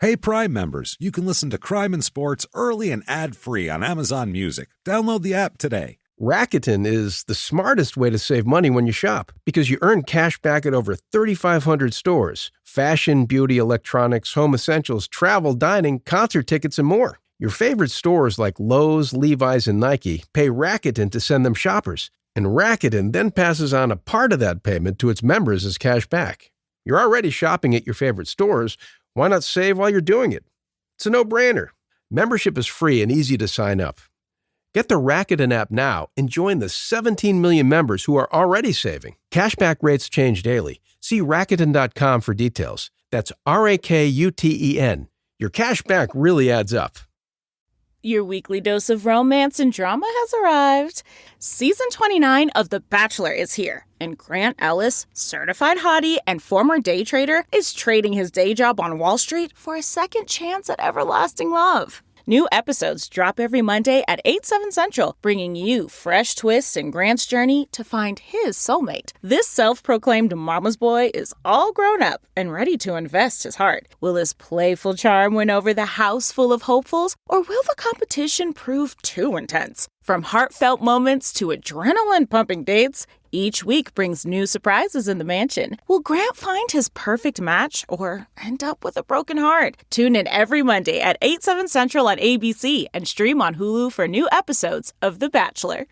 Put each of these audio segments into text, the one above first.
Hey, Prime members, you can listen to Crime and Sports early and ad-free on Amazon Music. Download the app today. Rakuten is the smartest way to save money when you shop because you earn cash back at over 3,500 stores. Fashion, beauty, electronics, home essentials, travel, dining, concert tickets, and more. Your favorite stores like Lowe's, Levi's, and Nike pay Rakuten to send them shoppers. And Rakuten then passes on a part of that payment to its members as cash back. You're already shopping at your favorite stores. Why not save while you're doing it? It's a no-brainer. Membership is free and easy to sign up. Get the Rakuten app now and join the 17 million members who are already saving. Cashback rates change daily. See Rakuten.com for details. That's Rakuten. Your cashback really adds up. Your weekly dose of romance and drama has arrived. Season 29 of The Bachelor is here, and Grant Ellis, certified hottie and former day trader, is trading his day job on Wall Street for a second chance at everlasting love. New episodes drop every Monday at 8/7 Central, bringing you fresh twists in Grant's journey to find his soulmate. This self-proclaimed mama's boy is all grown up and ready to invest his heart. Will his playful charm win over the house full of hopefuls, or will the competition prove too intense? From heartfelt moments to adrenaline-pumping dates, each week brings new surprises in the mansion. Will Grant find his perfect match or end up with a broken heart? Tune in every Monday at 8/7 Central on ABC and stream on Hulu for new episodes of The Bachelor.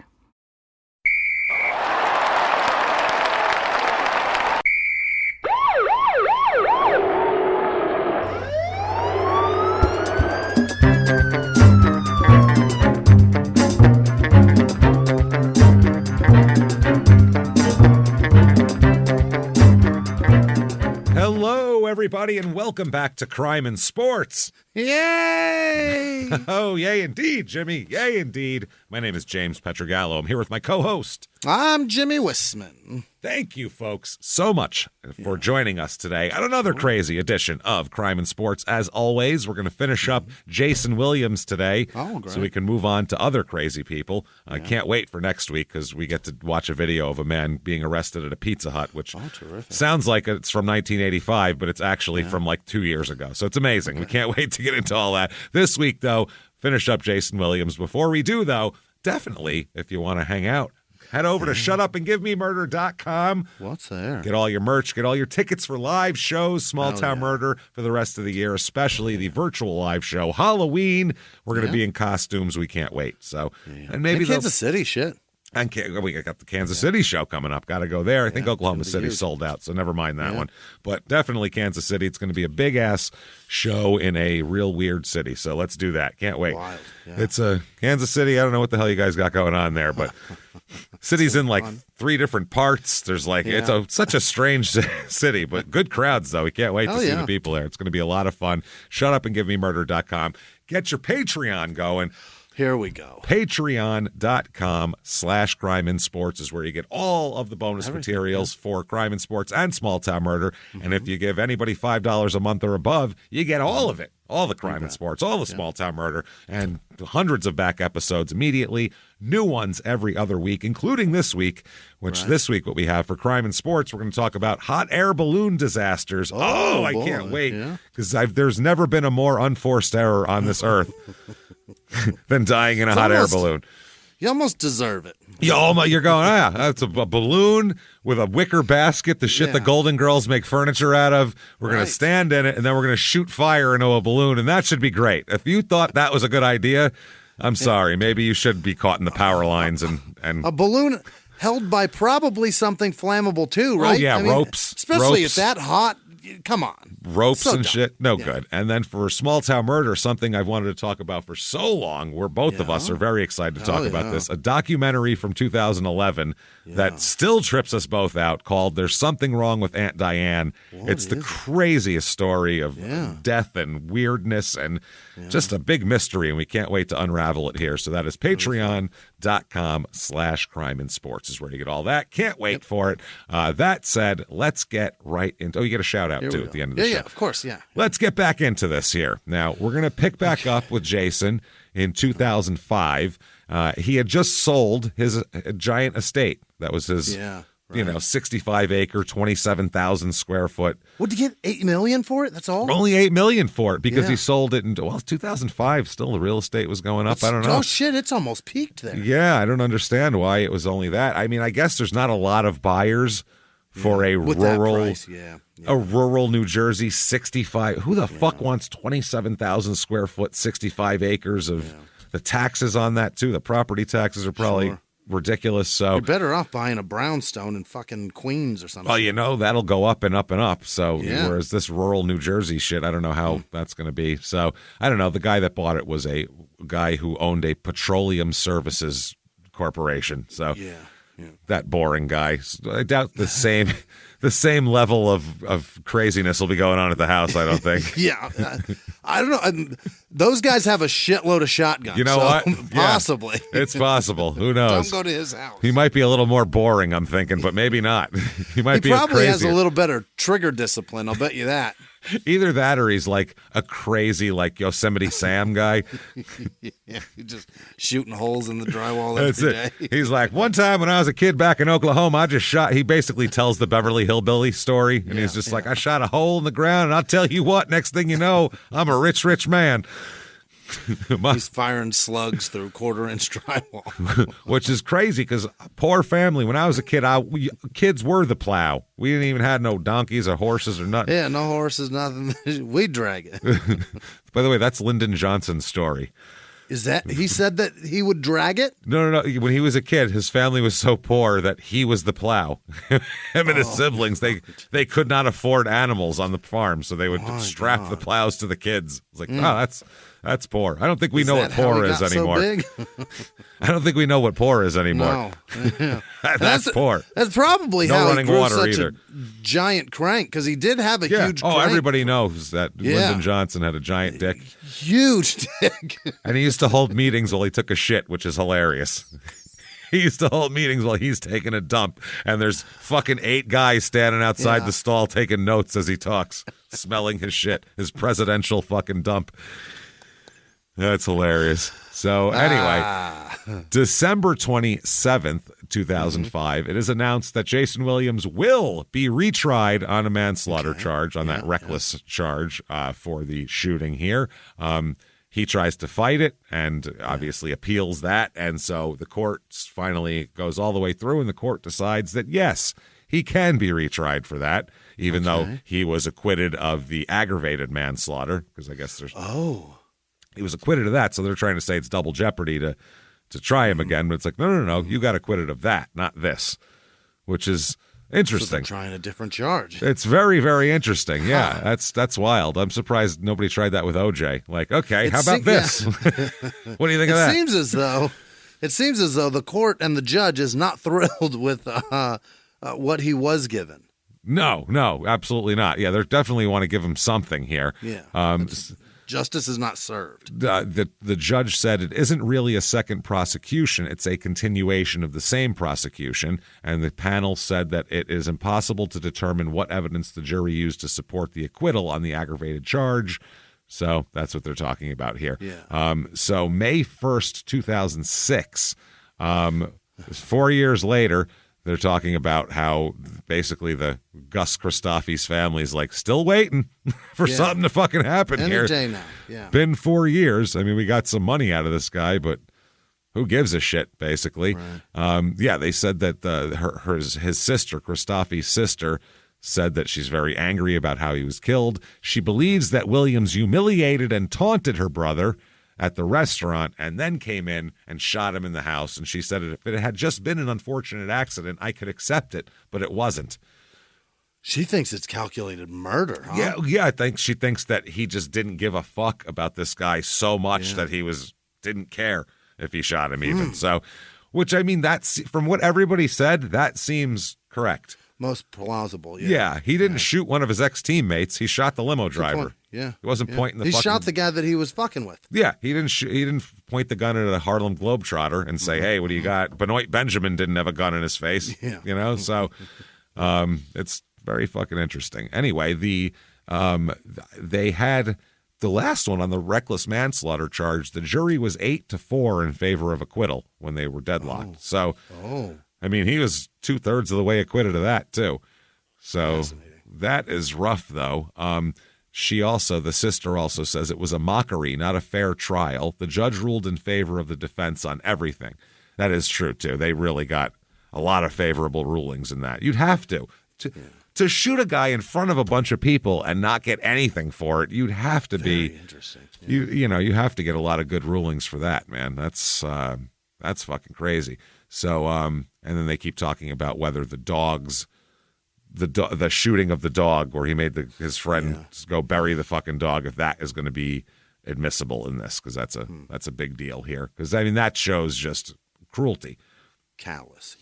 Hello, everybody, and welcome back to Crime and Sports. Yay! Oh, yay indeed, Jimmy. Yay indeed. My name is James Pietragallo. I'm here with my co-host. I'm Jimmie Whisman. Thank you, folks, so much for joining us today on another crazy edition of Crime and Sports. As always, we're going to finish up Jayson Williams today so we can move on to other crazy people. I can't wait for next week because we get to watch a video of a man being arrested at a Pizza Hut, which sounds like it's from 1985, but it's actually from like 2 years ago. So it's amazing. We can't wait to get into all that. This week, though, finish up Jayson Williams. Before we do, though, definitely, if you want to hang out, head over to shutupandgivememurder.com. What's there? Get all your merch, get all your tickets for live shows, Small Town Murder for the rest of the year, especially the virtual live show. Halloween, we're going to be in costumes. We can't wait. So, and maybe Kansas City, shit. And we got the Kansas City show coming up. Got to go there. I think Oklahoma City sold out, so never mind that one. But definitely Kansas City. It's going to be a big-ass show in a real weird city, so let's do that. Can't wait. Wild. Yeah. It's Kansas City. I don't know what the hell you guys got going on there, but city's in like 3 different parts. There's like it's such a strange city, but good crowds, though. We can't wait to see the people there. It's going to be a lot of fun. Shutupandgivememurder.com. Get your Patreon going. Here we go. Patreon.com/Crime and Sports is where you get all of the bonus materials for Crime and Sports and Small Town Murder. And if you give anybody $5 a month or above, you get all of it. All the Crime and Sports, all the Small Town Murder, and hundreds of back episodes immediately. New ones every other week, including this week, which this week what we have for Crime and Sports, we're going to talk about hot air balloon disasters. Oh I can't wait, because there's never been a more unforced error on this earth than dying in a hot air balloon. You almost deserve it. You're going, that's a balloon with a wicker basket, the shit the Golden Girls make furniture out of. We're going to stand in it, and then we're going to shoot fire into a balloon, and that should be great. If you thought that was a good idea, I'm sorry. Maybe you should be caught in the power lines. and a balloon held by probably something flammable, too, right? Oh, yeah, ropes. Especially ropes. if that hot. Come on. Ropes and shit. No good. And then for Small Town Murder, something I've wanted to talk about for so long, where both of us are very excited to talk about this, a documentary from 2011 that still trips us both out called There's Something Wrong with Aunt Diane. It's the craziest story of death and weirdness and just a big mystery, and we can't wait to unravel it here. So that is patreon.com/Crime and Sports is where you get all that. Can't wait for it. That said, let's get right into... Oh, you get a shout-out, too, at the end of the show. Yeah, of course, Let's get back into this here. Now, we're going to pick back up with Jayson in 2005. He had just sold his giant estate. That was his know, 65 acre, 27,000 square foot. Would you get $8 million for it? That's all? Only $8 million for it because he sold it in 2005. Still, the real estate was going up. I don't know. Oh shit! It's almost peaked there. Yeah, I don't understand why it was only that. I mean, I guess there's not a lot of buyers for a With rural, that price, a rural New Jersey 65. Who the fuck wants 27,000 square foot, 65 acres of the taxes on that too? The property taxes are probably ridiculous. So you're better off buying a brownstone in fucking Queens or something. Well, you know, that'll go up and up and up. So whereas this rural New Jersey shit, I don't know how that's going to be. So I don't know. The guy that bought it was a guy who owned a petroleum services corporation. So that boring guy. I doubt the same level of craziness will be going on at the house, I don't think. I don't know. Those guys have a shitload of shotguns. You know what? Possibly. It's possible. Who knows? Don't go to his house. He might be a little more boring, I'm thinking, but maybe not. He probably has a little better trigger discipline, I'll bet you that. Either that or he's like a crazy, like Yosemite Sam guy. He's just shooting holes in the drywall every day. He's like, one time when I was a kid back in Oklahoma, I just shot. He basically tells the Beverly Hillbilly story. And he's just like, I shot a hole in the ground, and I'll tell you what, next thing you know, I'm a rich man. He's firing slugs through quarter-inch drywall. Which is crazy because poor family. When I was a kid, kids were the plow. We didn't even have no donkeys or horses or nothing. Yeah, no horses, nothing. We drag it. By the way, that's Lyndon Johnson's story. Is that he said that he would drag it? No. When he was a kid, his family was so poor that he was the plow. Him and his siblings, they could not afford animals on the farm, so they would strap the plows to the kids. It's like, that's poor. I don't think we know what poor is anymore. So big? I don't think we know what poor is anymore. No. That's poor. That's probably no how running he grew water such either. a giant crank, because he did have a huge crank. Everybody knows that Lyndon Johnson had a giant dick. Huge dick. And he used to hold meetings while he took a shit, which is hilarious. He used to hold meetings while he's taking a dump, and there's fucking 8 guys standing outside the stall taking notes as he talks, smelling his shit, his presidential fucking dump. That's hilarious. So anyway, December 27th, 2005, it is announced that Jayson Williams will be retried on a manslaughter charge, on that reckless charge for the shooting here. He tries to fight it and obviously appeals that. And so the court finally goes all the way through, and the court decides that, yes, he can be retried for that, even though he was acquitted of the aggravated manslaughter, because I guess there's... He was acquitted of that, so they're trying to say it's double jeopardy to try him again. But it's like, no, you got acquitted of that, not this, which is interesting. So they're trying a different charge. It's very, very interesting. Yeah, that's wild. I'm surprised nobody tried that with OJ. Like, okay, how about this? What do you think of that? It seems as though the court and the judge is not thrilled with what he was given. No, absolutely not. Yeah, they definitely want to give him something here. Yeah. Justice is not served. The judge said it isn't really a second prosecution. It's a continuation of the same prosecution. And the panel said that it is impossible to determine what evidence the jury used to support the acquittal on the aggravated charge. So that's what they're talking about here. Yeah. So May 1st, 2006, 4 years later, they're talking about how basically the Gus Christophe's family is like still waiting for something to fucking happen here. Any day now. Yeah. Been 4 years. I mean, we got some money out of this guy, but who gives a shit, basically? Right. They said that his sister, Christophe's sister, said that she's very angry about how he was killed. She believes that Williams humiliated and taunted her brother at the restaurant and then came in and shot him in the house. And she said if it had just been an unfortunate accident, I could accept it, but it wasn't. She thinks it's calculated murder, huh? Yeah, I think she thinks that he just didn't give a fuck about this guy so much that he didn't care if he shot him even. So, which, I mean, that's, from what everybody said, that seems correct. Most plausible, Yeah, he didn't shoot one of his ex-teammates. He shot the limo driver. Yeah. He wasn't pointing the He shot the guy that he was fucking with. Yeah, he didn't point the gun at a Harlem Globetrotter and say, hey, what do you got? Benoit Benjamin didn't have a gun in his face. Yeah. You know, so it's very fucking interesting. Anyway, they had the last one on the reckless manslaughter charge. The jury was 8-4 in favor of acquittal when they were deadlocked. So I mean, he was 2/3 of the way acquitted of that, too. So that is rough, though. The sister also says it was a mockery, not a fair trial. The judge ruled in favor of the defense on everything. That is true, too. They really got a lot of favorable rulings in that. You'd have to. To shoot a guy in front of a bunch of people and not get anything for it, you'd have to be interesting. Yeah. You have to get a lot of good rulings for that, man. That's fucking crazy. So and then they keep talking about whether the shooting of the dog, where he made his friend go bury the fucking dog, if that is going to be admissible in this, because that's a big deal here. Because I mean that shows just cruelty, callous,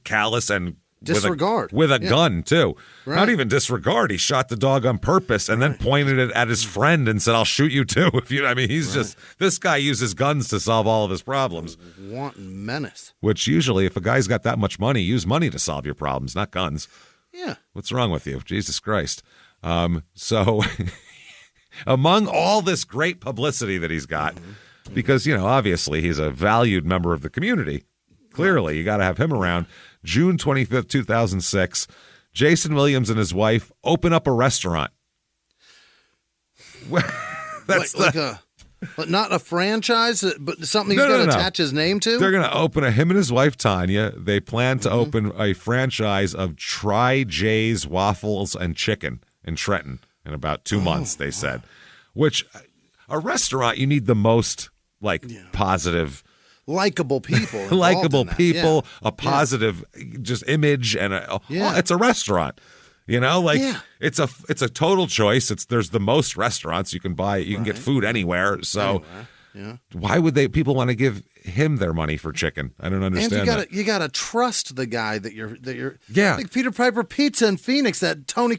callous and disregard with a gun too. Right. Not even disregard. He shot the dog on purpose and then pointed it at his friend and said, "I'll shoot you too." He's just, this guy uses guns to solve all of his problems. Wanton menace. Which usually, if a guy's got that much money, use money to solve your problems, not guns. Yeah. What's wrong with you? Jesus Christ. So among all this great publicity that he's got, because obviously he's a valued member of the community. Clearly, you got to have him around. June 25th, 2006, Jayson Williams and his wife open up a restaurant. That's but not a franchise, but something he's going to attach his name to? They're going to open him and his wife, Tanya. They plan to open a franchise of Try Jay's Waffles and Chicken in Trenton in about 2 months, they said. Which, a restaurant, you need the most, positive... likable people. A positive just image, and it's a restaurant. It's a total choice. There's the most restaurants you can buy. You can get food anywhere. So why would people want to give him their money for chicken? I don't understand. And you gotta trust the guy that you're like Peter Piper Pizza in Phoenix. That Tony,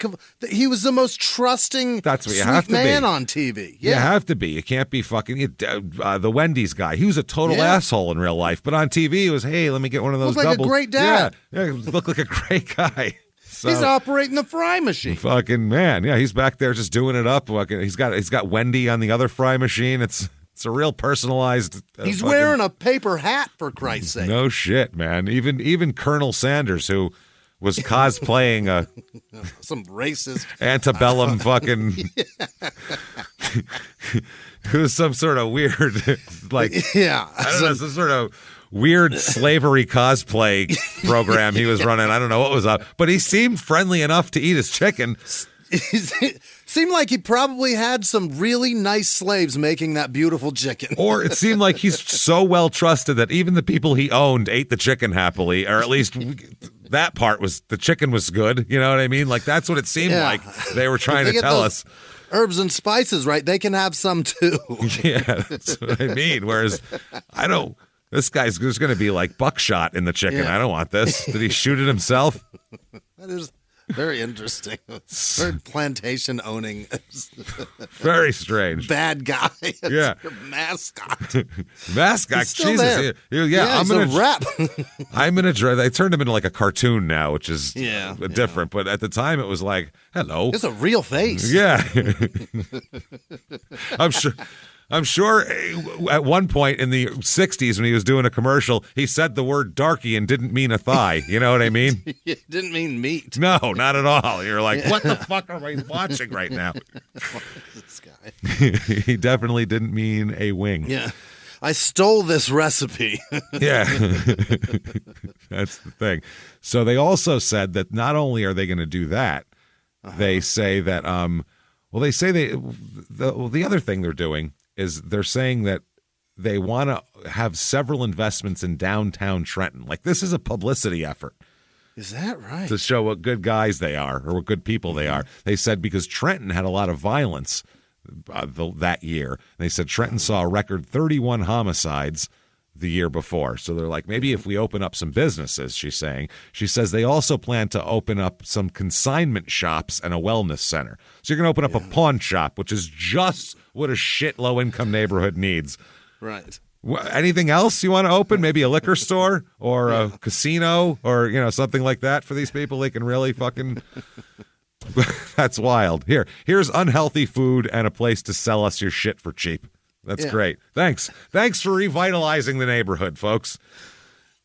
he was the most trusting. That's what you have to man be on TV. You have to be. You can't be fucking the Wendy's guy. He was a total asshole in real life, but on TV it was, hey, let me get one of those. Looked like doubles. a great dad. Yeah, looked like a great guy. So, he's operating the fry machine. Fucking man, he's back there just doing it up. He's got Wendy on the other fry machine. It's a real personalized. He's wearing a paper hat, for Christ's sake. No shit, man. Even Colonel Sanders, who was cosplaying some racist antebellum fucking. It was some sort of weird, I don't know, some sort of weird slavery cosplay program he was running. I don't know what was up, but he seemed friendly enough to eat his chicken. Seemed like he probably had some really nice slaves making that beautiful chicken. Or it seemed like he's so well trusted that even the people he owned ate the chicken happily, or at least that part was, the chicken was good. You know what I mean? Like, that's what it seemed like they were trying to tell us. Herbs and spices, right? They can have some too. Yeah, that's what I mean. Whereas there's going to be like buckshot in the chicken. I don't want this. Did he shoot it himself? That is very interesting. Very plantation owning. Very strange. Bad guy. Yeah. Your mascot. Mascot. Jesus. I'm gonna rap. I'm gonna try. They turned him into like a cartoon now, which is different. But at the time, it was like, hello. It's a real face. Yeah. I'm sure at one point in the 60s when he was doing a commercial, he said the word darky and didn't mean a thigh. You know what I mean? It didn't mean meat. No, not at all. You're like, what the fuck are we watching right now? This guy. He definitely didn't mean a wing. Yeah. I stole this recipe. Yeah. That's the thing. So they also said that not only are they going to do that, they say that, the other thing they're doing is they're saying that they want to have several investments in downtown Trenton. Like, this is a publicity effort. Is that right? To show what good guys they are or what good people they are. They said because Trenton had a lot of violence that year. They said Trenton saw a record 31 homicides the year before. So they're like, maybe if we open up some businesses, she's saying. She says they also plan to open up some consignment shops and a wellness center. So you're going to open up a pawn shop, which is just what a shit low-income neighborhood needs. Right. Anything else you want to open? Maybe a liquor store or a casino or, something like that for these people. They can really fucking... That's wild. Here's unhealthy food and a place to sell us your shit for cheap. That's great. Thanks for revitalizing the neighborhood, folks.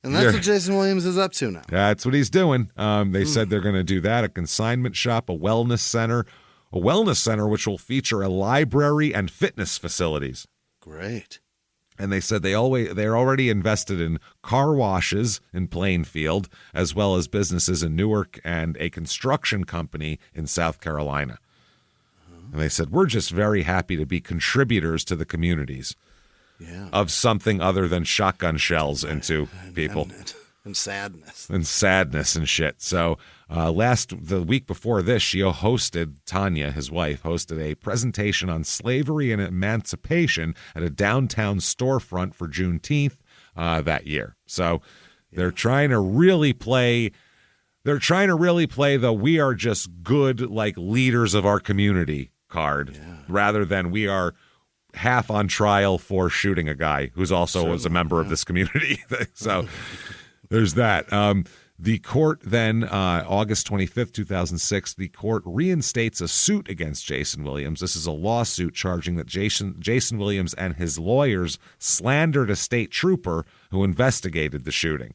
And that's what Jayson Williams is up to now. That's what he's doing. They said they're going to do that, a consignment shop, a wellness center which will feature a library and fitness facilities. Great. And they said they're already invested in car washes in Plainfield, as well as businesses in Newark and a construction company in South Carolina. And they said, we're just very happy to be contributors to the communities of something other than shotgun shells into people. And sadness. And sadness and shit. So the week before this, Tanya, his wife, hosted a presentation on slavery and emancipation at a downtown storefront for Juneteenth that year. So they're trying to really play the we are just good like leaders of our community card rather than we are half on trial for shooting a guy who's also was a member of this community. So there's that. The court then, August 25th, 2006, the court reinstates a suit against Jayson Williams. This is a lawsuit charging that Jayson Williams and his lawyers slandered a state trooper who investigated the shooting.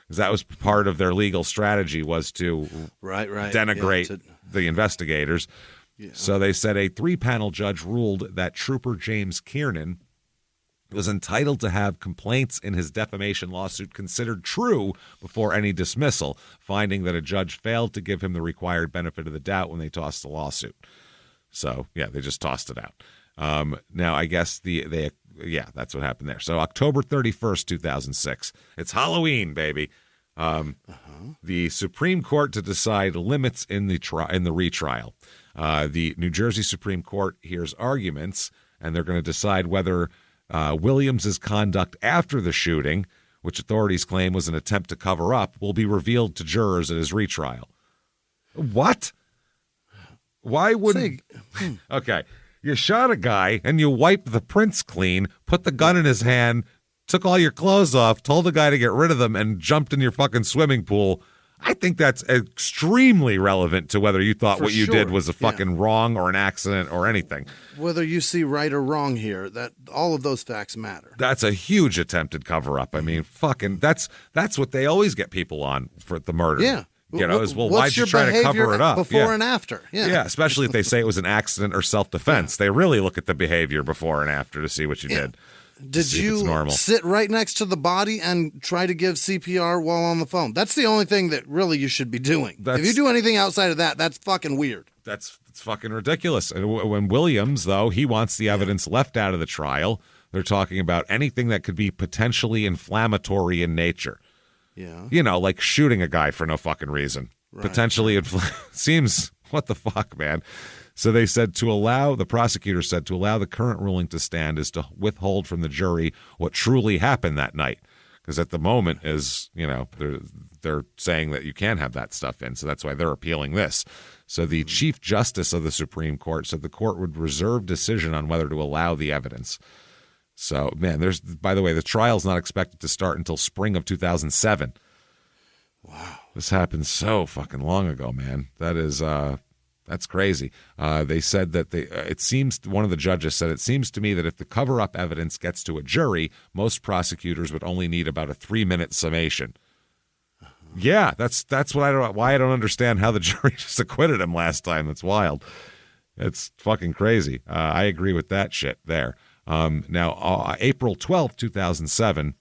Because that was part of their legal strategy, was to denigrate the investigators. Yeah. So they said a 3-panel judge ruled that Trooper James Kiernan was entitled to have complaints in his defamation lawsuit considered true before any dismissal, finding that a judge failed to give him the required benefit of the doubt when they tossed the lawsuit. So, they just tossed it out. Now, I guess that's what happened there. So October 31st, 2006. It's Halloween, baby. The Supreme Court to decide limits in the retrial. The New Jersey Supreme Court hears arguments, and they're going to decide whether Williams's conduct after the shooting, which authorities claim was an attempt to cover up, will be revealed to jurors at his retrial. What? Why wouldn't... Okay, you shot a guy, and you wiped the prints clean, put the gun in his hand, took all your clothes off, told the guy to get rid of them, and jumped in your fucking swimming pool. I think that's extremely relevant to whether you thought what you did was a fucking wrong or an accident or anything. Whether you see right or wrong here, that all of those facts matter. That's a huge attempted cover-up. I mean, fucking, that's what they always get people on for the murder. Yeah. Why'd you try to cover it up? Before and after. Yeah, especially if they say it was an accident or self-defense. They really look at the behavior before and after to see what you did. Did you sit right next to the body and try to give CPR while on the phone? That's the only thing that really you should be doing. If you do anything outside of that, that's fucking weird. It's fucking ridiculous. And when Williams, though, he wants the evidence left out of the trial. They're talking about anything that could be potentially inflammatory in nature. Yeah. Like shooting a guy for no fucking reason. Right. Potentially seems, what the fuck, man? So they said the prosecutor said to allow the current ruling to stand is to withhold from the jury what truly happened that night. Because at the moment they're saying that you can't have that stuff in. So that's why they're appealing this. So the Chief Justice of the Supreme Court said the court would reserve decision on whether to allow the evidence. So, man, by the way, the trial's not expected to start until spring of 2007. Wow. This happened so fucking long ago, man. That's crazy. They said that it seems, one of the judges said, it seems to me that if the cover-up evidence gets to a jury, most prosecutors would only need about a 3-minute summation. Yeah, that's why I don't understand how the jury just acquitted him last time. That's wild. It's fucking crazy. I agree with that shit there. Now, April 12th, 2007,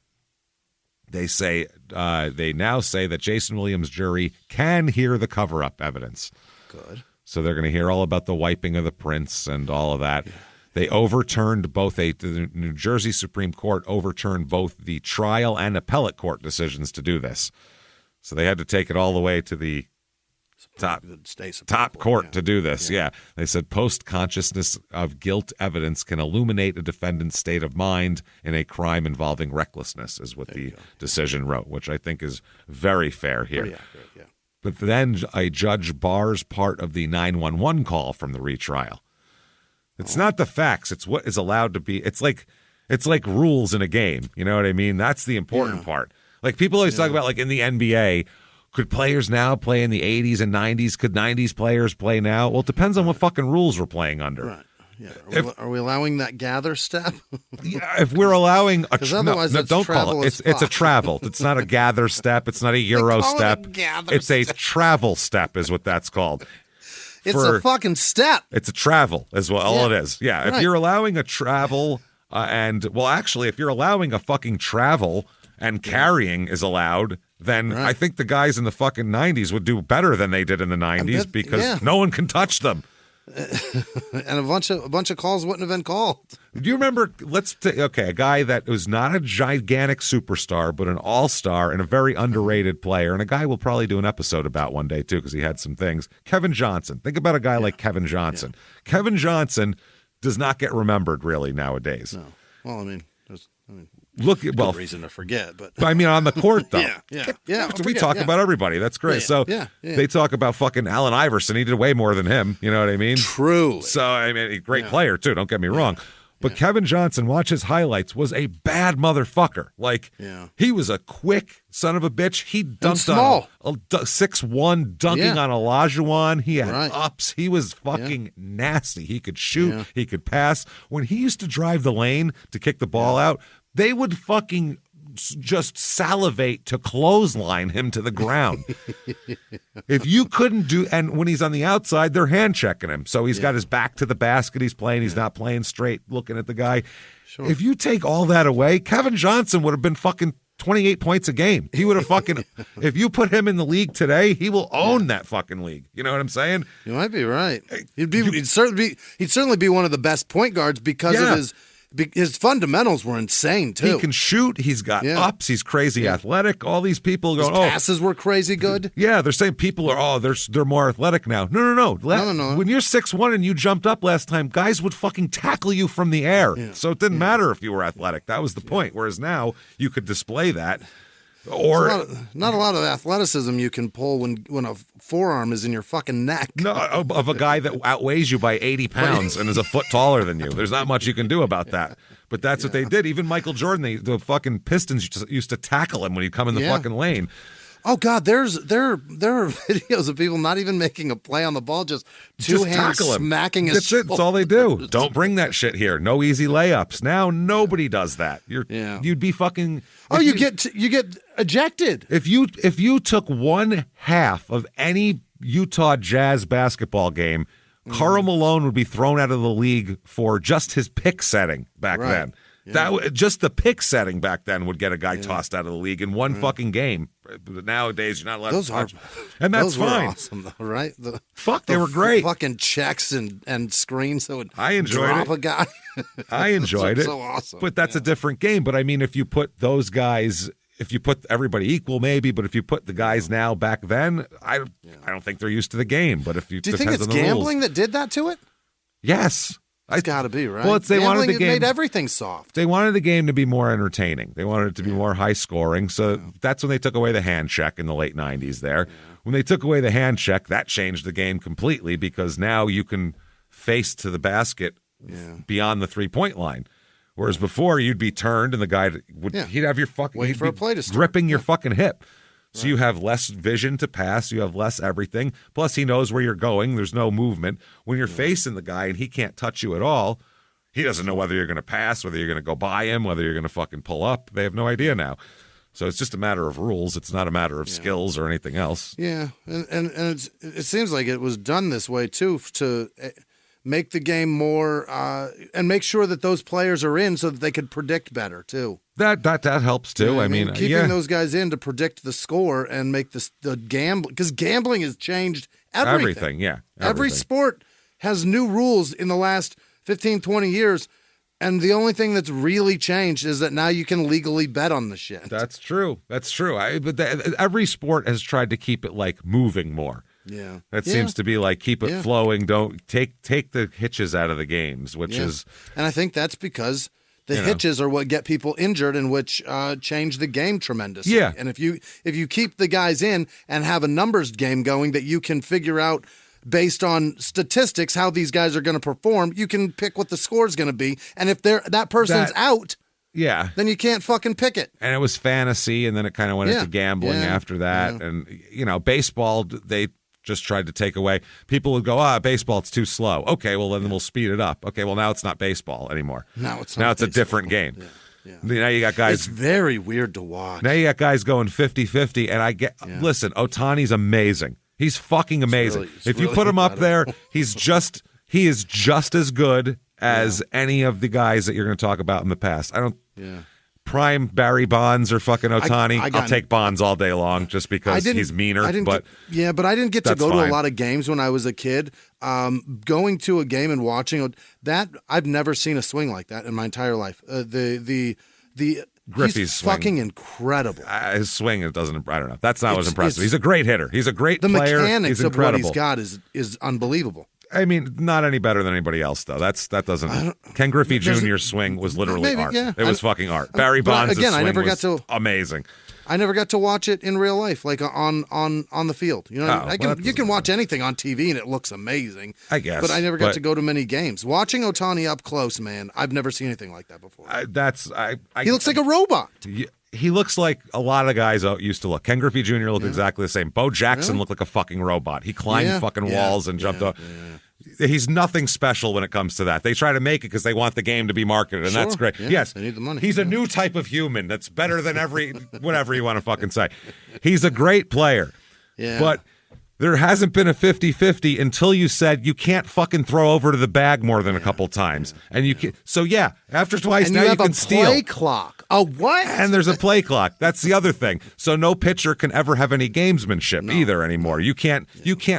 they now say that Jayson Williams' jury can hear the cover-up evidence. Good. So they're going to hear all about the wiping of the prints and all of that. Yeah. They overturned the New Jersey Supreme Court overturned both the trial and appellate court decisions to do this. So they had to take it all the way to the top court to do this. Yeah. They said post-consciousness of guilt evidence can illuminate a defendant's state of mind in a crime involving recklessness, is what the decision wrote, which I think is very fair here. Pretty accurate, yeah. But then a judge bars part of the 911 call from the retrial. It's not the facts. It's what is allowed to be. It's like rules in a game. You know what I mean? That's the important part. Like people always talk about, like in the NBA, could players now play in the 80s and 90s? Could 90s players play now? Well, it depends on what fucking rules we're playing under. Right. Yeah. Are we allowing that gather step? Yeah, if we're allowing a don't call it. It's a travel. It's not a gather step. It's not a Euro step. It's a travel step, is what that's called. It's a fucking step. It's a travel as well. All it is. Yeah. Right. If you're allowing a travel if you're allowing a fucking travel and carrying is allowed, then I think the guys in the fucking 90s would do better than they did in the 90s because no one can touch them. And a bunch of calls wouldn't have been called. Do you remember? A guy that was not a gigantic superstar, but an all-star and a very underrated player, and a guy we'll probably do an episode about one day too because he had some things. Kevin Johnson. Think about a guy like Kevin Johnson. Yeah. Kevin Johnson does not get remembered really nowadays. No. Well, I mean, good reason to forget, but I mean, on the court though, yeah. We talk about everybody. That's great. They talk about fucking Allen Iverson. He did way more than him. You know what I mean? True. So I mean, a great player too. Don't get me wrong. But Kevin Johnson, watch his highlights, was a bad motherfucker. Like he was a quick son of a bitch. He dunked on 6'1", dunking on Olajuwon. He had ups. He was fucking nasty. He could shoot. Yeah. He could pass. When he used to drive the lane to kick the ball out, they would fucking just salivate to clothesline him to the ground. If you couldn't and when he's on the outside, they're hand checking him. So he's got his back to the basket. He's playing. He's not playing straight, looking at the guy. Sure. If you take all that away, Kevin Johnson would have been fucking 28 points a game. He would have fucking, if you put him in the league today, he will own that fucking league. You know what I'm saying? You might be right. He'd certainly be one of the best point guards because of his fundamentals were insane, too. He can shoot. He's got ups. He's crazy athletic. All these people go, his passes were crazy good. Yeah, they're saying people are, they're more athletic now. No. When you're 6'1" and you jumped up last time, guys would fucking tackle you from the air. Yeah. So it didn't matter if you were athletic. That was the point. Whereas now you could display that. Or not a lot of athleticism you can pull when a forearm is in your fucking neck. No, of a guy that outweighs you by 80 pounds and is a foot taller than you. There's not much you can do about that. But that's what they did. Even Michael Jordan, the fucking Pistons used to tackle him when he'd come in the fucking lane. Oh God, there are videos of people not even making a play on the ball, just two hands smacking his shoulder. That's all they do. Don't bring that shit here. No easy layups. Now nobody does that. You'd be fucking. Oh, you get ejected if you took 1/2 of any Utah Jazz basketball game. Karl Malone would be thrown out of the league for just his pick setting back then. Yeah. Just the pick setting back then would get a guy tossed out of the league in one fucking game. But nowadays, you're not allowed to touch. And that's fine. Awesome, though, right? They were great. Fucking checks and screens. So I enjoyed it. A guy. I enjoyed it. So awesome. But that's a different game. But I mean, if you put those guys, if you put everybody equal, maybe. But if you put the guys now back then, I don't think they're used to the game. But if you do you think it's gambling that did that to it? Yes. It's got to be, right? Well, they wanted the game. It made everything soft. They wanted the game to be more entertaining. They wanted it to be more high scoring. So that's when they took away the hand check in the late 90s there. Yeah. When they took away the hand check, that changed the game completely because now you can face to the basket beyond the 3-point line. Whereas before, you'd be turned and the guy he'd have your fucking wait for a play to start. Gripping your fucking hip. So you have less vision to pass. You have less everything. Plus, he knows where you're going. There's no movement. When you're facing the guy and he can't touch you at all, he doesn't know whether you're going to pass, whether you're going to go by him, whether you're going to fucking pull up. They have no idea now. So it's just a matter of rules. It's not a matter of skills or anything else. Yeah, and it seems like it was done this way, too, to make the game more and make sure that those players are in so that they could predict better, too. That helps too. You know I mean, keeping those guys in to predict the score and make the gambling, because gambling has changed everything. Every sport has new rules in the last 15, 20 years, and the only thing that's really changed is that now you can legally bet on the shit. That's true. But every sport has tried to keep it like moving more. Yeah, that seems to be like keep it flowing. Don't take the hitches out of the games, which is, and I think that's because. The hitches are what get people injured and which change the game tremendously. Yeah. And if you keep the guys in and have a numbers game going that you can figure out based on statistics how these guys are going to perform, you can pick what the score is going to be. And if that person's out, then you can't fucking pick it. And it was fantasy, and then it kind of went into gambling after that. And, baseball, they just tried to take away. People would go, baseball, it's too slow. Okay, well, then we'll speed it up. Okay, well, now it's not baseball anymore. Now it's a different game. Yeah. Now you got guys. It's very weird to watch. Now you got guys going 50-50, and listen, Ohtani's amazing. He's fucking amazing. If you put him up there, he is just as good as any of the guys that you're going to talk about in the past. Prime Barry Bonds or fucking Ohtani. I'll take Bonds all day long just because he's meaner. But I didn't get to go to a lot of games when I was a kid. Going to a game and watching that, I've never seen a swing like that in my entire life. The Griffey's he's swing. Fucking incredible. His swing, I don't know. That's not as impressive. He's a great hitter. He's a great player. The mechanics he's of incredible. what he's got is unbelievable. I mean, not any better than anybody else, though. That doesn't. Ken Griffey Jr.'s swing was literally art. Yeah. It was fucking art. Barry Bonds' swing was amazing. I never got to watch it in real life, like on the field. You know, you can watch anything on TV and it looks amazing. I guess, but I never got to go to many games. Watching Ohtani up close, man, I've never seen anything like that before. He looks like a robot. He looks like a lot of guys used to look. Ken Griffey Jr. looked exactly the same. Bo Jackson looked like a fucking robot. He climbed fucking walls and jumped up. He's nothing special when it comes to that. They try to make it because they want the game to be marketed, and that's great. Yes, they need the money. He's a new type of human that's better than whatever you want to fucking say. He's a great player, but there hasn't been a 50-50 until you said you can't fucking throw over to the bag more than a couple times, and you can. So after twice and now you can steal. Play clock. Oh, what? And there's a play clock. That's the other thing. So no pitcher can ever have any gamesmanship either anymore. You can't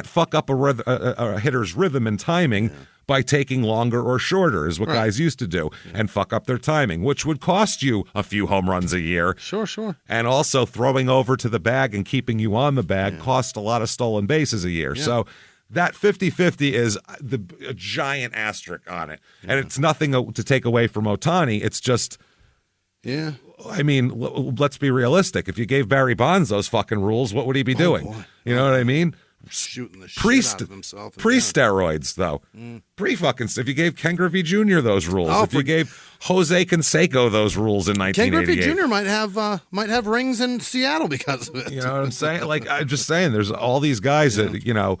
fuck up a hitter's rhythm and timing by taking longer or shorter, is what guys used to do, and fuck up their timing, which would cost you a few home runs a year. Sure. And also throwing over to the bag and keeping you on the bag cost a lot of stolen bases a year. So that 50-50 is a giant asterisk on it. And it's nothing to take away from Ohtani. It's just... Yeah. I mean, let's be realistic. If you gave Barry Bonds those fucking rules, what would he be doing? You know what I mean? Shooting the shit out of himself. Pre-steroids, though. Pre-fucking... If you gave Ken Griffey Jr. those rules, if you gave Jose Canseco those rules in 1988... Ken Griffey Jr. might have rings in Seattle because of it. You know what I'm saying? Like, I'm just saying, there's all these guys that, you know...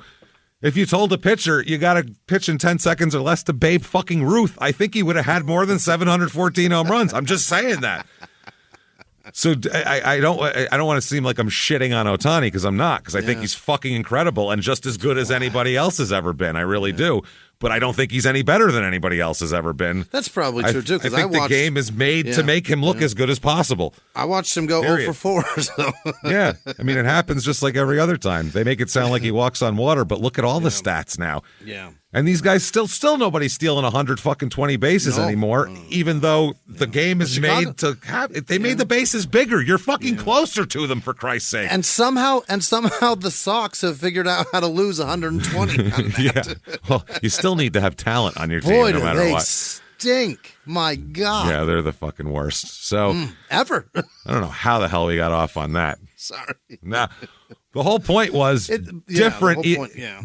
If you told a pitcher you got to pitch in 10 seconds or less to Babe fucking Ruth, I think he would have had more than 714 home runs. I'm just saying that. So I don't want to seem like I'm shitting on Ohtani because I'm not, because I think he's fucking incredible and just as good as anybody else has ever been. I really do. But I don't think he's any better than anybody else has ever been. That's probably true, too. I think the game is made to make him look as good as possible. I watched him go 0 for 4. So. Yeah. I mean, it happens just like every other time. They make it sound like he walks on water, but look at all the stats now. Yeah. And these guys still nobody's stealing 120 bases anymore, even though the game is made to have. They made the bases bigger. You're fucking closer to them, for Christ's sake. And somehow the Sox have figured out how to lose 120. Yeah. Well, you still need to have talent on your team, no matter what. Stink. My God. Yeah, they're the fucking worst. So ever. I don't know how the hell we got off on that. Sorry. Nah. The whole point was different.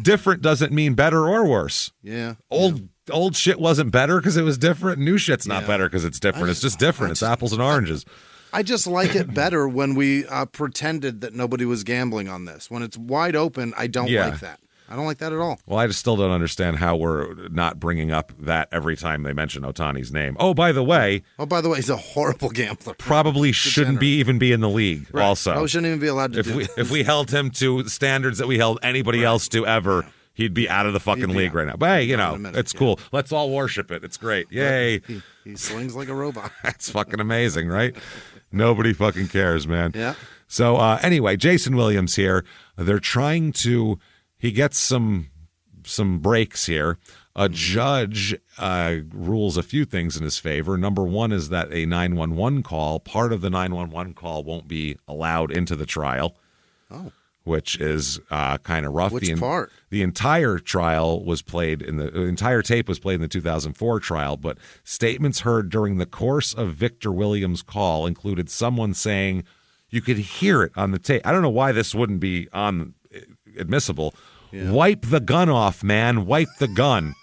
Different doesn't mean better or worse. Yeah. Old shit wasn't better because it was different. New shit's not better because it's different. It's just different. It's apples and oranges. I just like it better when we pretended that nobody was gambling on this. When it's wide open, I don't like that. I don't like that at all. Well, I just still don't understand how we're not bringing up that every time they mention Ohtani's name. Oh, by the way, he's a horrible gambler. Probably shouldn't even be in the league. Right. Also, probably shouldn't even be allowed to. If we held him to standards that we held anybody else to ever, he'd be out of the fucking league right now. But hey, it's cool. Let's all worship it. It's great. Yay! He swings like a robot. That's fucking amazing, right? Nobody fucking cares, man. Yeah. So anyway, Jayson Williams here. They're trying to. He gets some breaks here. A judge rules a few things in his favor. Number one is that a 911 call, part of the 911 call won't be allowed into the trial, which is kind of rough. Which part? The entire trial was played the entire tape was played in the 2004 trial, but statements heard during the course of Victor Williams' call included someone saying you could hear it on the tape. I don't know why this wouldn't be admissible. Yeah. Wipe the gun off, man. Wipe the gun.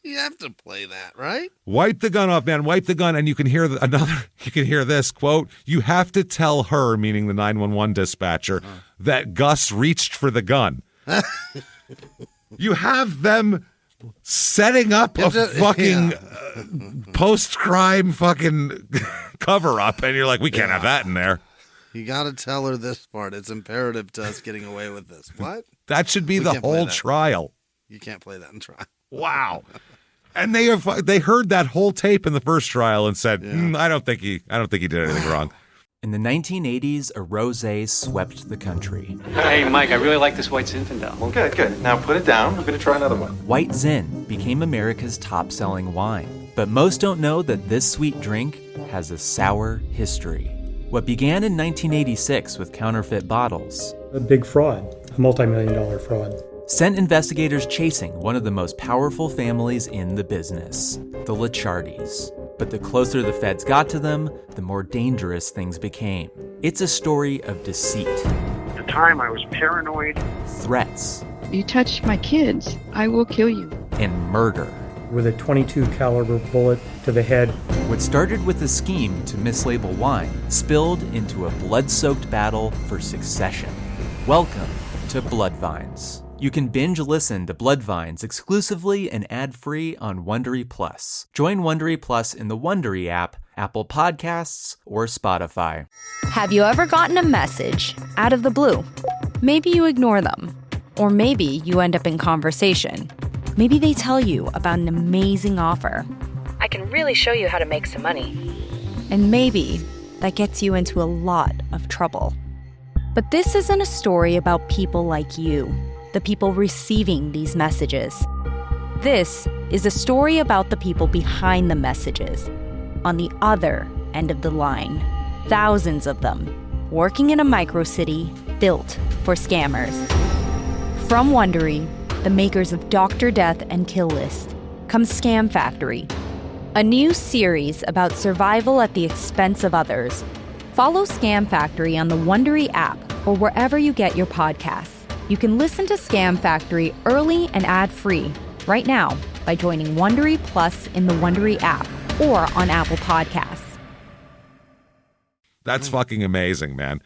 You have to play that, right? Wipe the gun off, man. Wipe the gun, and you can hear you can hear this quote. You have to tell her, meaning the 911 dispatcher, that Gus reached for the gun. You have them setting up a fucking post-crime fucking cover-up, and you're like, we can't have that in there. You got to tell her this part. It's imperative to us getting away with this. What? That should be the whole trial. You can't play that in trial. Wow. And they heard that whole tape in the first trial and said, I don't think he did anything wrong. In the 1980s, a rosé swept the country. Hey, Mike, I really like this White Zinfandel. Well, good. Now put it down. I'm going to try another one. White Zin became America's top-selling wine. But most don't know that this sweet drink has a sour history. What began in 1986 with counterfeit bottles. A big fraud, a multi-million-dollar fraud. Sent investigators chasing one of the most powerful families in the business, the Licciardis. But the closer the feds got to them, the more dangerous things became. It's a story of deceit. At the time, I was paranoid. Threats. You touch my kids, I will kill you. And murder. With a .22 caliber bullet to the head. What started with a scheme to mislabel wine spilled into a blood-soaked battle for succession. Welcome to Bloodvines. You can binge listen to Bloodvines exclusively and ad-free on Wondery Plus. Join Wondery Plus in the Wondery app, Apple Podcasts, or Spotify. Have you ever gotten a message out of the blue? Maybe you ignore them. Or maybe you end up in conversation. Maybe they tell you about an amazing offer. I can really show you how to make some money. And maybe that gets you into a lot of trouble. But this isn't a story about people like you, the people receiving these messages. This is a story about the people behind the messages, on the other end of the line. Thousands of them, working in a microcity built for scammers. From Wondery, the makers of Dr. Death and Kill List, comes Scam Factory, a new series about survival at the expense of others. Follow Scam Factory on the Wondery app or wherever you get your podcasts. You can listen to Scam Factory early and ad-free right now by joining Wondery Plus in the Wondery app or on Apple Podcasts. That's fucking amazing, man.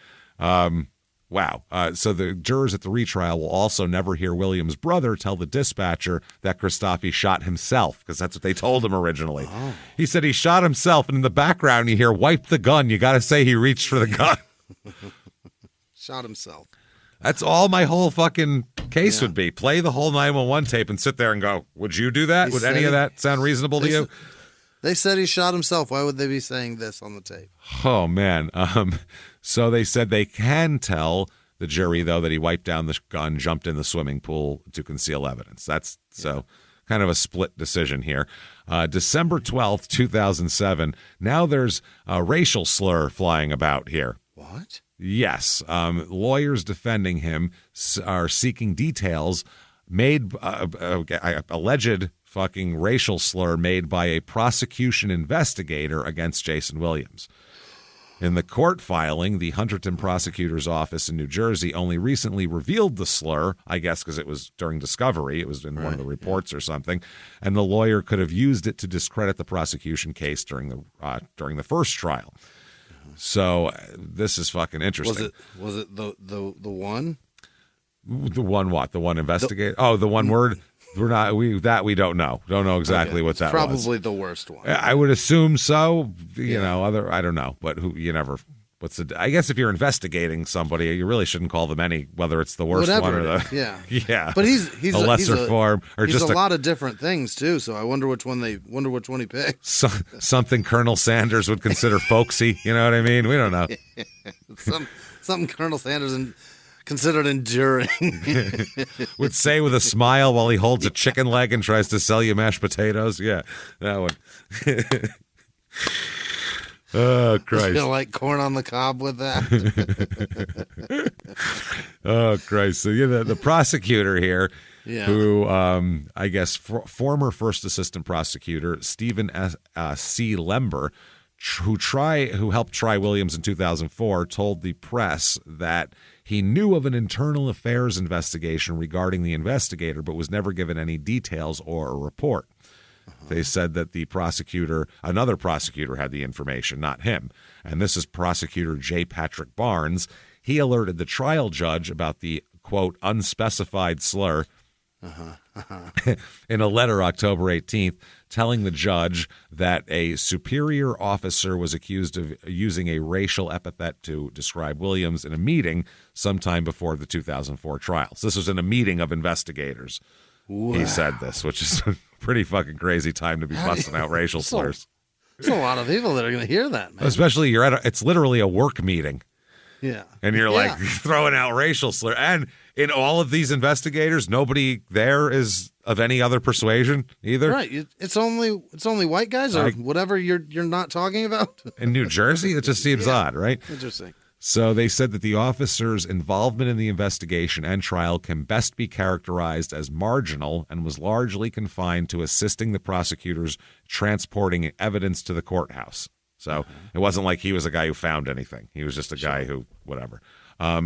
Wow. So the jurors at the retrial will also never hear Williams' brother tell the dispatcher that Christofi shot himself, because that's what they told him originally. Oh. He said he shot himself, and in the background you hear, wipe the gun. You got to say he reached for the gun. Shot himself. That's all my whole fucking case would be. Play the whole 911 tape and sit there and go, would you do that? Would any of that sound reasonable to you? They said he shot himself. Why would they be saying this on the tape? Oh, man. So they said they can tell the jury, though, that he wiped down the gun, jumped in the swimming pool to conceal evidence. That's so kind of a split decision here. December 12th, 2007. Now there's a racial slur flying about here. What? Yes. Lawyers defending him are seeking details made, alleged fucking racial slur made by a prosecution investigator against Jayson Williams. In the court filing, the Hunterdon prosecutor's office in New Jersey only recently revealed the slur, I guess because it was during discovery. It was in one of the reports or something, and the lawyer could have used it to discredit the prosecution case during the first trial. So this is fucking interesting. Was it the one? The one what? The one investigator? The one word? We don't know. Don't know exactly what that probably was. Probably the worst one. I would assume so. You know, I don't know, but I guess if you're investigating somebody, you really shouldn't call them whether it's the worst one or the yeah. But he's a lesser form, or he's just a lot of different things too. So I wonder which one he picked. Something Colonel Sanders would consider folksy. You know what I mean? We don't know. Something Colonel Sanders considered enduring. Would say with a smile while he holds a chicken leg and tries to sell you mashed potatoes. Yeah, that one. Oh, Christ. You like corn on the cob with that? Oh, Christ. So, the prosecutor here, who I guess former first assistant prosecutor Stephen C. Lember, who helped try Williams in 2004, told the press that he knew of an internal affairs investigation regarding the investigator, but was never given any details or a report. They said that another prosecutor had the information, not him. And this is prosecutor J. Patrick Barnes. He alerted the trial judge about the, quote, unspecified slur in a letter October 18th, telling the judge that a superior officer was accused of using a racial epithet to describe Williams in a meeting sometime before the 2004 trials. This was in a meeting of investigators. Wow. He said this, which is a pretty fucking crazy time to be busting out racial slurs. There's a lot of people that are going to hear that, man. Especially it's literally a work meeting. Yeah. And you're like throwing out racial slur. And in all of these investigators, nobody there is of any other persuasion either. Right. It's only white guys or whatever you're not talking about. In New Jersey, it just seems odd, right? Interesting. So they said that the officer's involvement in the investigation and trial can best be characterized as marginal and was largely confined to assisting the prosecutors transporting evidence to the courthouse. So it wasn't like he was a guy who found anything. He was just a guy who, whatever.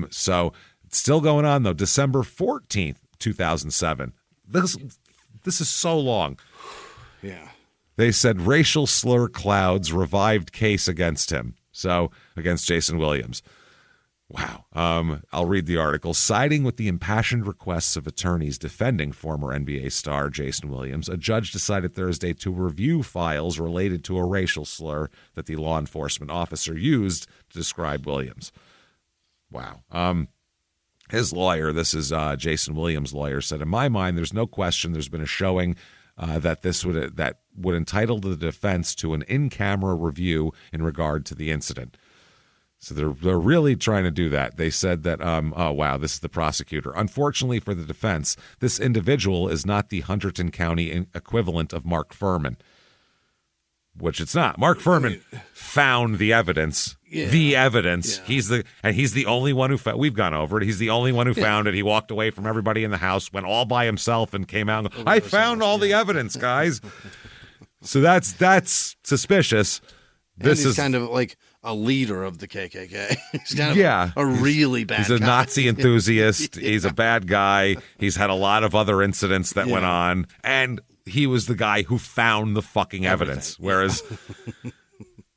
So it's still going on, though. December 14th, 2007. This is so long. Yeah. They said racial slur clouds revived case against him. So against Jayson Williams. Wow. I'll read the article. Siding with the impassioned requests of attorneys defending former NBA star Jayson Williams, a judge decided Thursday to review files related to a racial slur that the law enforcement officer used to describe Williams. Wow. His lawyer, this is Jayson Williams' lawyer, said, in my mind, there's no question there's been a showing that would entitle the defense to an in-camera review in regard to the incident. So they're really trying to do that. They said that, this is the prosecutor. Unfortunately for the defense, this individual is not the Hunterdon County equivalent of Mark Furman, which it's not. Mark Furman found the evidence. Yeah. The evidence. Yeah. He's the only one who found. We've gone over it. He's the only one who found it. He walked away from everybody in the house, went all by himself, and came out and go, I found all the evidence, guys. So that's suspicious. This is kind of like a leader of the KKK. He's kind of a really bad guy. He's a Nazi enthusiast. He's a bad guy. He's had a lot of other incidents that went on. And he was the guy who found the fucking evidence. Whereas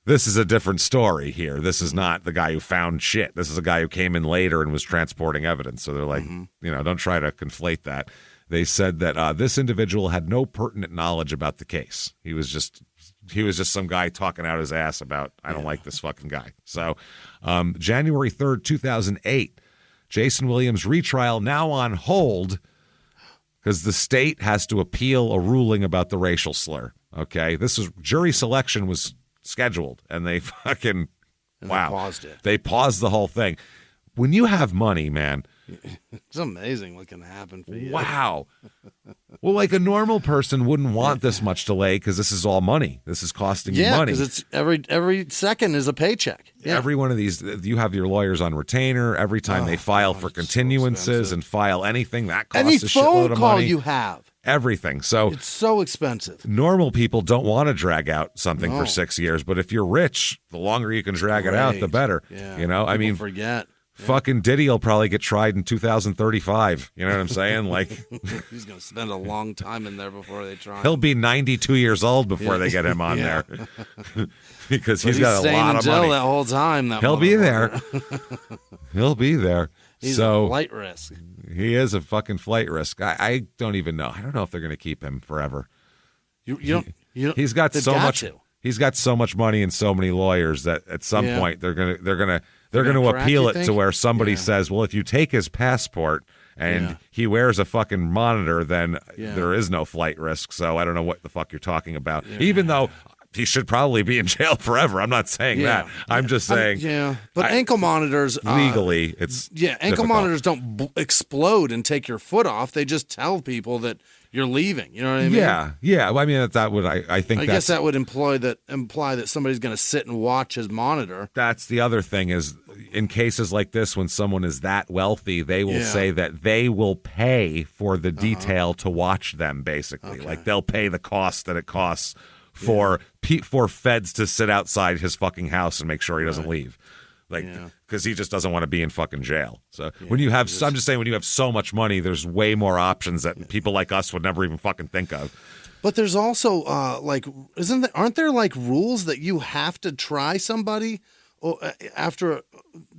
this is a different story here. This is not the guy who found shit. This is a guy who came in later and was transporting evidence. So they're like, don't try to conflate that. They said that this individual had no pertinent knowledge about the case. He was just some guy talking out his ass about, I don't like this fucking guy. So January 3rd, 2008, Jayson Williams' retrial now on hold because the state has to appeal a ruling about the racial slur. Okay, jury selection was scheduled, and they fucking they paused it. They paused the whole thing. When you have money, man, it's amazing what can happen for you. Wow. Well, like a normal person wouldn't want this much delay because this is all money. This is costing you money. Yeah, because it's every second is a paycheck. Yeah. Every one of these, you have your lawyers on retainer. Every time they file for continuances and file anything, that costs a shitload of money. Any phone call you have. Everything. So it's so expensive. Normal people don't want to drag out something for 6 years, but if you're rich, the longer you can drag it out, the better. Yeah. People forget. Fucking Diddy will probably get tried in 2035. You know what I'm saying? Like he's going to spend a long time in there before they try him. He'll be 92 years old before they get him on there. Because he's got a lot of money. That whole time. He'll be there. He'll be there. He's a flight risk. He is a fucking flight risk. I don't even know. I don't know if they're going to keep him forever. He's got so much. He's got so much money and so many lawyers that at some point they're going to appeal it to where somebody says, well, if you take his passport and he wears a fucking monitor, then there is no flight risk. So I don't know what the fuck you're talking about. Yeah. Even though he should probably be in jail forever. I'm not saying that. I'm just saying. But ankle monitors. Legally, it's ankle difficult. monitors don't explode and take your foot off. They just tell people that you're leaving. You know what I mean? Yeah. Well, I mean, that would I guess that would imply that somebody's going to sit and watch his monitor. That's the other thing is in cases like this, when someone is that wealthy, they will say that they will pay for the detail to watch them. Basically, like they'll pay the cost that it costs for feds to sit outside his fucking house and make sure he doesn't leave. Like, because he just doesn't want to be in fucking jail. So when you have, I'm just saying, when you have so much money, there's way more options that people like us would never even fucking think of. But there's also aren't there like rules that you have to try somebody after?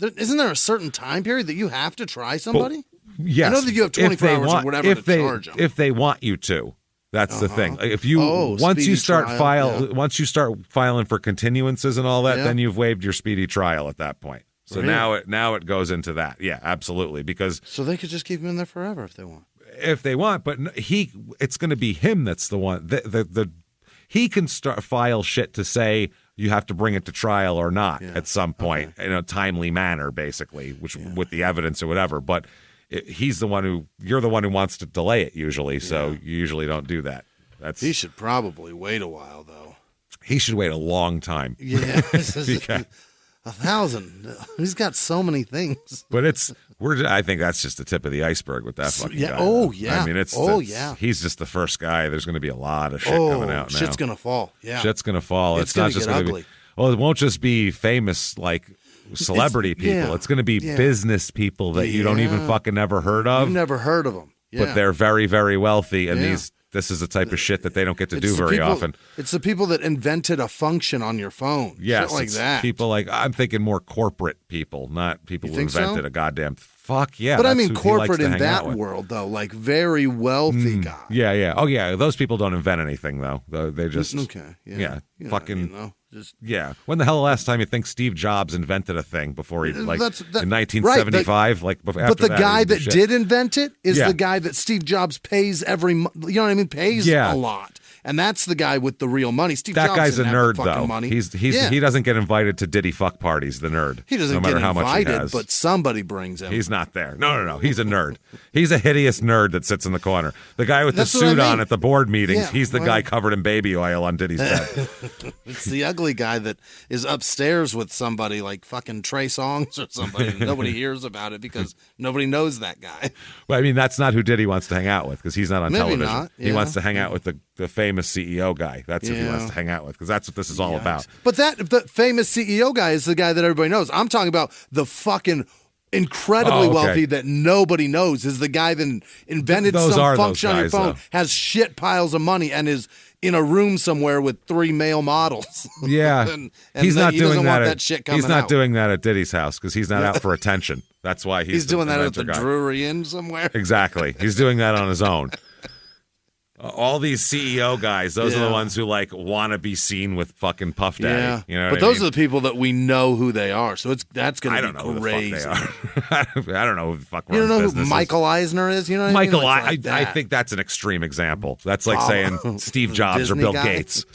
Isn't there a certain time period that you have to try somebody? Yes. I know that you have 24 hours or whatever to charge them. If they want you to. That's the thing. If you once you start filing for continuances and all that, then you've waived your speedy trial at that point. So now it goes into that. Yeah, absolutely. Because so they could just keep him in there forever if they want. If they want, but it's going to be him that's the one. He can file shit to say you have to bring it to trial or not at some point in a timely manner, basically, which with the evidence or whatever. But you're the one who wants to delay it usually, so you usually don't do that. He should probably wait a while, though. He should wait a long time. Yeah, 1,000. He's got so many things. But I think that's just the tip of the iceberg with that fucking guy. Oh, yeah. I mean, he's just the first guy. There's going to be a lot of shit coming out now. Shit's going to fall. Yeah. Shit's going to fall. It's not just going to be. Well, it won't just be famous, like, celebrity people. It's going to be business people that you don't even fucking ever heard of. You've never heard of them. Yeah. But they're very, very wealthy, and this is the type of shit that they don't get to do very often. It's the people that invented a function on your phone. Yes, shit like that. People like, I'm thinking more corporate people, not people who invented a goddamn fuck yeah. But I mean corporate in that world, though, like very wealthy guys. Yeah, yeah. Oh, yeah. Those people don't invent anything, though. They just, fucking, When the hell the last time you think Steve Jobs invented a thing before he, like, in 1975? Right, but the guy that did invent it is the guy that Steve Jobs pays every month. You know what I mean? Pays a lot. And that's the guy with the real money. Steve Jobs guy's a didn't nerd, have the though. money. He doesn't get invited to Diddy fuck parties. The nerd. He doesn't get invited, but somebody brings him. He's not there. No. He's a nerd. He's a hideous nerd that sits in the corner. The guy with the suit on at the board meetings. He's the guy covered in baby oil on Diddy's bed. It's the ugly guy that is upstairs with somebody like fucking Trey Songz or somebody. And nobody hears about it because nobody knows that guy. Well, I mean, that's not who Diddy wants to hang out with because he's not on television. Not. He wants to hang out with the famous CEO guy. That's who he wants to hang out with because that's what this is all about. But the famous CEO guy is the guy that everybody knows. I'm talking about the fucking incredibly wealthy that nobody knows is the guy that invented some function on your phone, has shit piles of money, and is in a room somewhere with 3 male models. Yeah. and he's not doing that shit coming He's not out. doing that at Diddy's house because he's not out for attention. That's why he's doing that at the Drury Inn somewhere. Exactly. He's doing that on his own. All these CEO guys, those are the ones who like want to be seen with fucking Puff Daddy. Yeah. You know but those are the people that we know who they are. So that's going to be crazy. Who the fuck they are. I don't know who the fuck You don't know who Michael Eisner is? You know what Michael, I mean? I think that's an extreme example. That's like saying Steve Jobs or Disney Bill guy? Gates.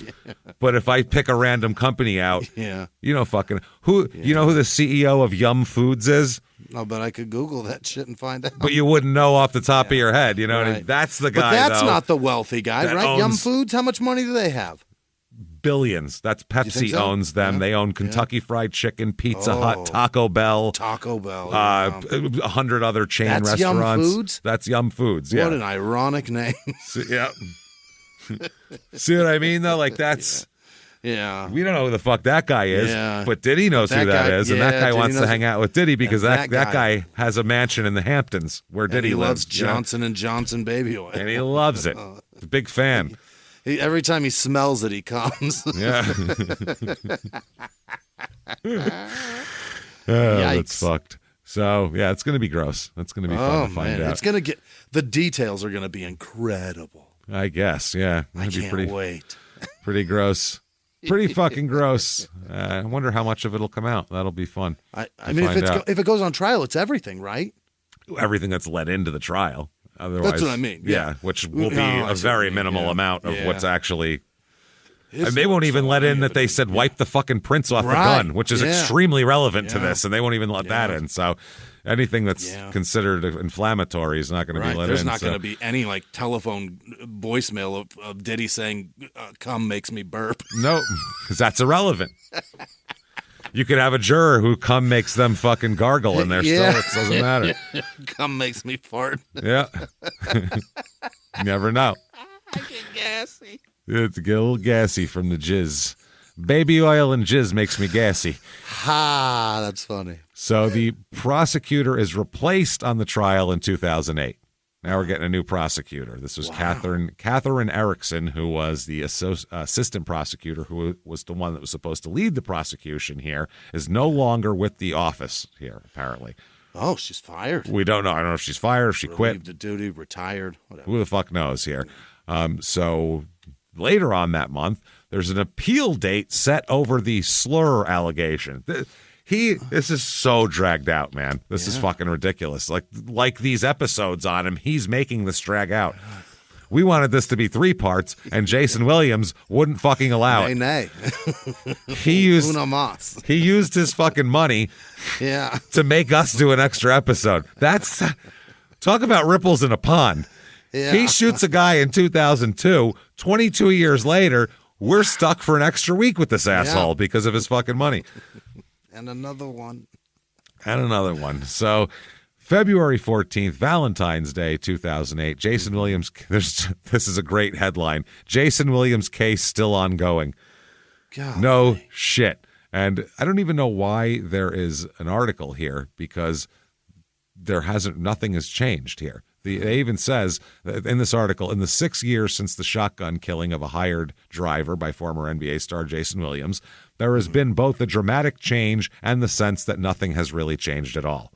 But if I pick a random company out, you know fucking who you know who the CEO of Yum Foods is? No, but I could Google that shit and find out. But you wouldn't know off the top of your head. You know what I mean? That's the guy, But that's though, not the wealthy guy, right? Yum Foods, how much money do they have? Billions. That's Pepsi owns them. They own Kentucky Fried Chicken, Pizza Hut, Taco Bell. 100 other chain That's restaurants. Yum Foods? That's Yum Foods, yeah. What an ironic name. Yeah. See what I mean, though? Like, that's... Yeah. We don't know who the fuck that guy is, but Diddy knows who that is, and that guy wants to hang out with Diddy because that guy has a mansion in the Hamptons where Diddy lives. Loves Johnson & Johnson baby oil. And he loves it. He's a big fan. Every time he smells it, he comes. Yeah. That's fucked. So, yeah, it's going to be gross. It's going to be fun to find out. It's going to get, the details are going to be incredible. I guess, yeah. I can't wait. Pretty gross. Pretty fucking gross. I wonder how much of it'll come out. That'll be fun. I mean, if it goes on trial, it's everything, right? Everything that's led into the trial. Otherwise, that's what I mean. Yeah, which will be a very minimal amount of what's actually. And they won't even let in that they said wipe the fucking prints off the gun, which is extremely relevant to this, and they won't even let that in. So anything that's considered inflammatory is not going to be let in. There's not going to be any like telephone voicemail of Diddy saying "cum makes me burp." No, because that's irrelevant. You could have a juror who cum makes them fucking gargle, and they're still it doesn't matter. Cum makes me fart. Yeah, you never know. I get gassy. It's a little gassy from the jizz. Baby oil and jizz makes me gassy. Ha, that's funny. So the prosecutor is replaced on the trial in 2008. Now we're getting a new prosecutor. This was Catherine Erickson, who was the assistant prosecutor, who was the one that was supposed to lead the prosecution here, is no longer with the office here, apparently. Oh, she's fired. We don't know. I don't know if she's fired, if she quit. Relieved of duty, retired, whatever. Who the fuck knows here? So later on that month, there's an appeal date set over the slur allegation. This is so dragged out, man. This is fucking ridiculous. Like these episodes on him, he's making this drag out. We wanted this to be 3 parts, and Jayson Williams wouldn't fucking allow it. Nay. He used his fucking money to make us do an extra episode. That's talk about ripples in a pond. Yeah. He shoots a guy in 2002. 22 years later, we're stuck for an extra week with this asshole because of his fucking money. And another one. So February 14th, Valentine's Day, 2008, Jayson Williams, this is a great headline. Jayson Williams case still ongoing. God. No shit. And I don't even know why there is an article here because nothing has changed here. It even says in this article, in the 6 years since the shotgun killing of a hired driver by former NBA star Jayson Williams, there has been both a dramatic change and the sense that nothing has really changed at all.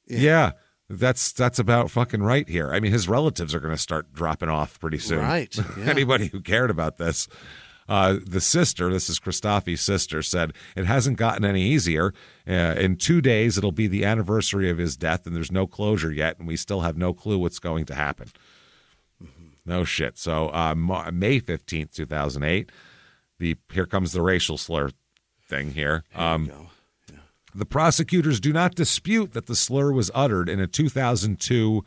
Yeah, that's about fucking right here. I mean, his relatives are going to start dropping off pretty soon. Right. Yeah. Anybody who cared about this. The sister, this is Christophe's sister, said, it hasn't gotten any easier. In 2 days, it'll be the anniversary of his death, and there's no closure yet, and we still have no clue what's going to happen. No shit. So May 15th, 2008, here comes the racial slur thing here. The prosecutors do not dispute that the slur was uttered in 2002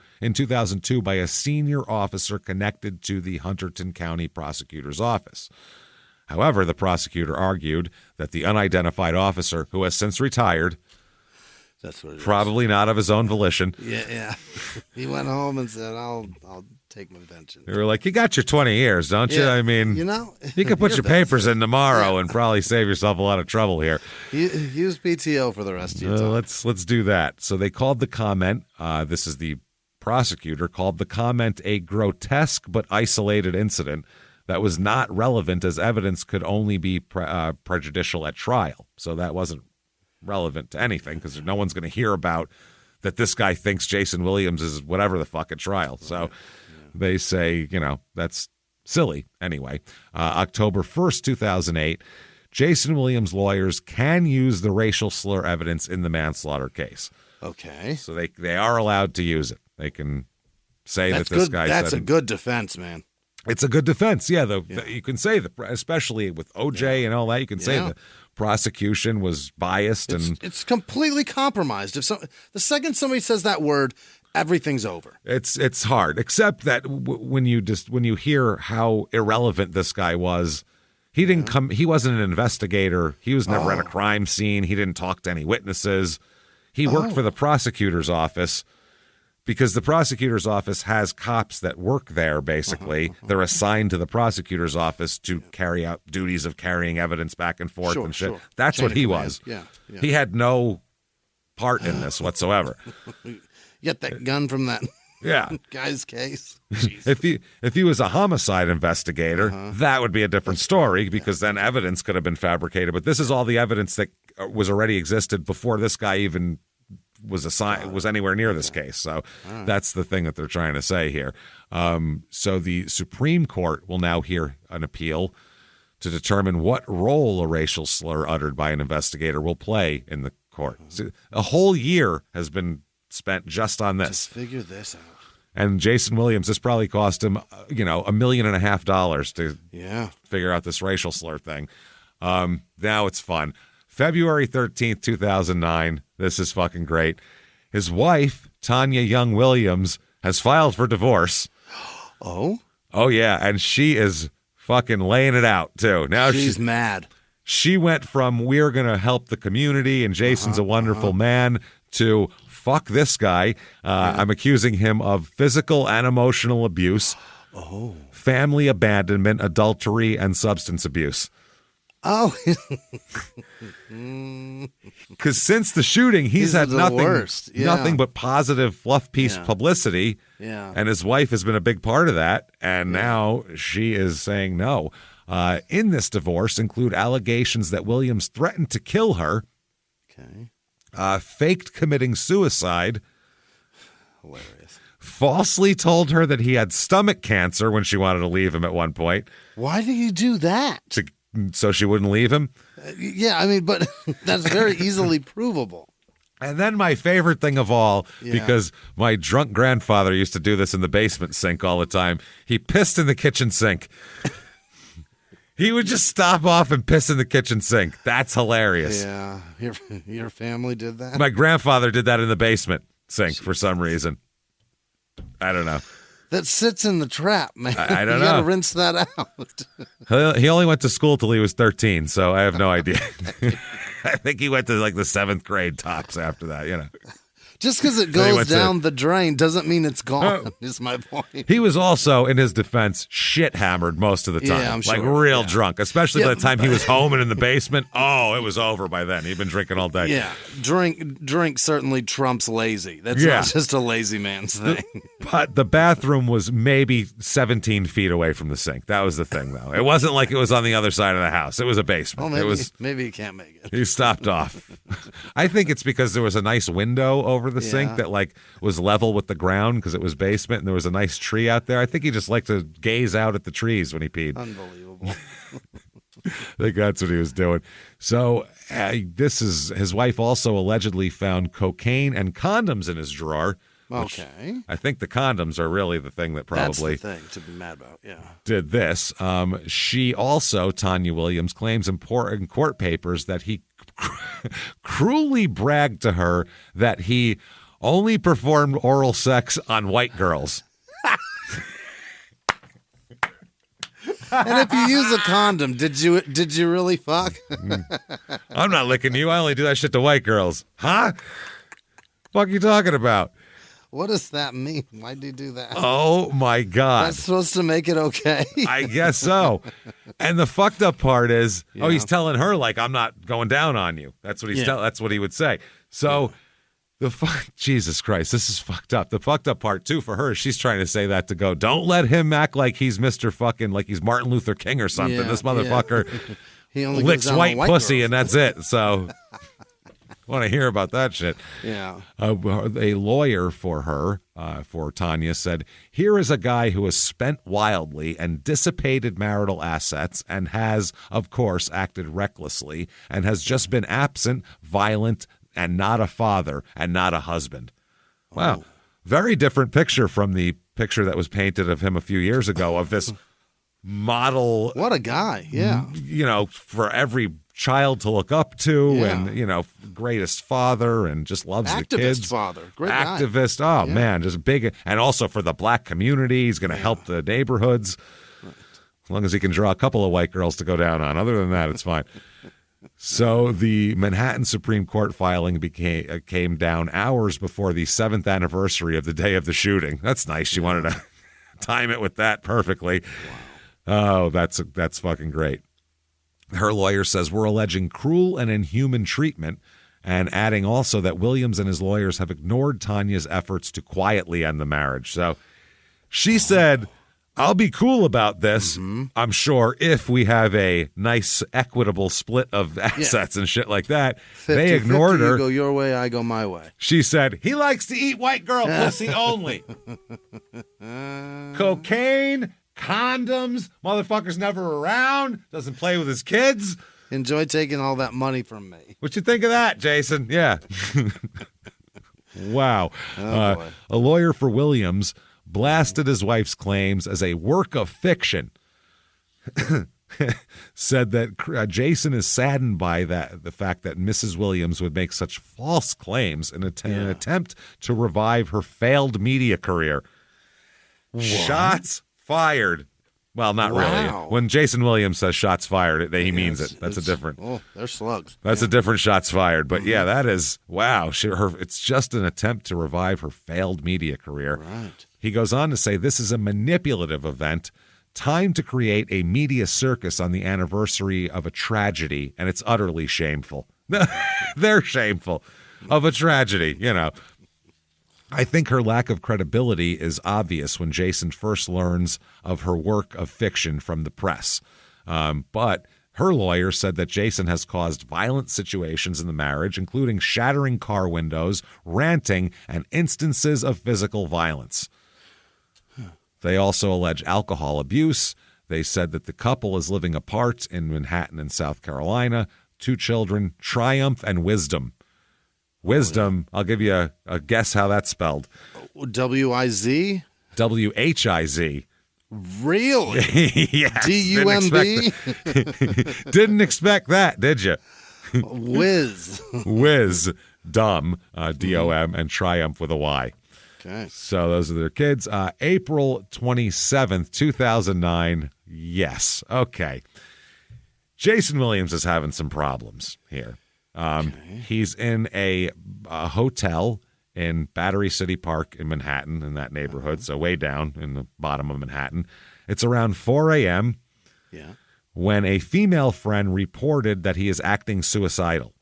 by a senior officer connected to the Hunterdon County Prosecutor's Office. However, the prosecutor argued that the unidentified officer, who has since retired, that's what it probably not of his own volition. Yeah. He went home and said, I'll take my pension. They were like, you got your 20 years, don't you? I mean, you can put your papers in tomorrow and probably save yourself a lot of trouble here. Use PTO for the rest of your time. Let's do that. So they called the comment, this is the prosecutor, called the comment a grotesque but isolated incident that was not relevant as evidence could only be prejudicial at trial. So that wasn't relevant to anything because no one's going to hear about that this guy thinks Jayson Williams is whatever the fuck at trial. So they say, that's silly. Anyway, October 1st, 2008, Jayson Williams' lawyers can use the racial slur evidence in the manslaughter case. Okay. So they are allowed to use it. They can say that this guy said... That's a good defense, man. It's a good defense. Yeah, you can say that, especially with OJ and all that, you can say the prosecution was biased. It's completely compromised. The second somebody says that word, everything's over. It's hard, except that when you hear how irrelevant this guy was, he didn't come. He wasn't an investigator. He was never at a crime scene. He didn't talk to any witnesses. He worked for the prosecutor's office. Because the prosecutor's office has cops that work there, basically. They're assigned to the prosecutor's office to carry out duties of carrying evidence back and forth and shit. Sure. That's what he was. Yeah. He had no part in this whatsoever. Get that gun from that guy's case. If he was a homicide investigator, that would be a different story because then evidence could have been fabricated. But this is all the evidence that was already existed before this guy even was anywhere near this case. So that's the thing that they're trying to say here. So the Supreme Court will now hear an appeal to determine what role a racial slur uttered by an investigator will play in the court. So a whole year has been spent just on this. Just figure this out. And Jayson Williams, this probably cost him, $1.5 million to figure out this racial slur thing. Now it's fun. February 13th, 2009. This is fucking great. His wife, Tanya Young Williams, has filed for divorce. Oh? Oh, yeah. And she is fucking laying it out, too. Now she's mad. She went from we're going to help the community and Jason's a wonderful man to fuck this guy. I'm accusing him of physical and emotional abuse, family abandonment, adultery, and substance abuse. Oh, because since the shooting, he's had nothing but positive fluff piece publicity. Yeah, and his wife has been a big part of that. And now she is saying no. In this divorce include allegations that Williams threatened to kill her. Okay. faked committing suicide. Hilarious. Falsely told her that he had stomach cancer when she wanted to leave him at one point. Why do you do that? So she wouldn't leave him? Yeah, I mean, but that's very easily provable. And then my favorite thing of all, because my drunk grandfather used to do this in the basement sink all the time, he pissed in the kitchen sink. He would just stop off and piss in the kitchen sink. That's hilarious. Yeah. Your family did that? My grandfather did that in the basement sink for some reason. I don't know. That sits in the trap, man. I don't know. You got to rinse that out. He only went to school till he was 13, so I have no idea. I think he went to like the 7th grade tops after that, you know. Just because it goes down the drain doesn't mean it's gone, is my point. He was also, in his defense, shit hammered most of the time. Yeah, I'm sure. Like real drunk, especially by the time he was home and in the basement. Oh, it was over by then. He'd been drinking all day. Yeah, drink certainly trumps lazy. That's not just a lazy man's thing. But the bathroom was maybe 17 feet away from the sink. That was the thing, though. It wasn't like it was on the other side of the house. It was a basement. Well, maybe he can't make it. He stopped off. I think it's because there was a nice window over the sink that like was level with the ground because it was basement and there was a nice tree out there. I think he just liked to gaze out at the trees when he peed. Unbelievable. I think that's what he was doing. So his wife also allegedly found cocaine and condoms in his drawer. Okay. I think the condoms are really the thing that probably that's the thing to be mad about. Yeah. Did this. She also, Tanya Williams, claims in court papers that he cruelly bragged to her that he only performed oral sex on white girls. And if you use a condom, did you really fuck? I'm not licking you. I only do that shit to white girls. Huh? Fuck you talking about? What does that mean? Why do you do that? Oh, my God. That's supposed to make it okay? I guess so. And the fucked up part is, he's telling her, like, I'm not going down on you. That's what that's what he would say. So, Jesus Christ, this is fucked up. The fucked up part, too, for her, she's trying to say that to go, don't let him act like he's Mr. fucking, like he's Martin Luther King or something. This motherfucker he only licks white pussy girls. And that's it. So... want to hear about that shit. Yeah. A lawyer for her, for Tanya, said, here is a guy who has spent wildly and dissipated marital assets and has, of course, acted recklessly and has just been absent, violent, and not a father and not a husband. Wow. Very different picture from the picture that was painted of him a few years ago of this model. What a guy. Yeah. You know, for every child to look up to and, you know, greatest father and just loves the kids. Activist father. Great Activist. guy. Oh, man, just big. And also for the black community, he's going to help the neighborhoods. Right. As long as he can draw a couple of white girls to go down on. Other than that, it's fine. So the Manhattan Supreme Court filing came down hours before the 7th anniversary of the day of the shooting. That's nice. She wanted to time it with that perfectly. Wow. Oh, that's fucking great. Her lawyer says we're alleging cruel and inhuman treatment and adding also that Williams and his lawyers have ignored Tanya's efforts to quietly end the marriage. So she said, I'll be cool about this, I'm sure, if we have a nice equitable split of assets and shit like that. 50, they ignored 50, her. You go your way, I go my way. She said, he likes to eat white girl pussy only. Cocaine, condoms, motherfucker's never around, doesn't play with his kids. Enjoy taking all that money from me. What you think of that, Jason? Yeah. Wow. Oh, a lawyer for Williams blasted his wife's claims as a work of fiction. Said that Jayson is saddened by the fact that Mrs. Williams would make such false claims in an attempt to revive her failed media career. What? Shots fired. Well, not really. When Jayson Williams says shots fired, he means it. That's a different. Oh, they're slugs. That's a different shots fired. But yeah, that is wow. It's just an attempt to revive her failed media career. Right. He goes on to say this is a manipulative event, timed to create a media circus on the anniversary of a tragedy, and it's utterly shameful. They're shameful of a tragedy, you know. I think her lack of credibility is obvious when Jayson first learns of her work of fiction from the press. But Her lawyer said that Jayson has caused violent situations in the marriage, including shattering car windows, ranting, and instances of physical violence. They also allege alcohol abuse. They said that the couple is living apart in Manhattan and South Carolina. 2 children, Triumph and Wisdom. Wisdom, I'll give you a guess how that's spelled. W-I-Z? W-H-I-Z. Really? Yes. D-U-M-B? Didn't expect that, did you? Whiz. Whiz. Dumb, D-O-M, and Triumph with a Y. Okay. So those are their kids. April 27th, 2009. Yes. Okay. Jayson Williams is having some problems here. He's in a hotel in Battery City Park in Manhattan, in that neighborhood, so way down in the bottom of Manhattan. It's around 4 a.m. when a female friend reported that he is acting suicidal.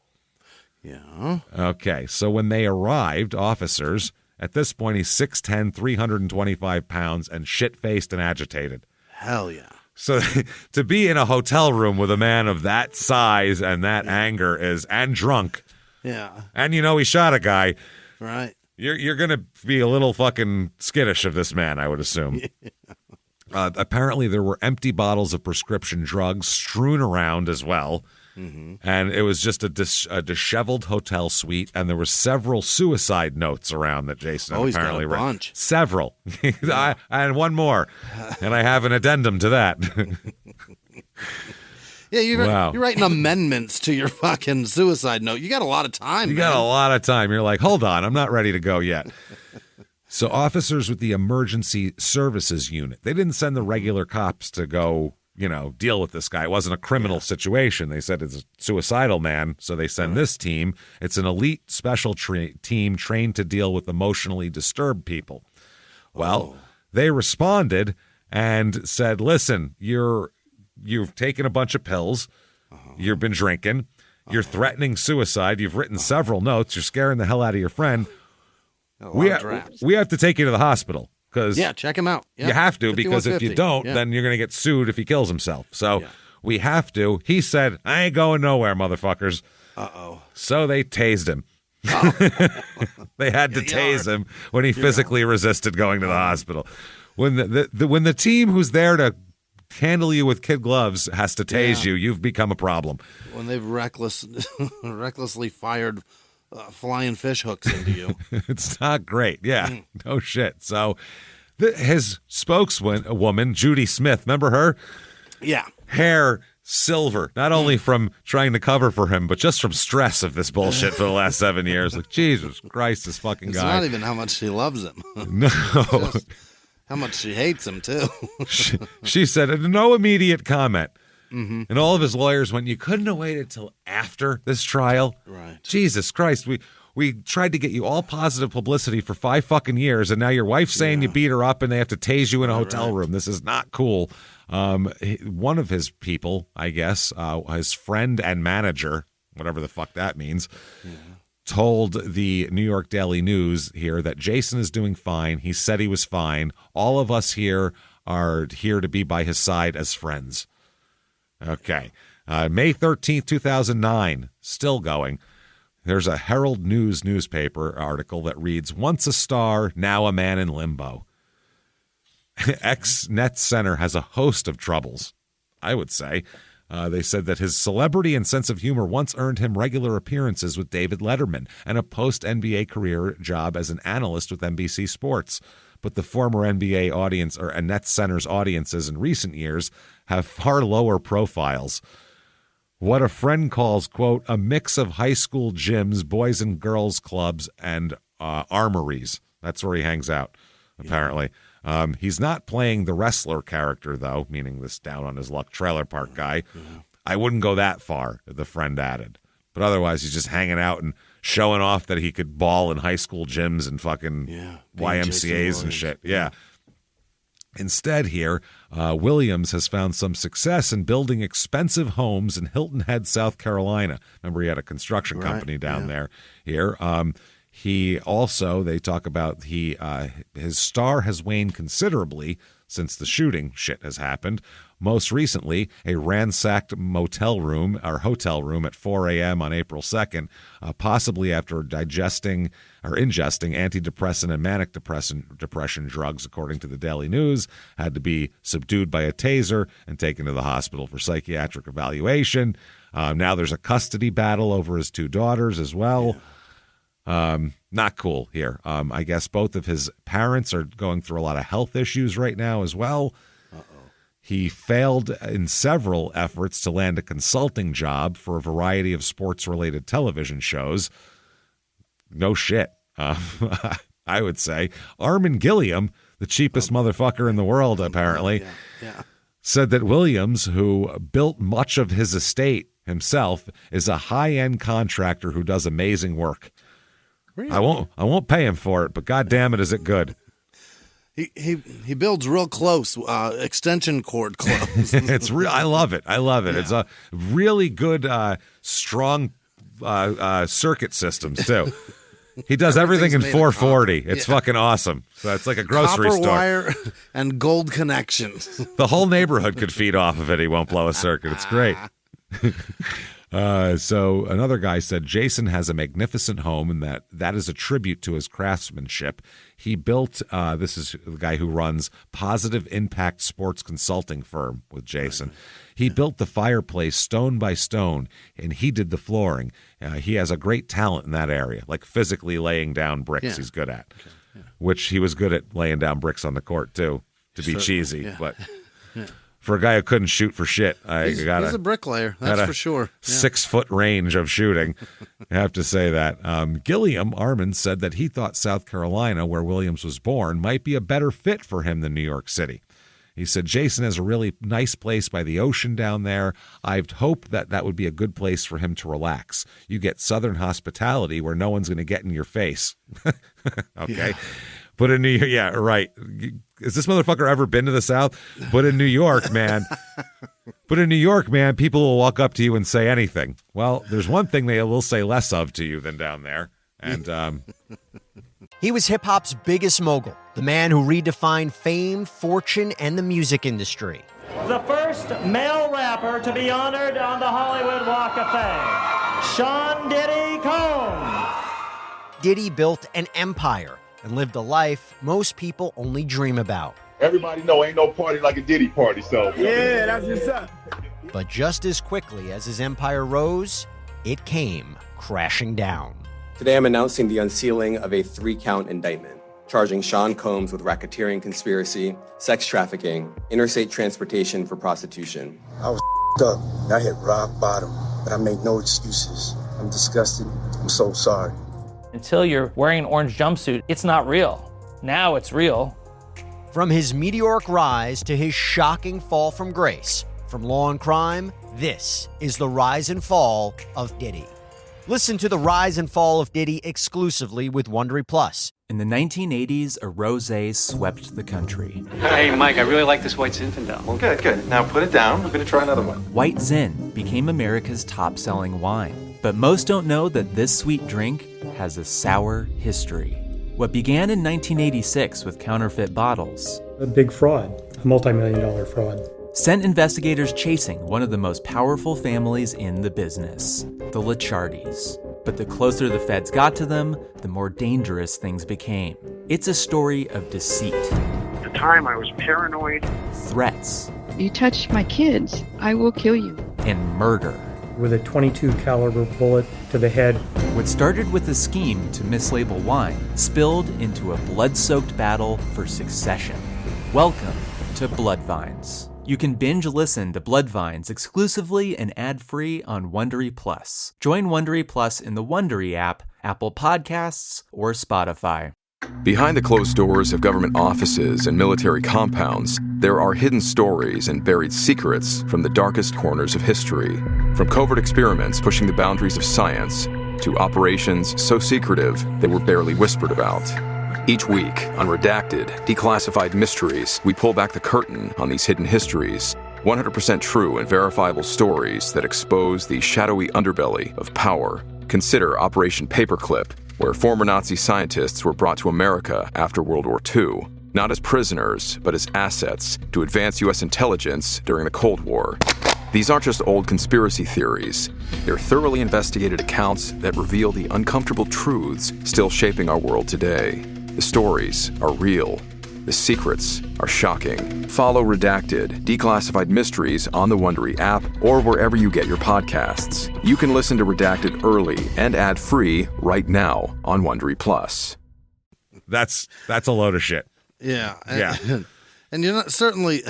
Yeah. Okay, so when they arrived, officers, at this point he's 6'10", 325 pounds, and shit-faced and agitated. Hell yeah. So to be in a hotel room with a man of that size and that anger and drunk, and he shot a guy, right? You're gonna be a little fucking skittish of this man, I would assume. Apparently, there were empty bottles of prescription drugs strewn around as well, and it was just a disheveled hotel suite, and there were several suicide notes around that Jayson apparently got a bunch. Several, and one more, and I have an addendum to that. Yeah, you're writing amendments to your fucking suicide note. You got a lot of time. You got a lot of time. You're like, hold on, I'm not ready to go yet. So officers with the emergency services unit, they didn't send the regular cops to go, deal with this guy. It wasn't a criminal situation. They said it's a suicidal man, so they send this team. It's an elite special team trained to deal with emotionally disturbed people. Well, they responded and said, listen, you've taken a bunch of pills, you've been drinking, you're threatening suicide, you've written several notes, you're scaring the hell out of your friend. We have to take you to the hospital. Check him out. You have to, because if you don't, then you're going to get sued if he kills himself. So we have to. He said, I ain't going nowhere, motherfuckers. So they tased him. They had to tase him when he physically resisted going to the hospital. When the team who's there to handle you with kid gloves has to tase you, you've become a problem. When they've recklessly fired flying fish hooks into you. It's not great. Yeah, no shit. So his spokeswoman, Judy Smith, remember her? Yeah. Hair silver, not only from trying to cover for him, but just from stress of this bullshit for the last 7 years. Like, Jesus Christ, this fucking guy. It's not even how much she loves him. No. Just how much she hates him, too. She said, no immediate comment. And all of his lawyers went, you couldn't have waited till after this trial? Right. Jesus Christ, we tried to get you all positive publicity for 5 fucking years, and now your wife's saying you beat her up and they have to tase you in a hotel room. This is not cool. One of his people, I guess, his friend and manager, whatever the fuck that means, told the New York Daily News here that Jayson is doing fine. He said he was fine. All of us here are here to be by his side as friends. Okay. May 13th, 2009, still going. There's a Herald News newspaper article that reads, once a star, now a man in limbo. Ex-Net Center has a host of troubles, I would say. They said that his celebrity and sense of humor once earned him regular appearances with David Letterman and a post-NBA career job as an analyst with NBC Sports. But the former NBA audience, or Net Center's audiences in recent years, have far lower profiles. What a friend calls, quote, a mix of high school gyms, boys and girls clubs, and armories. That's where he hangs out, apparently. He's not playing the wrestler character, though, meaning this down-on-his-luck trailer park guy. I wouldn't go that far, the friend added. But otherwise, he's just hanging out and showing off that he could ball in high school gyms and fucking YMCAs and shit. Yeah. Instead here, Williams has found some success in building expensive homes in Hilton Head, South Carolina. Remember, he had a construction company down there. Here, he also, they talk about his star has waned considerably since the shooting shit has happened, Most recently, a ransacked motel room or hotel room at 4 a.m. on April 2nd, possibly after ingesting antidepressant and manic depression drugs, according to the Daily News, had to be subdued by a taser and taken to the hospital for psychiatric evaluation. Now there's a custody battle over his 2 daughters as well. Not cool here. I guess both of his parents are going through a lot of health issues right now as well. He failed in several efforts to land a consulting job for a variety of sports-related television shows. No shit, I would say. Armin Gilliam, the cheapest motherfucker in the world, apparently, said that Williams, who built much of his estate himself, is a high-end contractor who does amazing work. Really? I won't pay him for it, but God damn it, is it good? He builds real close, extension cord close. It's real. I love it. Yeah. It's a really good, strong circuit systems too. He does everything in 440. It's fucking awesome. So it's like a grocery store. Copper wire and gold connections. The whole neighborhood could feed off of it. He won't blow a circuit. It's great. So another guy said Jayson has a magnificent home, and that is a tribute to his craftsmanship. He built, this is the guy who runs Positive Impact Sports Consulting firm with Jayson. He built the fireplace stone by stone, and he did the flooring. He has a great talent in that area, like physically laying down bricks he's good at, which he was good at laying down bricks on the court too, to be cheesy. But for a guy who couldn't shoot for shit, he's a bricklayer, that's for sure. 6-foot range of shooting. I have to say that. Gilliam, Armin, said that he thought South Carolina, where Williams was born, might be a better fit for him than New York City. He said, Jayson has a really nice place by the ocean down there. I'd hope that would be a good place for him to relax. You get Southern hospitality where no one's going to get in your face. Okay. Yeah. But in New York, yeah, right. Has this motherfucker ever been to the South? But in New York, man, people will walk up to you and say anything. Well, there's one thing they will say less of to you than down there. And he was hip-hop's biggest mogul, the man who redefined fame, fortune, and the music industry. The first male rapper to be honored on the Hollywood Walk of Fame, Sean Diddy Combs. Diddy built an empire and lived a life most people only dream about. Everybody know ain't no party like a Diddy party, so. Yeah, that's what's up. But just as quickly as his empire rose, it came crashing down. Today I'm announcing the unsealing of a 3-count indictment, charging Sean Combs with racketeering conspiracy, sex trafficking, interstate transportation for prostitution. I was up. I hit rock bottom, but I made no excuses. I'm disgusted. I'm so sorry. Until you're wearing an orange jumpsuit, it's not real. Now it's real. From his meteoric rise to his shocking fall from grace, from law and crime, this is the rise and fall of Diddy. Listen to the rise and fall of Diddy exclusively with Wondery Plus. In the 1980s, a rosé swept the country. Hey, Mike, I really like this white Zinfandel. Well, good. Now put it down. I'm going to try another one. White Zin became America's top-selling wine. But most don't know that this sweet drink has a sour history. What began in 1986 with counterfeit bottles. A big fraud, a multi-million-dollar fraud. Sent investigators chasing one of the most powerful families in the business, the Licciardis. But the closer the feds got to them, the more dangerous things became. It's a story of deceit. At the time, I was paranoid. Threats. You touch my kids, I will kill you. And murder. With a .22 caliber bullet to the head. What started with a scheme to mislabel wine spilled into a blood-soaked battle for succession. Welcome to Bloodvines. You can binge listen to Bloodvines exclusively and ad-free on Wondery Plus. Join Wondery Plus in the Wondery app, Apple Podcasts, or Spotify. Behind the closed doors of government offices and military compounds, there are hidden stories and buried secrets from the darkest corners of history. From covert experiments pushing the boundaries of science to operations so secretive they were barely whispered about. Each week, on Redacted, Declassified Mysteries, we pull back the curtain on these hidden histories. 100% true and verifiable stories that expose the shadowy underbelly of power. Consider Operation Paperclip, where former Nazi scientists were brought to America after World War II. not as prisoners, but as assets to advance U.S. intelligence during the Cold War. These aren't just old conspiracy theories. They're thoroughly investigated accounts that reveal the uncomfortable truths still shaping our world today. The stories are real. The secrets are shocking. Follow Redacted, Declassified Mysteries on the Wondery app or wherever you get your podcasts. You can listen to Redacted early and ad-free right now on Wondery Plus. That's a load of shit. Yeah. Yeah. And you're not certainly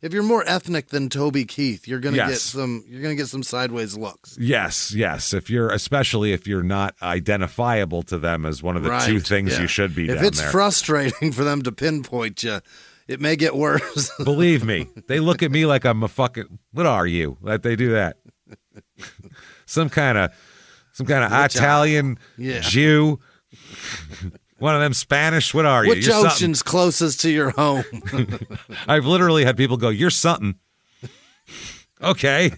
if you're more ethnic than Toby Keith, you're gonna get some sideways looks. Yes. Especially if you're not identifiable to them as one of the two things you should be down there. If it's frustrating for them to pinpoint you, it may get worse. Believe me, they look at me like I'm a fucking, what are you? That they do that. Some kind of Italian Jew. One of them Spanish, what are you? Which ocean's closest to your home? I've literally had people go, you're something. Okay.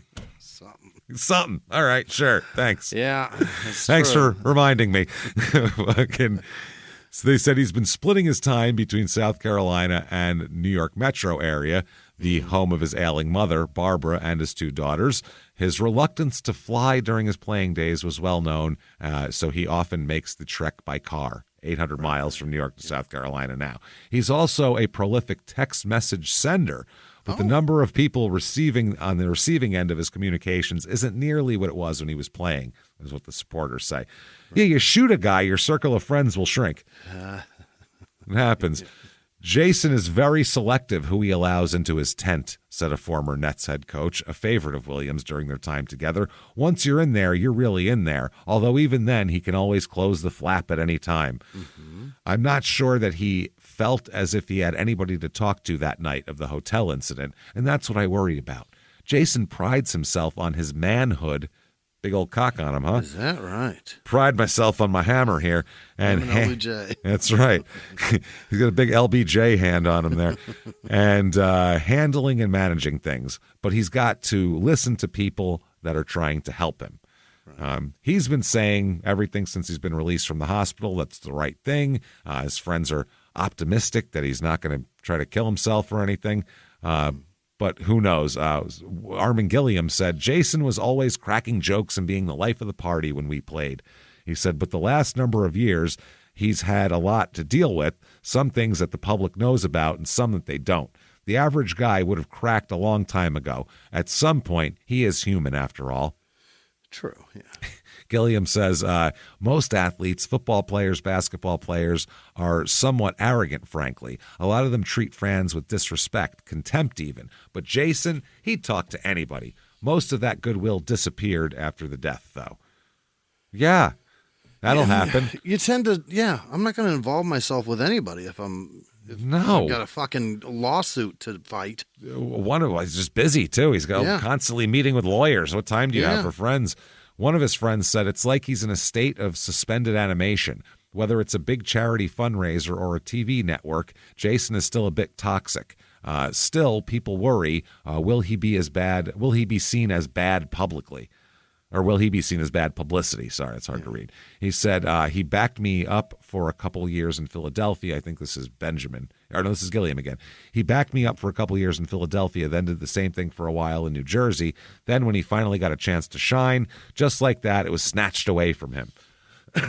Something. All right, sure. Thanks. Yeah. Thanks for reminding me. So they said he's been splitting his time between South Carolina and New York metro area, the home of his ailing mother, Barbara, and his two daughters. His reluctance to fly during his playing days was well known, so he often makes the trek by car. 800 miles from New York to South Carolina now. He's also a prolific text message sender, but the number of people receiving on the receiving end of his communications isn't nearly what it was when he was playing, is what the supporters say. Yeah, you shoot a guy, your circle of friends will shrink. It happens. Jayson is very selective who he allows into his tent, said a former Nets head coach, a favorite of Williams during their time together. Once you're in there, you're really in there, although even then he can always close the flap at any time. Mm-hmm. I'm not sure that he felt as if he had anybody to talk to that night of the hotel incident, and that's what I worried about. Jayson prides himself on his manhood. Big old cock on him, huh? Is that right? Pride myself on my hammer here. And LBJ. That's right. He's got a big LBJ hand on him there. And handling and managing things. But he's got to listen to people that are trying to help him. Right. He's been saying everything since he's been released from the hospital. That's the right thing. His friends are optimistic that he's not going to try to kill himself or anything. But who knows? Armin Gilliam said, Jayson was always cracking jokes and being the life of the party when we played. He said, but the last number of years, he's had a lot to deal with, some things that the public knows about and some that they don't. The average guy would have cracked a long time ago. At some point, he is human after all. True, yeah. Gilliam says most athletes, football players, basketball players, are somewhat arrogant, frankly. A lot of them treat fans with disrespect, contempt even. But Jayson, he'd talk to anybody. Most of that goodwill disappeared after the death, though. Yeah, that'll happen. You tend to, I'm not going to involve myself with anybody if I've got a fucking lawsuit to fight. One of he's just busy, too. He's constantly meeting with lawyers. What time do you have for friends? One of his friends said it's like he's in a state of suspended animation. Whether it's a big charity fundraiser or a TV network, Jayson is still a bit toxic. Still, people worry, will he be seen as bad publicly? Or will he be seen as bad publicity? Sorry, it's hard to read. He said, he backed me up for a couple years in Philadelphia. I think this is this is Gilliam again. He backed me up for a couple years in Philadelphia, then did the same thing for a while in New Jersey. Then when he finally got a chance to shine, just like that, it was snatched away from him,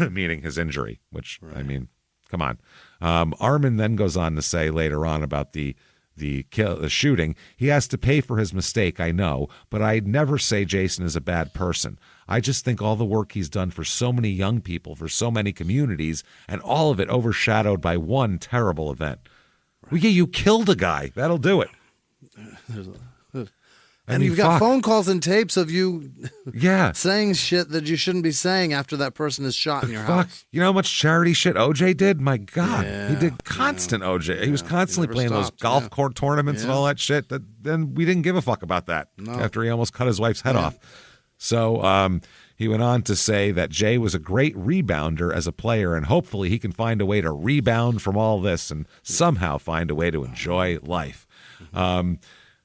meaning his injury, which, I mean, come on. Armin then goes on to say later on about the shooting, he has to pay for his mistake, I know, but I'd never say Jayson is a bad person. I just think all the work he's done for so many young people, for so many communities, and all of it overshadowed by one terrible event. Right. Well, yeah, you killed a guy. That'll do it. And you've got phone calls and tapes of you saying shit that you shouldn't be saying after that person is shot in your house. You know how much charity shit OJ did? My God. He did constant OJ. He was constantly playing those golf court tournaments and all that shit. Then we didn't give a fuck about that after he almost cut his wife's head off. So he went on to say that Jay was a great rebounder as a player, and hopefully he can find a way to rebound from all this and somehow find a way to enjoy life.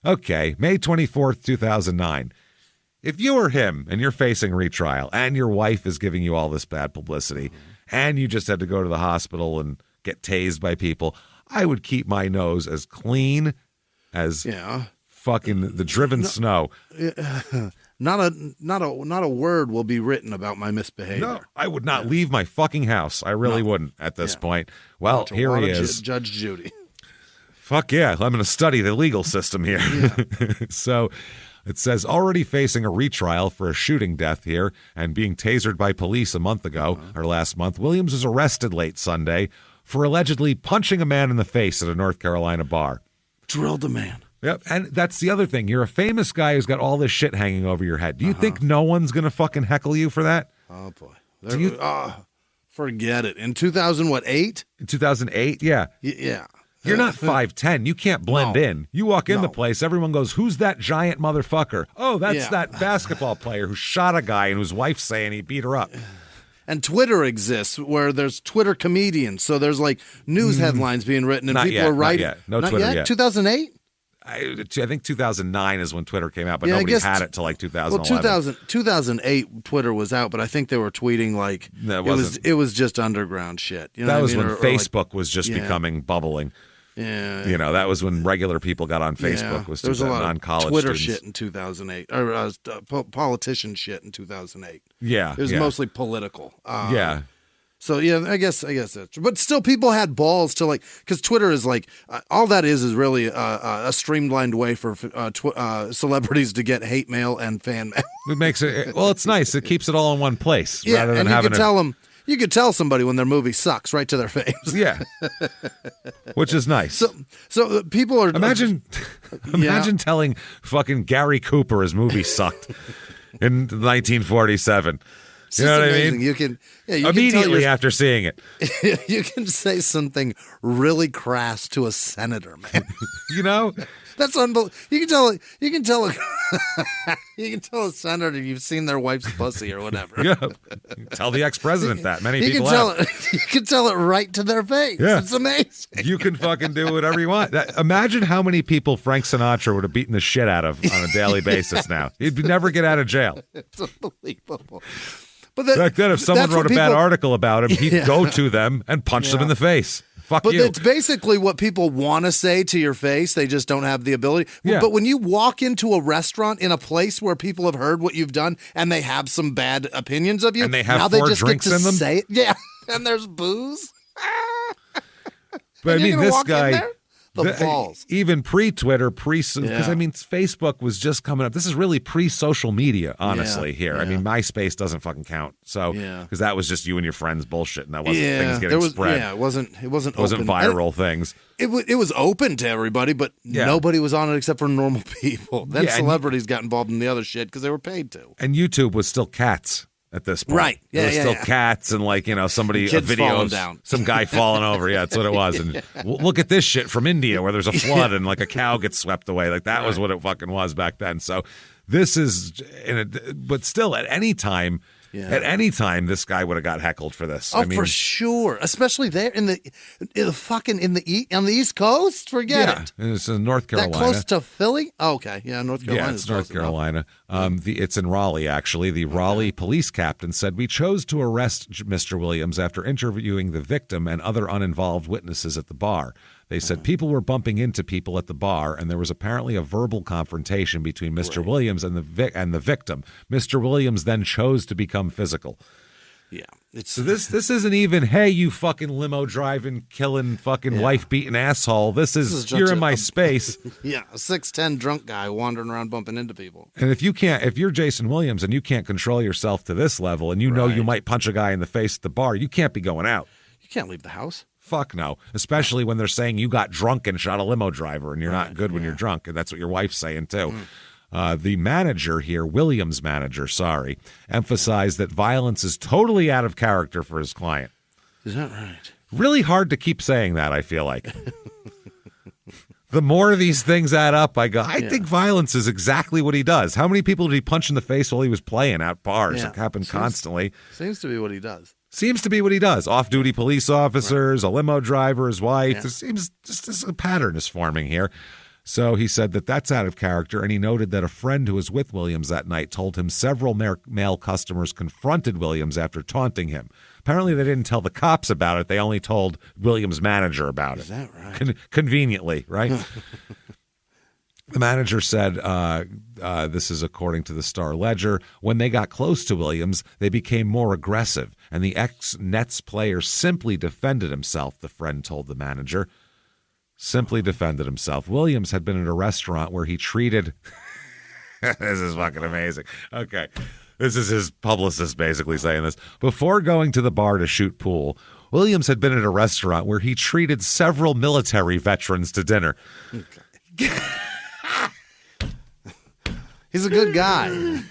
Okay, May 24th, 2009. If you were him and you're facing retrial and your wife is giving you all this bad publicity and you just had to go to the hospital and get tased by people, I would keep my nose as clean as fucking the driven snow. Not a word will be written about my misbehavior. No, I would not leave my fucking house. I really wouldn't at this point. Well, here he is. Judge Judy. Fuck yeah. I'm going to study the legal system here. So it says, already facing a retrial for a shooting death here and being tasered by police a month ago, or last month, Williams was arrested late Sunday for allegedly punching a man in the face at a North Carolina bar. Drilled a man. Yep, and that's the other thing. You're a famous guy who's got all this shit hanging over your head. Do you think no one's going to fucking heckle you for that? Oh, boy. Forget it. In 2008? In 2008, yeah. Yeah. You're not 5'10". You can't blend in. You walk in the place, everyone goes, who's that giant motherfucker? Oh, that's that basketball player who shot a guy and whose wife's saying he beat her up. And Twitter exists where there's Twitter comedians. So there's like news headlines being written and people are writing. Not yet. No Twitter yet. 2008? I think 2009 is when Twitter came out, but nobody had it till like 2011. Well, 2008 Twitter was out, but I think they were tweeting like it was just underground shit. You know that was when Facebook was just becoming bubbling. Yeah, that was when regular people got on Facebook. There was a lot non-college of Twitter students. shit in 2008, or politician shit in 2008. Yeah, it was mostly political. Yeah. So I guess that's true. But still, people had balls to because Twitter is like all that is really a streamlined way for celebrities to get hate mail and fan mail. It makes it it's nice. It keeps it all in one place. Yeah, rather than and having you could tell them. You could tell somebody when their movie sucks right to their face. Yeah, which is nice. So people are imagine telling fucking Gary Cooper his movie sucked in 1947. You know what amazing. I mean? You can immediately after seeing it. You can say something really crass to a senator, man. That's unbelievable. You can tell you can tell a senator you've seen their wife's pussy or whatever. Yeah. Tell the ex-president that. Many people have. You can tell it right to their face. Yeah. It's amazing. You can fucking do whatever you want. Imagine how many people Frank Sinatra would have beaten the shit out of on a daily basis now. He'd never get out of jail. It's unbelievable. But back then, if someone wrote a bad article about him, he'd go to them and punch them in the face. Fuck you. But it's basically what people want to say to your face. They just don't have the ability. Yeah. But when you walk into a restaurant in a place where people have heard what you've done and they have some bad opinions of you, and they have 4 drinks in them, say it. Yeah, and there's booze. But I mean, this guy. The balls. Even pre-Twitter, because I mean, Facebook was just coming up. This is really pre-social media, honestly. Here, I mean, MySpace doesn't fucking count. So, because that was just you and your friends bullshit, and that wasn't things getting spread. Yeah, it wasn't open. Viral things. It was open to everybody, but nobody was on it except for normal people. Then celebrities got involved in the other shit because they were paid to. And YouTube was still cats at this point. Right. Yeah, there was still cats and somebody, a video of some guy falling over. Yeah, that's what it was. And look at this shit from India where there's a flood and a cow gets swept away. That was what it fucking was back then. So this is, but still at any time, this guy would have got heckled for this. Oh, I mean, for sure. Especially there on the East Coast. Forget it. It's in North Carolina. That close to Philly? Oh, okay. Yeah, North Carolina. Yeah, it's North Carolina. It's in Raleigh, actually. The Raleigh police captain said, "We chose to arrest Mr. Williams after interviewing the victim and other uninvolved witnesses at the bar. They said people were bumping into people at the bar, and there was apparently a verbal confrontation between Mr. Williams and the victim. Mr. Williams then chose to become physical." Yeah. So this isn't even, hey, you fucking limo driving, killing, fucking wife beating asshole. This is you're in my space. Yeah, a 6'10" drunk guy wandering around bumping into people. And if you're Jayson Williams and you can't control yourself to this level, and you know you might punch a guy in the face at the bar, you can't be going out. You can't leave the house. Fuck no. Especially when they're saying you got drunk and shot a limo driver and you're not good when you're drunk. And that's what your wife's saying too. The manager here, Williams' manager, emphasized that violence is totally out of character for his client. Is that right? Really hard to keep saying that, I feel like. The more of these things add up, I go, I think violence is exactly what he does. How many people did he punch in the face while he was playing at bars? It happened constantly. Seems to be what he does. Seems to be what he does. Off-duty police officers, a limo driver, his wife. It seems just a pattern is forming here. So he said that that's out of character, and he noted that a friend who was with Williams that night told him several male customers confronted Williams after taunting him. Apparently, they didn't tell the cops about it. They only told Williams' manager about it. Is that right? Conveniently, right? The manager said, this is according to the Star-Ledger, when they got close to Williams, they became more aggressive, and the ex-Nets player simply defended himself, the friend told the manager. Simply defended himself. Williams had been at a restaurant where he treated... This is fucking amazing. Okay. This is his publicist basically saying this. Before going to the bar to shoot pool, Williams had been at a restaurant where he treated several military veterans to dinner. Okay. He's a good guy.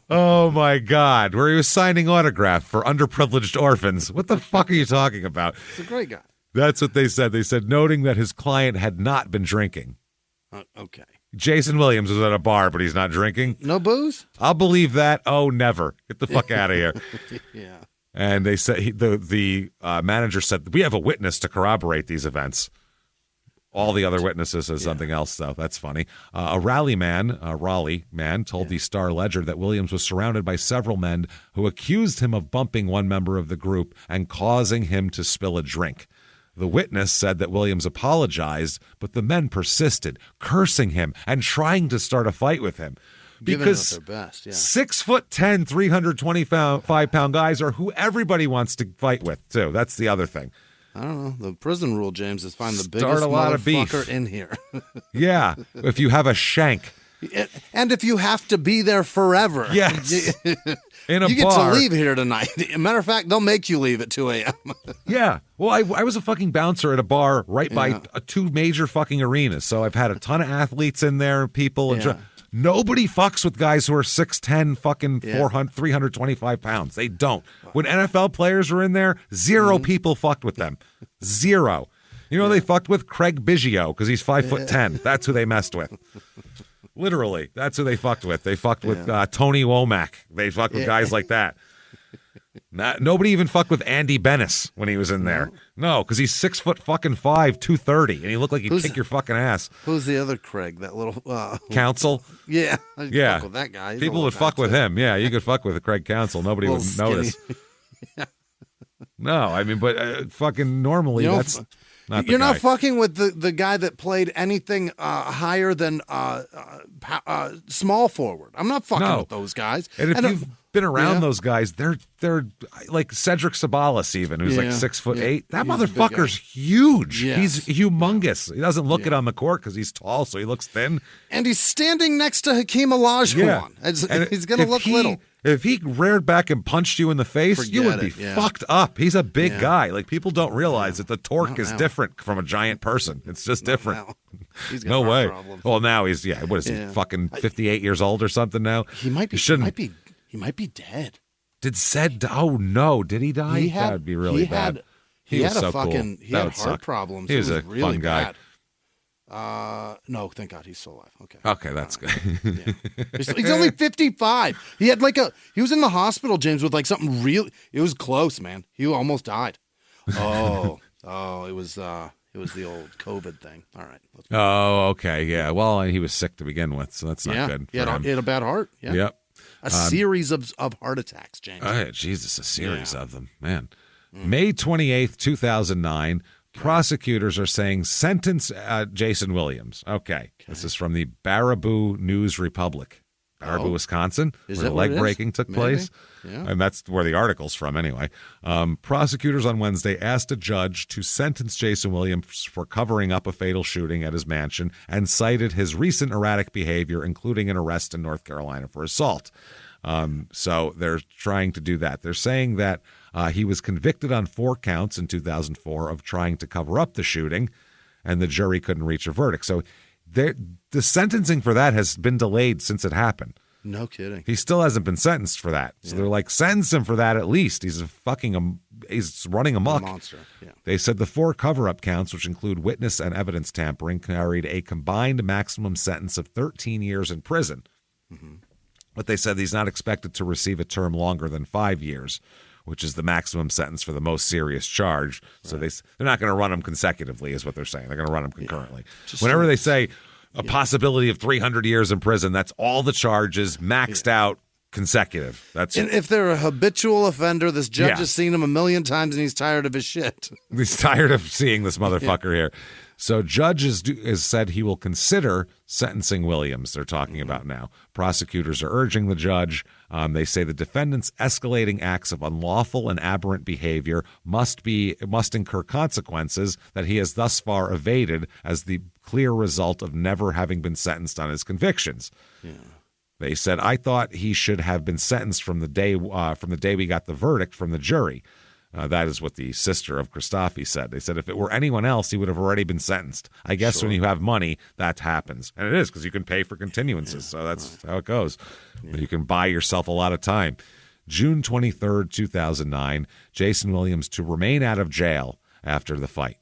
Oh, my God. Where he was signing autographs for underprivileged orphans. What the fuck are you talking about? He's a great guy. That's what they said. They said, noting that his client had not been drinking. Okay. Jayson Williams was at a bar, but he's not drinking. No booze? I'll believe that. Oh, never. Get the fuck out of here. Yeah. And they said the manager said, we have a witness to corroborate these events. All the other witnesses said something else, though. That's funny. A Raleigh man told the Star-Ledger that Williams was surrounded by several men who accused him of bumping one member of the group and causing him to spill a drink. The witness said that Williams apologized, but the men persisted, cursing him and trying to start a fight with him. Because their best, yeah. 6'10", 325-pound guys are who everybody wants to fight with, too. That's the other thing. I don't know. The prison rule, James, is find the Start biggest a lot of beef motherfucker in here. Yeah, if you have a shank. And if you have to be there forever. Yes. In a you get bar. to leave here tonight. Matter of fact, they'll make you leave at 2 a.m. Yeah. Well, I was a fucking bouncer at a bar right by two major fucking arenas. So I've had a ton of athletes in there, people. And nobody fucks with guys who are 6'10", fucking 400, 325 pounds. They don't. When NFL players were in there, zero people fucked with them. Zero. You know they fucked with? Craig Biggio, because he's 5'10". That's who they messed with. Literally, that's who they fucked with. They fucked with Tony Womack. They fucked with guys like that. Nobody even fucked with Andy Bennis when he was in there. No, because he's 6'5", 230, and he looked like he'd kick your fucking ass. Who's the other Craig? That little Counsel? Yeah, fuck with that guy. People would fuck with him. Yeah, you could fuck with Craig Counsel. Nobody would notice. No, I mean, but fucking normally that's. You're not fucking with the guy that played anything higher than small forward. I'm not fucking with those guys. And if you've been around those guys, they're like Cedric Sabalas even, who's like 6'8". That mong's huge. Yes. He's humongous. He doesn't look it on the court because he's tall, so he looks thin. And he's standing next to Hakeem Olajuwon. He's going to look little. If he reared back and punched you in the face, you would be fucked up. He's a big guy. Like, people don't realize that the torque is different from a giant person. It's just different. He's got no way. problems. Well, now he's what is he? Fucking 58 years old or something now. He might be. He might be dead. Did oh no? Did he die? That would be really bad. He was had so a fucking. cool. He had heart problems. He was a really fun guy. Bad. No, thank God he's still alive. Okay, that's good. He's only 55. He had he was in the hospital, James, with something real. It was close, man. He almost died. Oh, it was the old COVID thing. All right. Oh, okay, yeah. Well, he was sick to begin with, so that's not good. He had a bad heart. Yeah. Yep. A series of heart attacks, James. Oh, Jesus, a series of them, man. May 28th, 2009. Prosecutors are saying sentence Jayson Williams. Okay. This is from the Baraboo News Republic. Baraboo, Wisconsin, where the leg breaking took place. Yeah. And that's where the article's from anyway. Prosecutors on Wednesday asked a judge to sentence Jayson Williams for covering up a fatal shooting at his mansion and cited his recent erratic behavior, including an arrest in North Carolina for assault. So they're trying to do that. They're saying that he was convicted on 4 counts in 2004 of trying to cover up the shooting, and the jury couldn't reach a verdict. So the sentencing for that has been delayed since it happened. No kidding. He still hasn't been sentenced for that. So they're like, sentence him for that at least. He's he's running amok. A monster. Yeah. They said the 4 cover-up counts, which include witness and evidence tampering, carried a combined maximum sentence of 13 years in prison. Mm-hmm. But they said he's not expected to receive a term longer than 5 years, which is the maximum sentence for the most serious charge. So they're not going to run them consecutively, is what they're saying. They're going to run them concurrently. Whenever they say A possibility of 300 years in prison. That's all the charges, maxed out, consecutive. That's and if they're a habitual offender, this judge has seen him a million times and he's tired of his shit. He's tired of seeing this motherfucker here. So judge has said he will consider sentencing Williams, they're talking about now. Prosecutors are urging the judge. They say the defendant's escalating acts of unlawful and aberrant behavior must incur consequences that he has thus far evaded as the clear result of never having been sentenced on his convictions. Yeah. They said, I thought he should have been sentenced from the day we got the verdict from the jury. That is what the sister of Christofi said. They said if it were anyone else, he would have already been sentenced. I guess when you have money, that happens. And it is because you can pay for continuances. So that's how it goes. Yeah. You can buy yourself a lot of time. June 23rd, 2009, Jayson Williams to remain out of jail after the fight.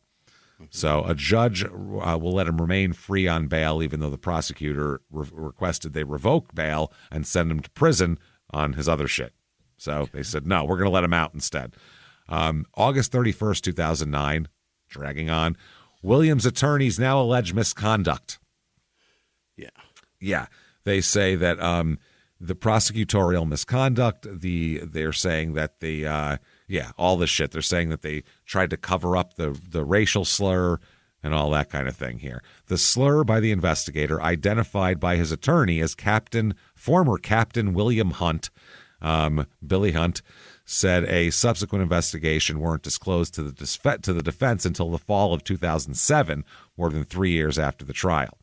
So a judge will let him remain free on bail, even though the prosecutor requested they revoke bail and send him to prison on his other shit. So they said, no, we're going to let him out instead. August 31st, 2009, dragging on. Williams' attorneys now allege misconduct. Yeah. They say that the prosecutorial misconduct, they're saying that all this shit. They're saying that they tried to cover up the racial slur and all that kind of thing here. The slur by the investigator, identified by his attorney as former Captain William Hunt, Billy Hunt, said a subsequent investigation weren't disclosed to the defense until the fall of 2007, more than 3 years after the trial.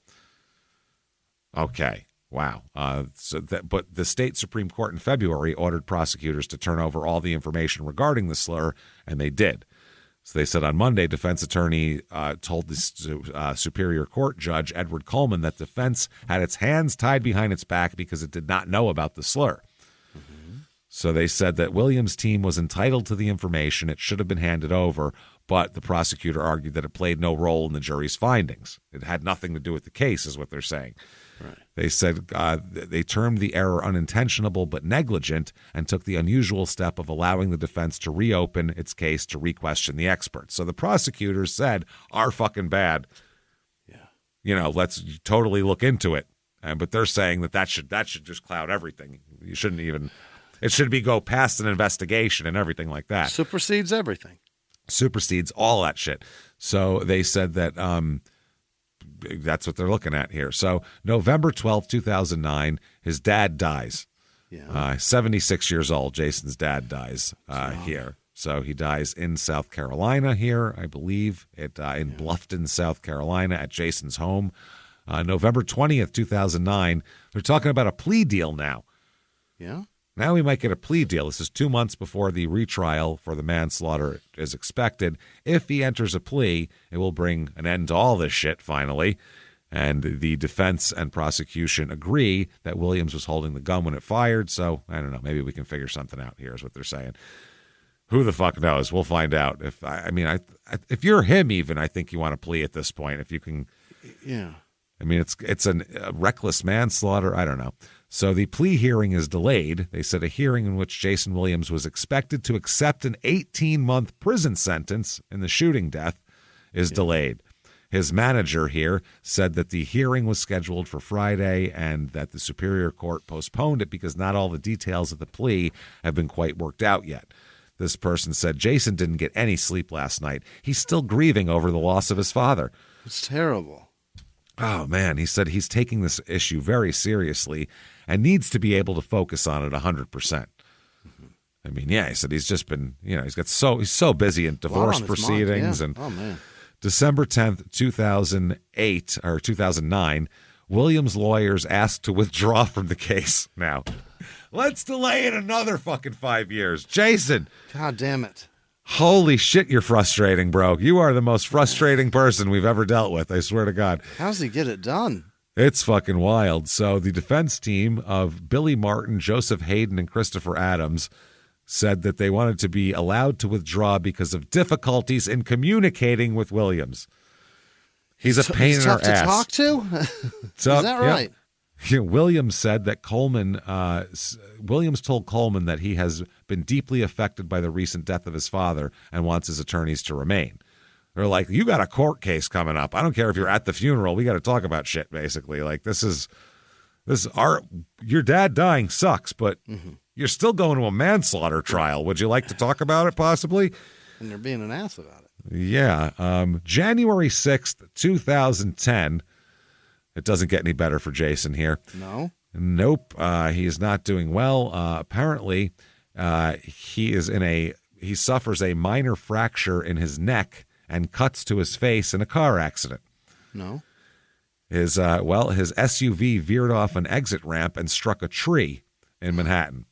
Okay. Wow. But the state Supreme Court in February ordered prosecutors to turn over all the information regarding the slur, and they did. So they said on Monday, defense attorney told the Superior Court Judge Edward Coleman that defense had its hands tied behind its back because it did not know about the slur. So they said that Williams' team was entitled to the information. It should have been handed over, but the prosecutor argued that it played no role in the jury's findings. It had nothing to do with the case, is what they're saying. Right. They said they termed the error unintentional but negligent and took the unusual step of allowing the defense to reopen its case to re-question the experts. So the prosecutors said, "Our fucking bad. Yeah, let's totally look into it." But they're saying that should just cloud everything. You shouldn't even. It should go past an investigation and everything like that. Supersedes everything. Supersedes all that shit. So they said that that's what they're looking at here. So November 12th, 2009, his dad dies. Yeah. 76 years old, Jason's dad dies here. So he dies in South Carolina here, I believe, in Bluffton, South Carolina, at Jason's home. November 20th, 2009, they're talking about a plea deal now. Yeah. Now we might get a plea deal. This is 2 months before the retrial for the manslaughter is expected. If he enters a plea, it will bring an end to all this shit finally. And the defense and prosecution agree that Williams was holding the gun when it fired. So, I don't know, maybe we can figure something out here is what they're saying. Who the fuck knows? We'll find out. If you're him even, I think you want to plea at this point. If you can. Yeah. I mean, it's a reckless manslaughter. I don't know. So the plea hearing is delayed. They said a hearing in which Jayson Williams was expected to accept an 18-month prison sentence in the shooting death is delayed. His manager here said that the hearing was scheduled for Friday and that the Superior Court postponed it because not all the details of the plea have been quite worked out yet. This person said Jayson didn't get any sleep last night. He's still grieving over the loss of his father. It's terrible. Oh, man, he said he's taking this issue very seriously and needs to be able to focus on it 100%. Mm-hmm. I mean, yeah, he said he's just been, he's so busy in divorce proceedings. Yeah. Oh, man. December 10th, 2009, Williams' lawyers asked to withdraw from the case now. Let's delay it another fucking 5 years. Jayson. God damn it. Holy shit, you're frustrating, bro. You are the most frustrating person we've ever dealt with, I swear to God. How does he get it done? It's fucking wild. So the defense team of Billy Martin, Joseph Hayden, and Christopher Adams said that they wanted to be allowed to withdraw because of difficulties in communicating with Williams. He's a pain in our ass. Tough to talk to? Is that right? Yeah. Williams said that Williams told Coleman that he has been deeply affected by the recent death of his father and wants his attorneys to remain. They're like, you got a court case coming up. I don't care if you're at the funeral. We got to talk about shit, basically. Like, your dad dying sucks, but you're still going to a manslaughter trial. Would you like to talk about it, possibly? And you're being an ass about it. Yeah. January 6th, 2010. It doesn't get any better for Jayson here. No? Nope. He is not doing well. Apparently, he suffers a minor fracture in his neck and cuts to his face in a car accident. No. His SUV veered off an exit ramp and struck a tree in Manhattan.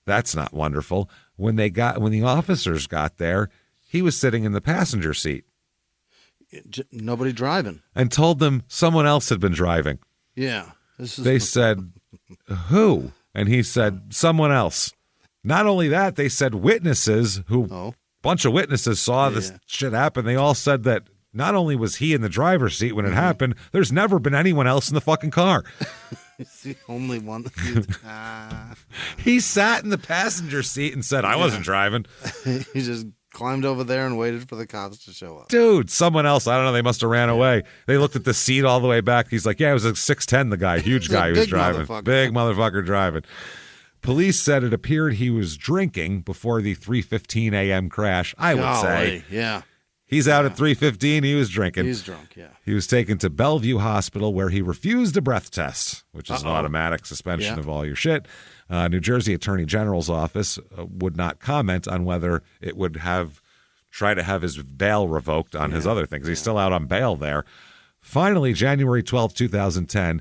That's not wonderful. When the officers got there, he was sitting in the passenger seat. Nobody driving. And told them someone else had been driving. Yeah. They said, who? And he said, someone else. Not only that, they said witnesses bunch of witnesses saw this shit happen. They all said that not only was he in the driver's seat when it happened, there's never been anyone else in the fucking car. He's the only one. He sat in the passenger seat and said, I wasn't driving. He just climbed over there and waited for the cops to show up. Dude, someone else. I don't know. They must have ran away. They looked at the seat all the way back. He's like, yeah, it was a 6'10", the guy, huge guy who was driving. Big motherfucker driving. Police said it appeared he was drinking before the 3:15 a.m. crash. I would say. Yeah. He's out at 3:15. He was drinking. He's drunk, yeah. He was taken to Bellevue Hospital where he refused a breath test, which is an automatic suspension of all your shit. New Jersey Attorney General's office would not comment on whether it would try to have his bail revoked on his other things. He's still out on bail there. Finally, January 12, 2010,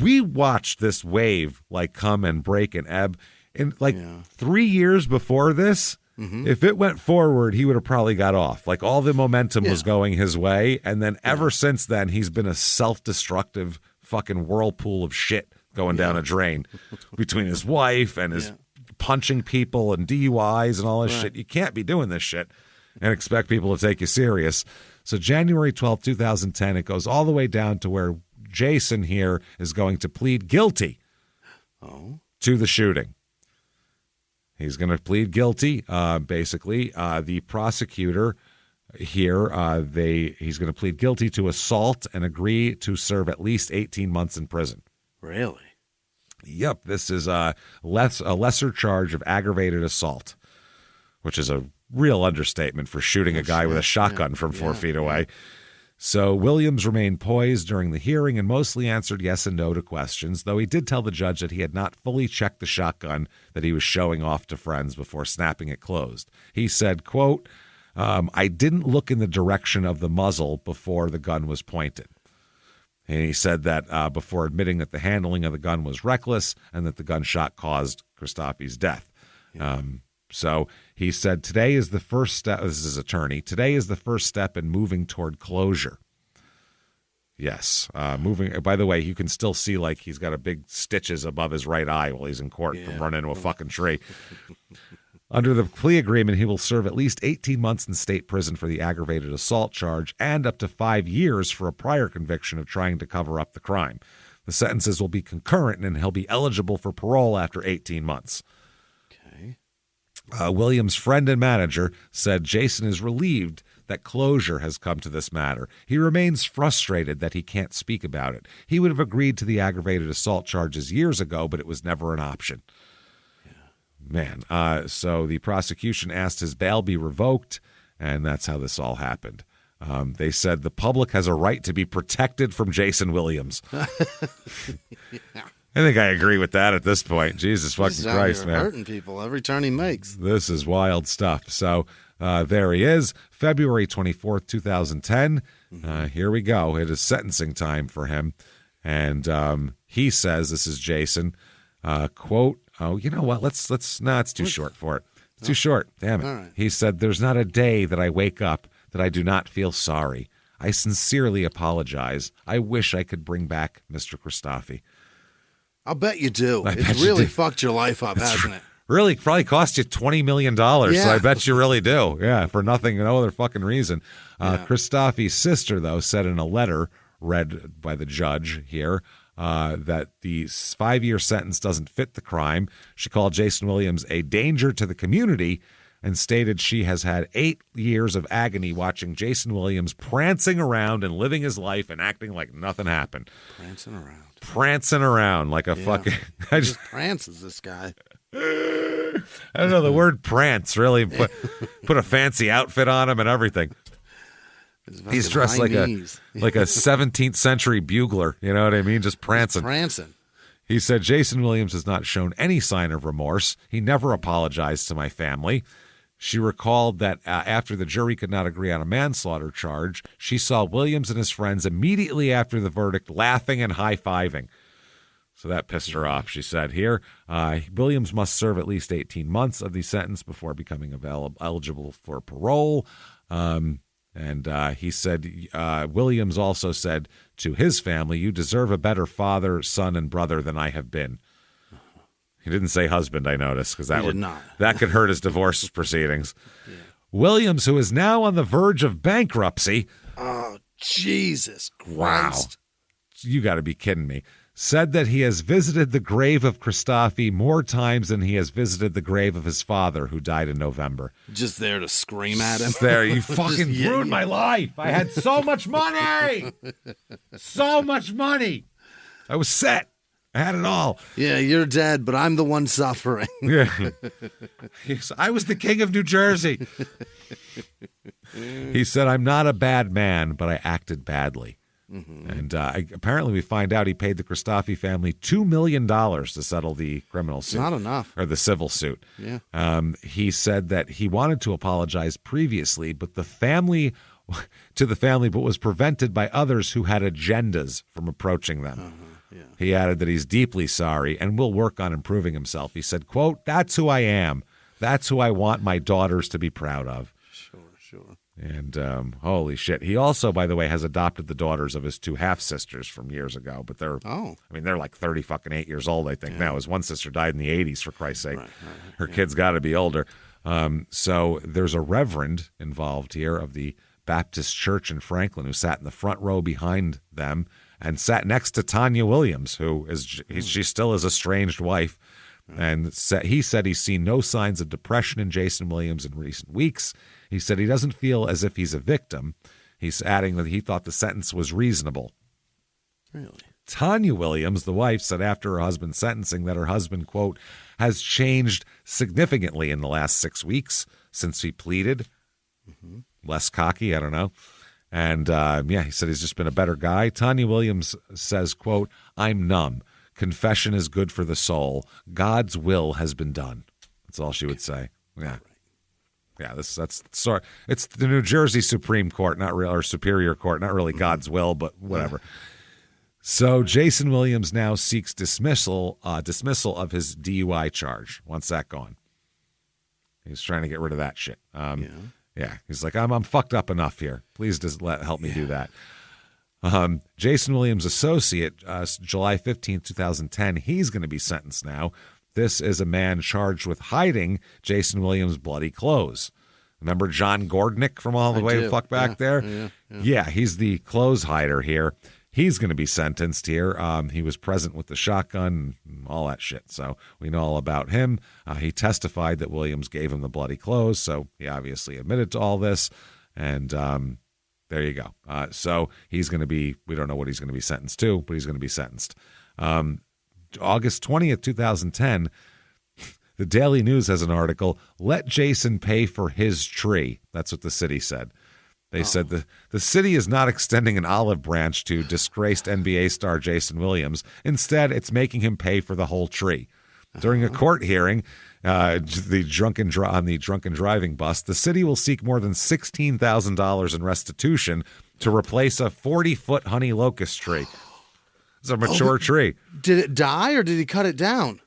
we watched this wave come and break and ebb. In 3 years before this, if it went forward, he would have probably got off. All the momentum was going his way. And then ever since then, he's been a self-destructive fucking whirlpool of shit going down a drain between his wife and his punching people and DUIs and all this shit. You can't be doing this shit and expect people to take you serious. So January 12, 2010, it goes all the way down to where Jayson here is going to plead guilty to the shooting. He's going to plead guilty. Basically, the prosecutor here, he's going to plead guilty to assault and agree to serve at least 18 months in prison. Really? Yep. This is a lesser charge of aggravated assault, which is a real understatement for shooting a guy with a shotgun from 4 feet away. So Williams remained poised during the hearing and mostly answered yes and no to questions, though he did tell the judge that he had not fully checked the shotgun that he was showing off to friends before snapping it closed. He said, quote, I didn't look in the direction of the muzzle before the gun was pointed. And he said that before admitting that the handling of the gun was reckless and that the gunshot caused Christophe's death. So he said, today is the first step. This is his attorney. Today is the first step in moving toward closure. Yes. Moving. By the way, you can still see he's got a big stitches above his right eye while he's in court from running into a fucking tree. Under the plea agreement, he will serve at least 18 months in state prison for the aggravated assault charge and up to 5 years for a prior conviction of trying to cover up the crime. The sentences will be concurrent and he'll be eligible for parole after 18 months. Williams' friend and manager said Jayson is relieved that closure has come to this matter. He remains frustrated that he can't speak about it. He would have agreed to the aggravated assault charges years ago, but it was never an option. Man, so the prosecution asked his bail be revoked, and that's how this all happened. They said the public has a right to be protected from Jayson Williams. I think I agree with that at this point. Jesus fucking Christ, man. Hurting people every turn he makes. This is wild stuff. So there he is, February 24th, 2010. Here we go. It is sentencing time for him. And he says, this is Jayson, quote, oh, you know what? It's too short for it. It's too short. Damn it. Right. He said, there's not a day that I wake up that I do not feel sorry. I sincerely apologize. I wish I could bring back Mr. Christophe. I'll bet you do. It's really fucked your life up, hasn't it? Really probably cost you $20 million, so I bet you really do. Yeah, for nothing, no other fucking reason. Christophe's sister, though, said in a letter read by the judge here that the 5-year sentence doesn't fit the crime. She called Jayson Williams a danger to the community, and stated she has had 8 years of agony watching Jayson Williams prancing around and living his life and acting like nothing happened. Prancing around like a fucking... He just prances, this guy. I don't know, the word prance really put a fancy outfit on him and everything. He's dressed like a 17th century bugler, you know what I mean? Just prancing. He said, Jayson Williams has not shown any sign of remorse. He never apologized to my family. She recalled that after the jury could not agree on a manslaughter charge, she saw Williams and his friends immediately after the verdict laughing and high-fiving. So that pissed her off, she said here. Williams must serve at least 18 months of the sentence before becoming eligible for parole. And he said, Williams also said to his family, you deserve a better father, son, and brother than I have been. He didn't say husband, I noticed, because that could hurt his divorce proceedings. Yeah. Williams, who is now on the verge of bankruptcy. Oh, Jesus Christ. Wow. You got to be kidding me. Said that he has visited the grave of Christofi more times than he has visited the grave of his father, who died in November. Just there to scream at him. There, you fucking ruined my life. I had so much money. So much money. I was set. I had it all. Yeah, you're dead, but I'm the one suffering. Yeah. I was the king of New Jersey. He said, I'm not a bad man, but I acted badly. Mm-hmm. And apparently we find out he paid the Christofi family $2 million to settle the criminal suit. Not enough. Or the civil suit. Yeah. He said that he wanted to apologize previously, but the family was prevented by others who had agendas from approaching them. Uh-huh. Yeah. He added that he's deeply sorry and will work on improving himself. He said, quote, that's who I am. That's who I want my daughters to be proud of. Sure. And holy shit. He also, by the way, has adopted the daughters of his 2 half-sisters from years ago. But they're like 38 years old, I think, now. His one sister died in the 80s, for Christ's sake. Right, Her kid's got to be older. So there's a reverend involved here of the Baptist Church in Franklin who sat in the front row behind them and sat next to Tanya Williams, who she still is estranged wife. And he said he's seen no signs of depression in Jayson Williams in recent weeks. He said he doesn't feel as if he's a victim. He's adding that he thought the sentence was reasonable. Really? Tanya Williams, the wife, said after her husband's sentencing that her husband, quote, has changed significantly in the last 6 weeks since he pleaded. Mm-hmm. Less cocky, I don't know. And, he said he's just been a better guy. Tanya Williams says, quote, I'm numb. Confession is good for the soul. God's will has been done. That's all she would say. Yeah. Yeah, it's the New Jersey Supreme Court, not real, or Superior Court, not really God's will, but whatever. So Jayson Williams now seeks dismissal of his DUI charge. Wants that gone. He's trying to get rid of that shit. Yeah, he's like, I'm fucked up enough here. Please just help me do that. Jayson Williams' associate, July 15th, 2010, he's going to be sentenced now. This is a man charged with hiding Jayson Williams' bloody clothes. Remember John Gordnick from all the way the fuck back there? Yeah, he's the clothes hider here. He's going to be sentenced here. He was present with the shotgun and all that shit. So we know all about him. He testified that Williams gave him the bloody clothes. So he obviously admitted to all this. And there you go. So he's going to be, we don't know what he's going to be sentenced to, but he's going to be sentenced. August 20th, 2010, the Daily News has an article, Let Jayson Pay for His Tree. That's what the city said. They said the city is not extending an olive branch to disgraced NBA star Jayson Williams. Instead, it's making him pay for the whole tree. During a court hearing, on the drunken driving bust, the city will seek more than $16,000 in restitution to replace a 40-foot honey locust tree. It's a mature tree. Did it die or did he cut it down?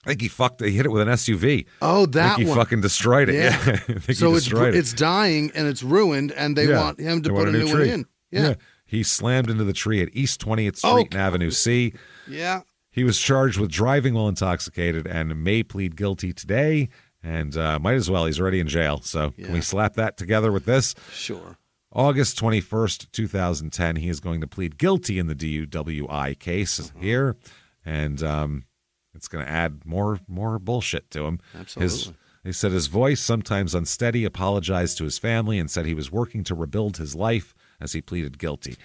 I think he hit it with an SUV. Oh, that one. He fucking destroyed it. Yeah. I think so it's dying and it's ruined, and they want him to put a new one in. Yeah. He slammed into the tree at East 20th Street and Avenue C. Yeah. He was charged with driving while intoxicated and may plead guilty today. And might as well. He's already in jail. So can we slap that together with this? Sure. August 21st, 2010, he is going to plead guilty in the DUWI case here. And it's going to add more bullshit to him. Absolutely. They said his voice, sometimes unsteady, apologized to his family and said he was working to rebuild his life as he pleaded guilty.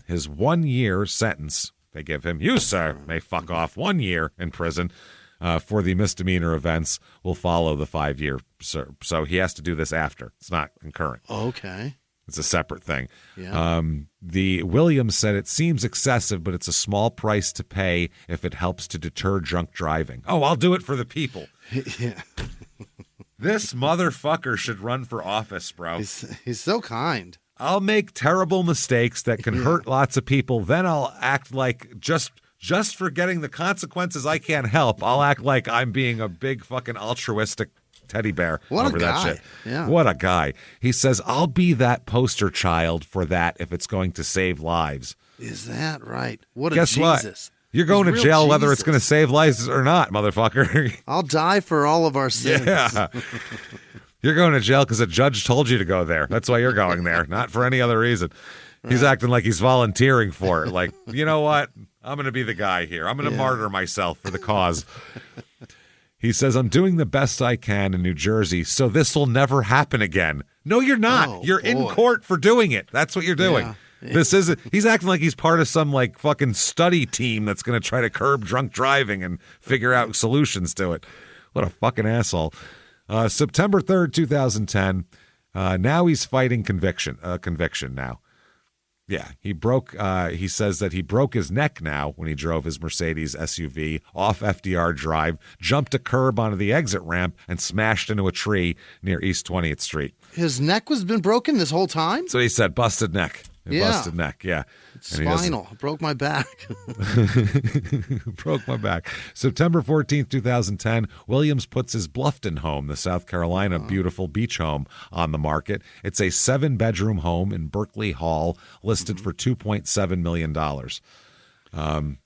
His 1-year sentence, they give him, you, sir, may fuck off 1 year in prison for the misdemeanor events, will follow the 5-year. So he has to do this after. It's not concurrent. Okay. It's a separate thing. Yeah. The Williams said it seems excessive, but it's a small price to pay if it helps to deter drunk driving. Oh, I'll do it for the people. Yeah. This motherfucker should run for office, bro. He's so kind. I'll make terrible mistakes that can hurt lots of people. Then I'll act like just for getting the consequences I can't help. I'll act like I'm being a big fucking altruistic teddy bear over that shit. Yeah. What a guy. He says, I'll be that poster child for that if it's going to save lives. Is that right? What a Guess Jesus. What? You're going to jail whether it's going to save lives or not, motherfucker. I'll die for all of our sins. Yeah. You're going to jail because a judge told you to go there. That's why you're going there, not for any other reason. Right. He's acting like he's volunteering for it. Like, you know what? I'm going to be the guy here. I'm going to martyr myself for the cause. He says, I'm doing the best I can in New Jersey, so this will never happen again. No, you're not. Oh, you're in court for doing it. That's what you're doing. Yeah. This isn't. He's acting like he's part of some like fucking study team that's going to try to curb drunk driving and figure out solutions to it. What a fucking asshole. September 3rd, 2010. Now he's fighting conviction now. Yeah, he says that he broke his neck now when he drove his Mercedes SUV off FDR Drive, jumped a curb onto the exit ramp, and smashed into a tree near East 20th Street. His neck was been broken this whole time? So he said, busted neck. Busted neck, yeah. Spinal. Broke my back. Broke my back. September 14th, 2010, Williams puts his Bluffton home, the South Carolina beautiful beach home, on the market. It's a 7-bedroom home in Berkeley Hall, listed for $2.7 million.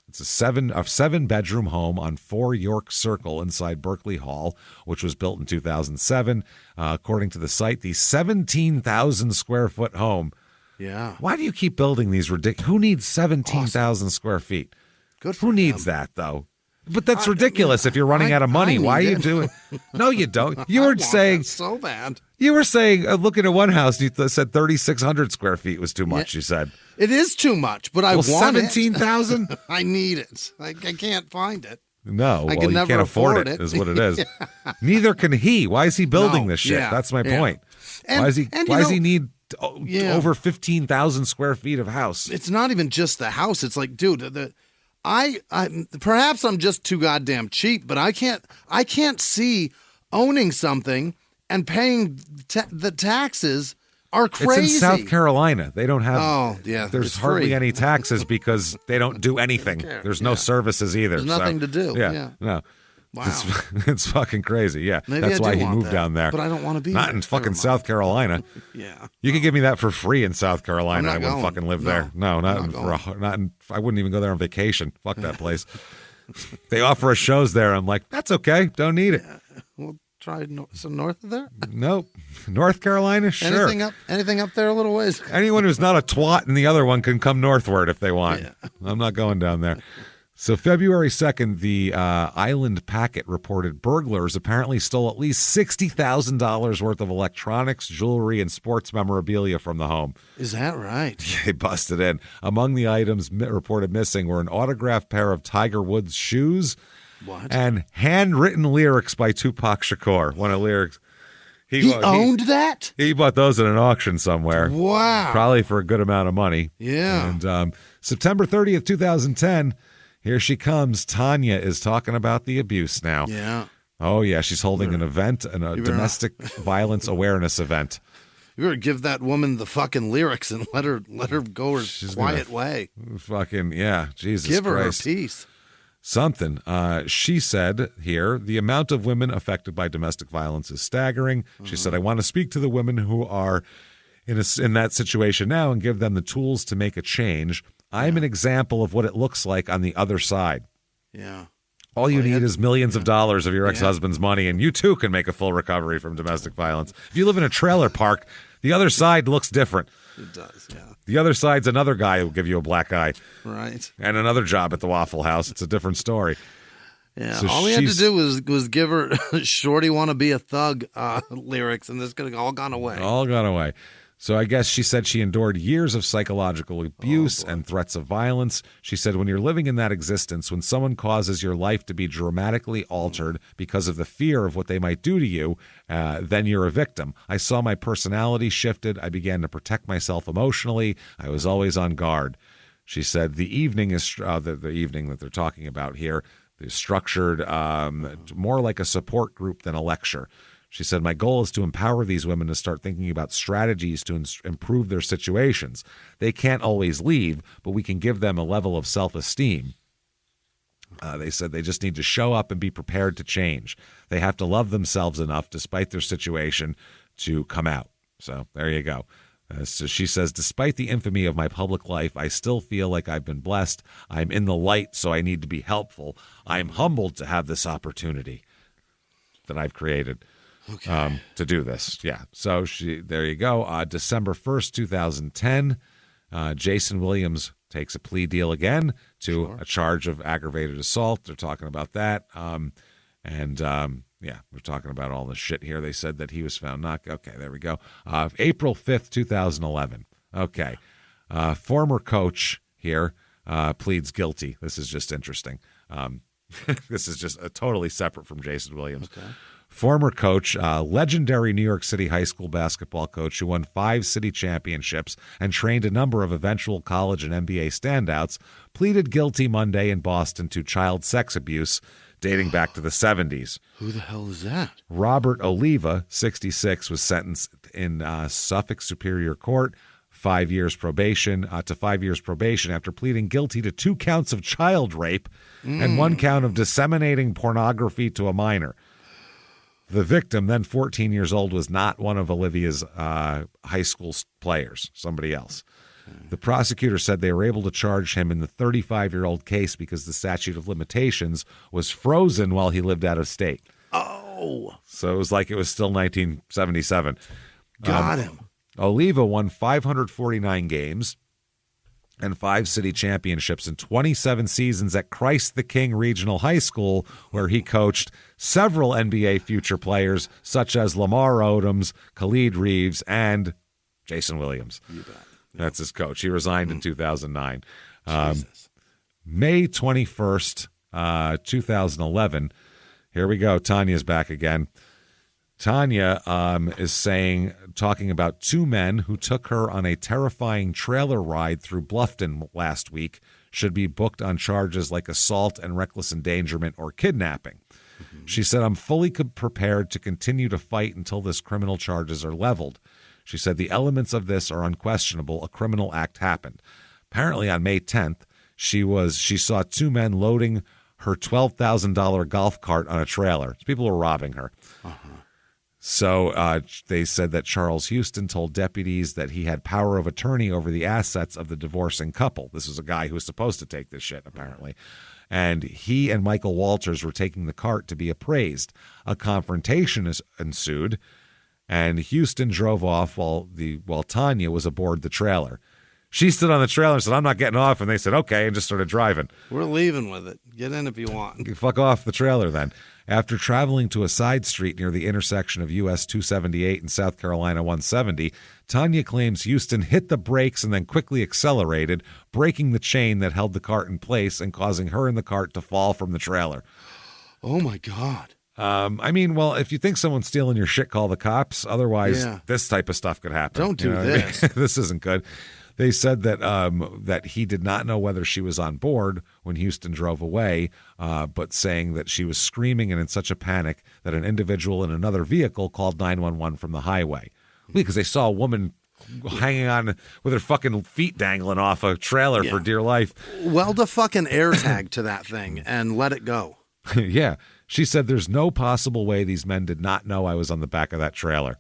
It's a 7-bedroom home on 4 York Circle inside Berkeley Hall, which was built in 2007. According to the site, the 17,000 square foot home. Yeah. Why do you keep building these ridiculous? Who needs 17,000 square feet? Good for Who needs that, though? But that's ridiculous if you're running out of money. Why are you doing? No, you don't. You were saying so bad. You were saying, looking at one house, you said 3,600 square feet was too much. You said it is too much, but I want 17,000. I need it. I can't find it. No, you can't afford it. Is what it is. Neither can he. Why is he building this shit? Yeah, that's my point. Why does he need over 15,000 square feet of house? It's not even just the house. It's like, dude, I perhaps I'm just too goddamn cheap, but I can't see owning something and paying the taxes are crazy. It's in South Carolina. They don't have. Oh, yeah. There's hardly any taxes because they don't do anything. There's no services either. There's nothing to do. Yeah. No. Wow. It's fucking crazy. Yeah. Maybe that's why he want moved that, down there. But I don't want to be not there. in fucking South Carolina. Yeah. You could give me that for free in South Carolina. I wouldn't fucking live there. No, I wouldn't even go there on vacation. Fuck that place. They offer us shows there. I'm like, that's okay. Don't need it. We'll try some north of there. Nope. North Carolina, sure. Anything up there a little ways. Anyone who's not a twat in the other one can come northward if they want. Yeah. I'm not going down there. So February 2nd, the Island Packet reported burglars apparently stole at least $60,000 worth of electronics, jewelry, and sports memorabilia from the home. Is that right? They busted in. Among the items reported missing were an autographed pair of Tiger Woods shoes and handwritten lyrics by Tupac Shakur. One of the lyrics. He owned that? He bought those at an auction somewhere. Wow. Probably for a good amount of money. Yeah. And September 30th, 2010, here she comes. Tanya is talking about the abuse now. Yeah. Oh, yeah. She's holding an event, a domestic violence awareness event. You better give that woman the fucking lyrics and let her go her quiet way. Fucking, yeah. Jesus Christ. Give her Christ. her peace. Something. She said here, the amount of women affected by domestic violence is staggering. She said, I want to speak to the women who are in that situation now and give them the tools to make a change. I'm an example of what it looks like on the other side. Yeah. All you need is millions of dollars of your ex-husband's money, and you too can make a full recovery from domestic violence. If you live in a trailer park, the other side looks different. It does, yeah. The other side's another guy who will give you a black eye. Right. And another job at the Waffle House. It's a different story. Yeah, So all he had to do was give her "Shorty Wanna Be a Thug" lyrics, and this could have all gone away. All gone away. So I guess she said she endured years of psychological abuse and threats of violence. She said, when you're living in that existence, when someone causes your life to be dramatically altered because of the fear of what they might do to you, then you're a victim. I saw my personality shifted. I began to protect myself emotionally. I was always on guard. She said the evening is the evening that they're talking about here is structured more like a support group than a lecture. She said, my goal is to empower these women to start thinking about strategies to improve their situations. They can't always leave, but we can give them a level of self-esteem. They said they just need to show up and be prepared to change. They have to love themselves enough, despite their situation, to come out. So there you go. So she says, despite the infamy of my public life, I still feel like I've been blessed. I'm in the light, so I need to be helpful. I'm humbled to have this opportunity that I've created to do this. Yeah. So there you go. December 1st, 2010, Jayson Williams takes a plea deal again to a charge of aggravated assault. They're talking about that. Yeah, we're talking about all this shit here. They said that he was found not. Okay, there we go. April 5th, 2011. Okay. Former coach here pleads guilty. This is just interesting. This is just totally separate from Jayson Williams. Okay. Former coach, legendary New York City high school basketball coach who won 5 city championships and trained a number of eventual college and NBA standouts, pleaded guilty Monday in Boston to child sex abuse dating back to the 70s. Who the hell is that? Robert Oliva, 66, was sentenced in Suffolk Superior Court 5 years probation after pleading guilty to 2 counts of child rape and 1 count of disseminating pornography to a minor. The victim, then 14 years old, was not one of Olivia's high school players, somebody else. The prosecutor said they were able to charge him in the 35-year-old case because the statute of limitations was frozen while he lived out of state. Oh. So it was like it was still 1977. Got him. Oliva won 549 games and 5 city championships in 27 seasons at Christ the King Regional High School, where he coached several NBA future players such as Lamar Odoms, Khalid Reeves, and Jayson Williams. You bet. That's his coach. He resigned in 2009. May 21st, 2011. Here we go. Tanya's back again. Tanya is talking about 2 men who took her on a terrifying trailer ride through Bluffton last week should be booked on charges like assault and reckless endangerment or kidnapping. Mm-hmm. She said, I'm fully prepared to continue to fight until this criminal charges are leveled. She said the elements of this are unquestionable. A criminal act happened. Apparently on May 10th, she saw 2 men loading her $12,000 golf cart on a trailer. People were robbing her. Uh-huh. So they said that Charles Houston told deputies that he had power of attorney over the assets of the divorcing couple. This is a guy who was supposed to take this shit, apparently. And he and Michael Walters were taking the cart to be appraised. A confrontation ensued, and Houston drove off while Tanya was aboard the trailer. She stood on the trailer and said, I'm not getting off. And they said, okay, and just started driving. We're leaving with it. Get in if you want. Fuck off the trailer then. After traveling to a side street near the intersection of US 278 and South Carolina 170, Tanya claims Houston hit the brakes and then quickly accelerated, breaking the chain that held the cart in place and causing her and the cart to fall from the trailer. Oh, my God. If you think someone's stealing your shit, call the cops. Otherwise, this type of stuff could happen. Don't do this. This isn't good. They said that he did not know whether she was on board when Houston drove away, but saying that she was screaming and in such a panic that an individual in another vehicle called 911 from the highway. Because they saw a woman hanging on with her fucking feet dangling off a trailer for dear life. Weld a fucking air tag to that thing and let it go. Yeah. She said there's no possible way these men did not know I was on the back of that trailer.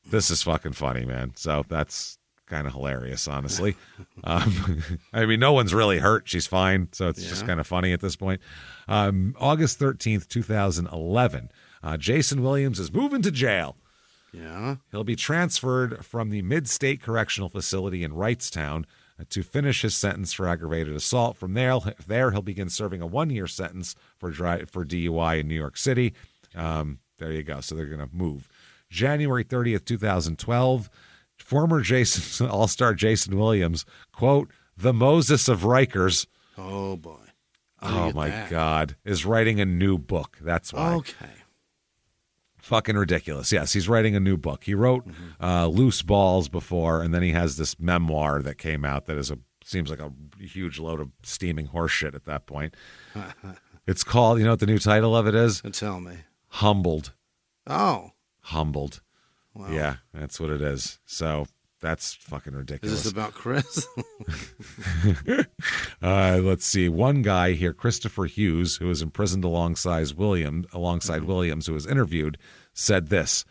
This is fucking funny, man. So that's kind of hilarious, honestly. No one's really hurt. She's fine. So it's just kind of funny at this point. August 13th, 2011, Jayson Williams is moving to jail. Yeah. He'll be transferred from the Mid-State Correctional Facility in Wrightstown to finish his sentence for aggravated assault. From there he'll begin serving a 1-year sentence for DUI in New York City. There you go. So they're going to move. January 30th, 2012, former All-Star Jayson Williams, quote, the Moses of Rikers. Oh, boy. Oh, my God. Is writing a new book. That's why. Okay. Fucking ridiculous. Yes, he's writing a new book. He wrote Loose Balls before, and then he has this memoir that came out that seems like a huge load of steaming horse shit at that point. It's called, you know what the new title of it is? Tell me. Humbled. Oh. Humbled. Wow. Yeah, that's what it is. So that's fucking ridiculous. Is this about Chris? Let's see. One guy here, Christopher Hughes, who was imprisoned alongside Williams, who was interviewed, said this.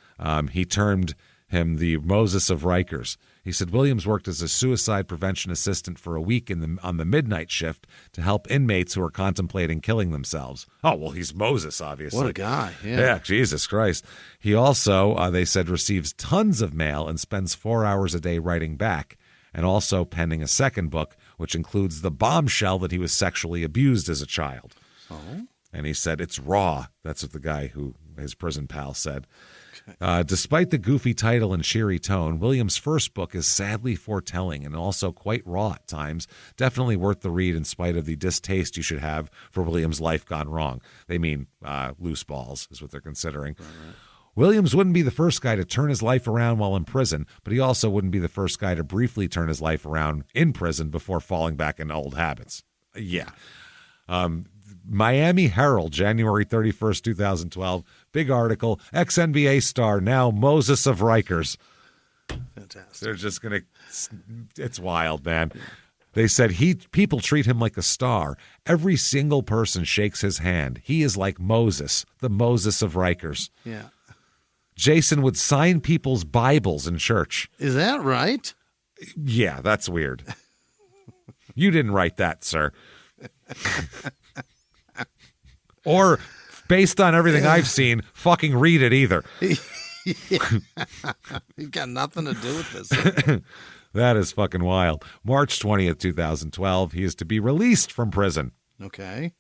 He termed him the Moses of Rikers. He said Williams worked as a suicide prevention assistant for a week on the midnight shift to help inmates who are contemplating killing themselves. Oh, well, he's Moses, obviously. What a guy. Yeah, Jesus Christ. He also, they said, receives tons of mail and spends 4 hours a day writing back, and also penning a second book, which includes the bombshell that he was sexually abused as a child. Oh. And he said, it's raw. That's what the guy his prison pal said. Despite the goofy title and cheery tone, Williams' first book is sadly foretelling and also quite raw at times. Definitely worth the read in spite of the distaste you should have for Williams' life gone wrong. They mean Loose Balls is what they're considering. Right. Williams wouldn't be the first guy to turn his life around while in prison, but he also wouldn't be the first guy to briefly turn his life around in prison before falling back into old habits. Yeah. Miami Herald, January 31st, 2012. Big article. Ex-NBA star, now Moses of Rikers. Fantastic. They're just going to... It's wild, man. They said people treat him like a star. Every single person shakes his hand. He is like Moses, the Moses of Rikers. Yeah. Jayson would sign people's Bibles in church. Is that right? Yeah, that's weird. You didn't write that, sir. Or, based on everything I've seen, fucking read it either. You've got nothing to do with this. That is fucking wild. March 20th, 2012, he is to be released from prison. Okay.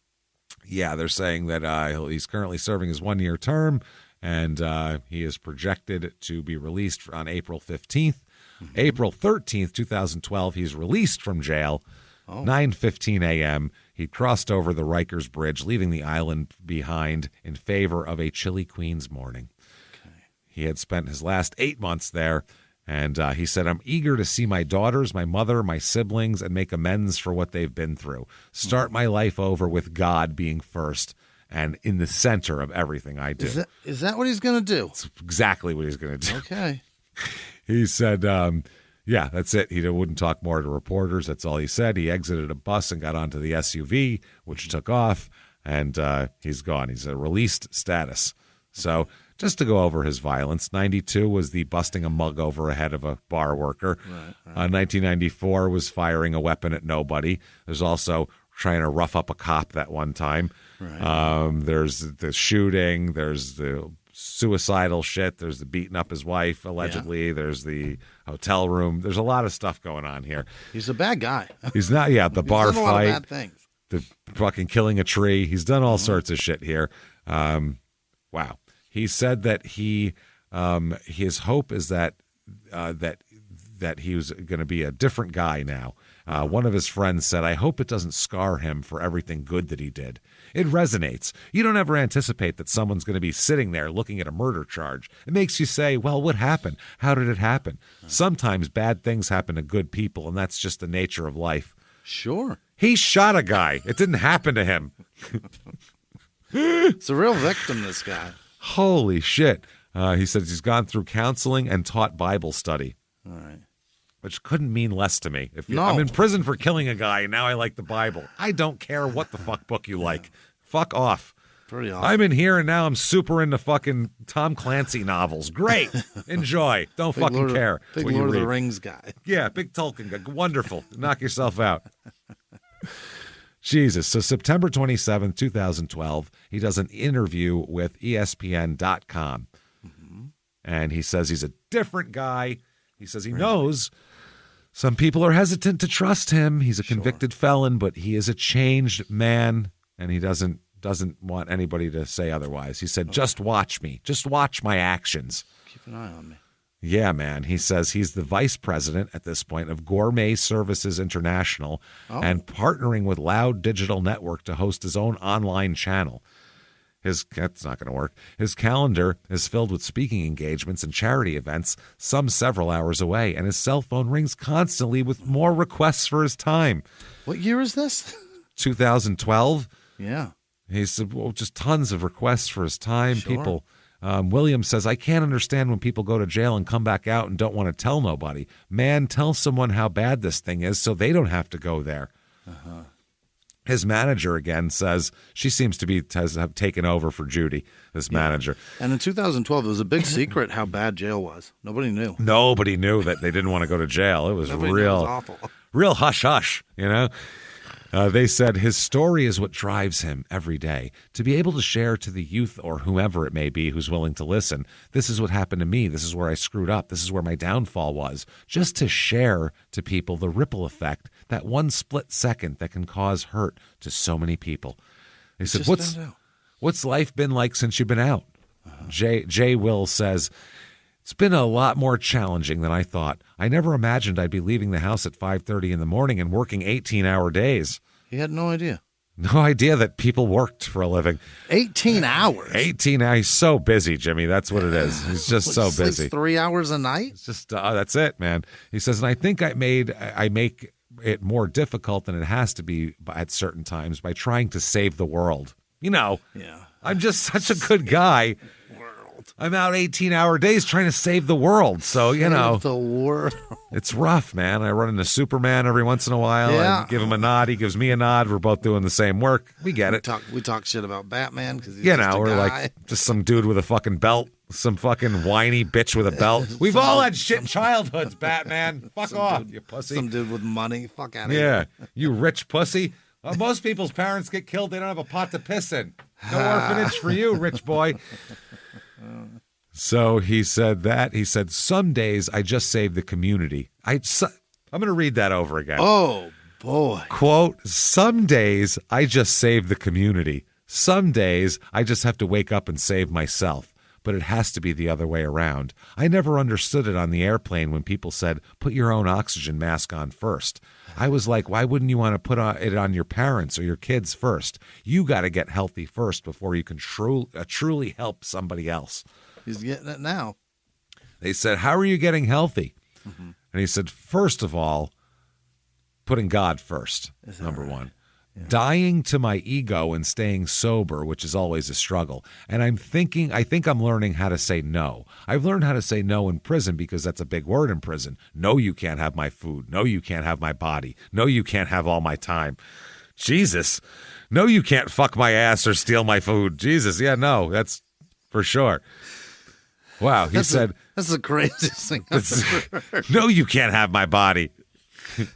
Yeah, they're saying that he's currently serving his 1-year term, and he is projected to be released on April 15th. Mm-hmm. April 13th, 2012, he's released from jail. 9:15 a.m. He crossed over the Rikers Bridge, leaving the island behind in favor of a chilly Queens morning. Okay. He had spent his last 8 months there, and he said, I'm eager to see my daughters, my mother, my siblings, and make amends for what they've been through. Start my life over with God being first and in the center of everything I do. Is that what he's going to do? It's exactly what he's going to do. Okay. He said... yeah, that's it. He wouldn't talk more to reporters. That's all he said. He exited a bus and got onto the SUV, which took off, and he's gone. He's a released status. So just to go over his violence, 92 was the busting a mug over a head of a bar worker. Right. 1994 was firing a weapon at nobody. There's also trying to rough up a cop that one time. Right. There's the shooting. There's the suicidal shit. There's the beating up his wife, allegedly. Yeah. There's the hotel room. There's a lot of stuff going on here. He's a bad guy. He's not, the bar done a fight. lot of bad things. The fucking killing a tree. He's done all sorts of shit here. Wow. He said that his hope is that he was going to be a different guy now. One of his friends said, I hope it doesn't scar him for everything good that he did. It resonates. You don't ever anticipate that someone's going to be sitting there looking at a murder charge. It makes you say, well, what happened? How did it happen? Sometimes bad things happen to good people, and that's just the nature of life. Sure. He shot a guy. It didn't happen to him. It's a real victim, this guy. Holy shit. He says he's gone through counseling and taught Bible study. All right. Which couldn't mean less to me. No. I'm in prison for killing a guy, and now I like the Bible. I don't care what the fuck book you like. Fuck off. Pretty awesome. I'm in here, and now I'm super into fucking Tom Clancy novels. Great. Enjoy. Don't big fucking Lord care. Big Lord of the Rings guy. Yeah, big Tolkien guy. Wonderful. Knock yourself out. Jesus. So September 27th, 2012, he does an interview with ESPN.com. Mm-hmm. And he says he's a different guy. He says he knows Some people are hesitant to trust him. He's a convicted felon, but he is a changed man, and he doesn't want anybody to say otherwise. He said, just watch me. Just watch my actions. Keep an eye on me. Yeah, man. He says he's the vice president at this point of Gourmet Services International and partnering with Loud Digital Network to host his own online channel. That's not going to work. His calendar is filled with speaking engagements and charity events, some several hours away, and his cell phone rings constantly with more requests for his time. What year is this? 2012. Yeah. He said, well, just tons of requests for his time. People. Williams says, I can't understand when people go to jail and come back out and don't want to tell nobody. Man, tell someone how bad this thing is so they don't have to go there. Uh-huh. His manager, again, says she seems to have taken over for Judy, this manager. And in 2012, it was a big secret how bad jail was. Nobody knew. Nobody knew that they didn't want to go to jail. It was awful. Real hush-hush, you know. They said his story is what drives him every day. To be able to share to the youth or whomever it may be who's willing to listen, this is what happened to me. This is where I screwed up. This is where my downfall was. Just to share to people the ripple effect, that one split second that can cause hurt to so many people. They said, what's life been like since you've been out? Jay Will says, it's been a lot more challenging than I thought. I never imagined I'd be leaving the house at 5:30 in the morning and working 18-hour days. He had no idea. No idea that people worked for a living. 18 hours? 18 hours. He's so busy, Jimmy. That's what it is. He's just so busy. 3 hours a night? It's just, that's it, man. He says, and I think I make it more difficult than it has to be at certain times by trying to save the world. You know, I'm just such a good guy. I'm out 18-hour days trying to save the world. So, Save the world. It's rough, man. I run into Superman every once in a while. Yeah. I give him a nod. He gives me a nod. We're both doing the same work. We get it. We talk shit about Batman because he's we're like just some dude with a fucking belt. Some fucking whiny bitch with a belt. We've all had shit childhoods, Batman. Fuck off, you pussy. Some dude with money. Fuck out of here. Yeah, you rich pussy. Most people's parents get killed. They don't have a pot to piss in. No orphanage for you, rich boy. So he said that. He said, some days I just save the community. I'm going to read that over again. Oh, boy. Quote, some days I just save the community. Some days I just have to wake up and save myself. But it has to be the other way around. I never understood it on the airplane when people said, put your own oxygen mask on first. I was like, why wouldn't you want to put it on your parents or your kids first? You got to get healthy first before you can truly help somebody else. He's getting it now. They said, how are you getting healthy? Mm-hmm. And he said, first of all, putting God first, number one. Yeah. Dying to my ego and staying sober, which is always a struggle. And I think I'm learning how to say no. I've learned how to say no in prison because that's a big word in prison. No, you can't have my food. No, you can't have my body. No, you can't have all my time. Jesus. No, you can't fuck my ass or steal my food. Jesus. Yeah, no, that's for sure. Wow. That's the craziest thing I've ever heard. No, you can't have my body.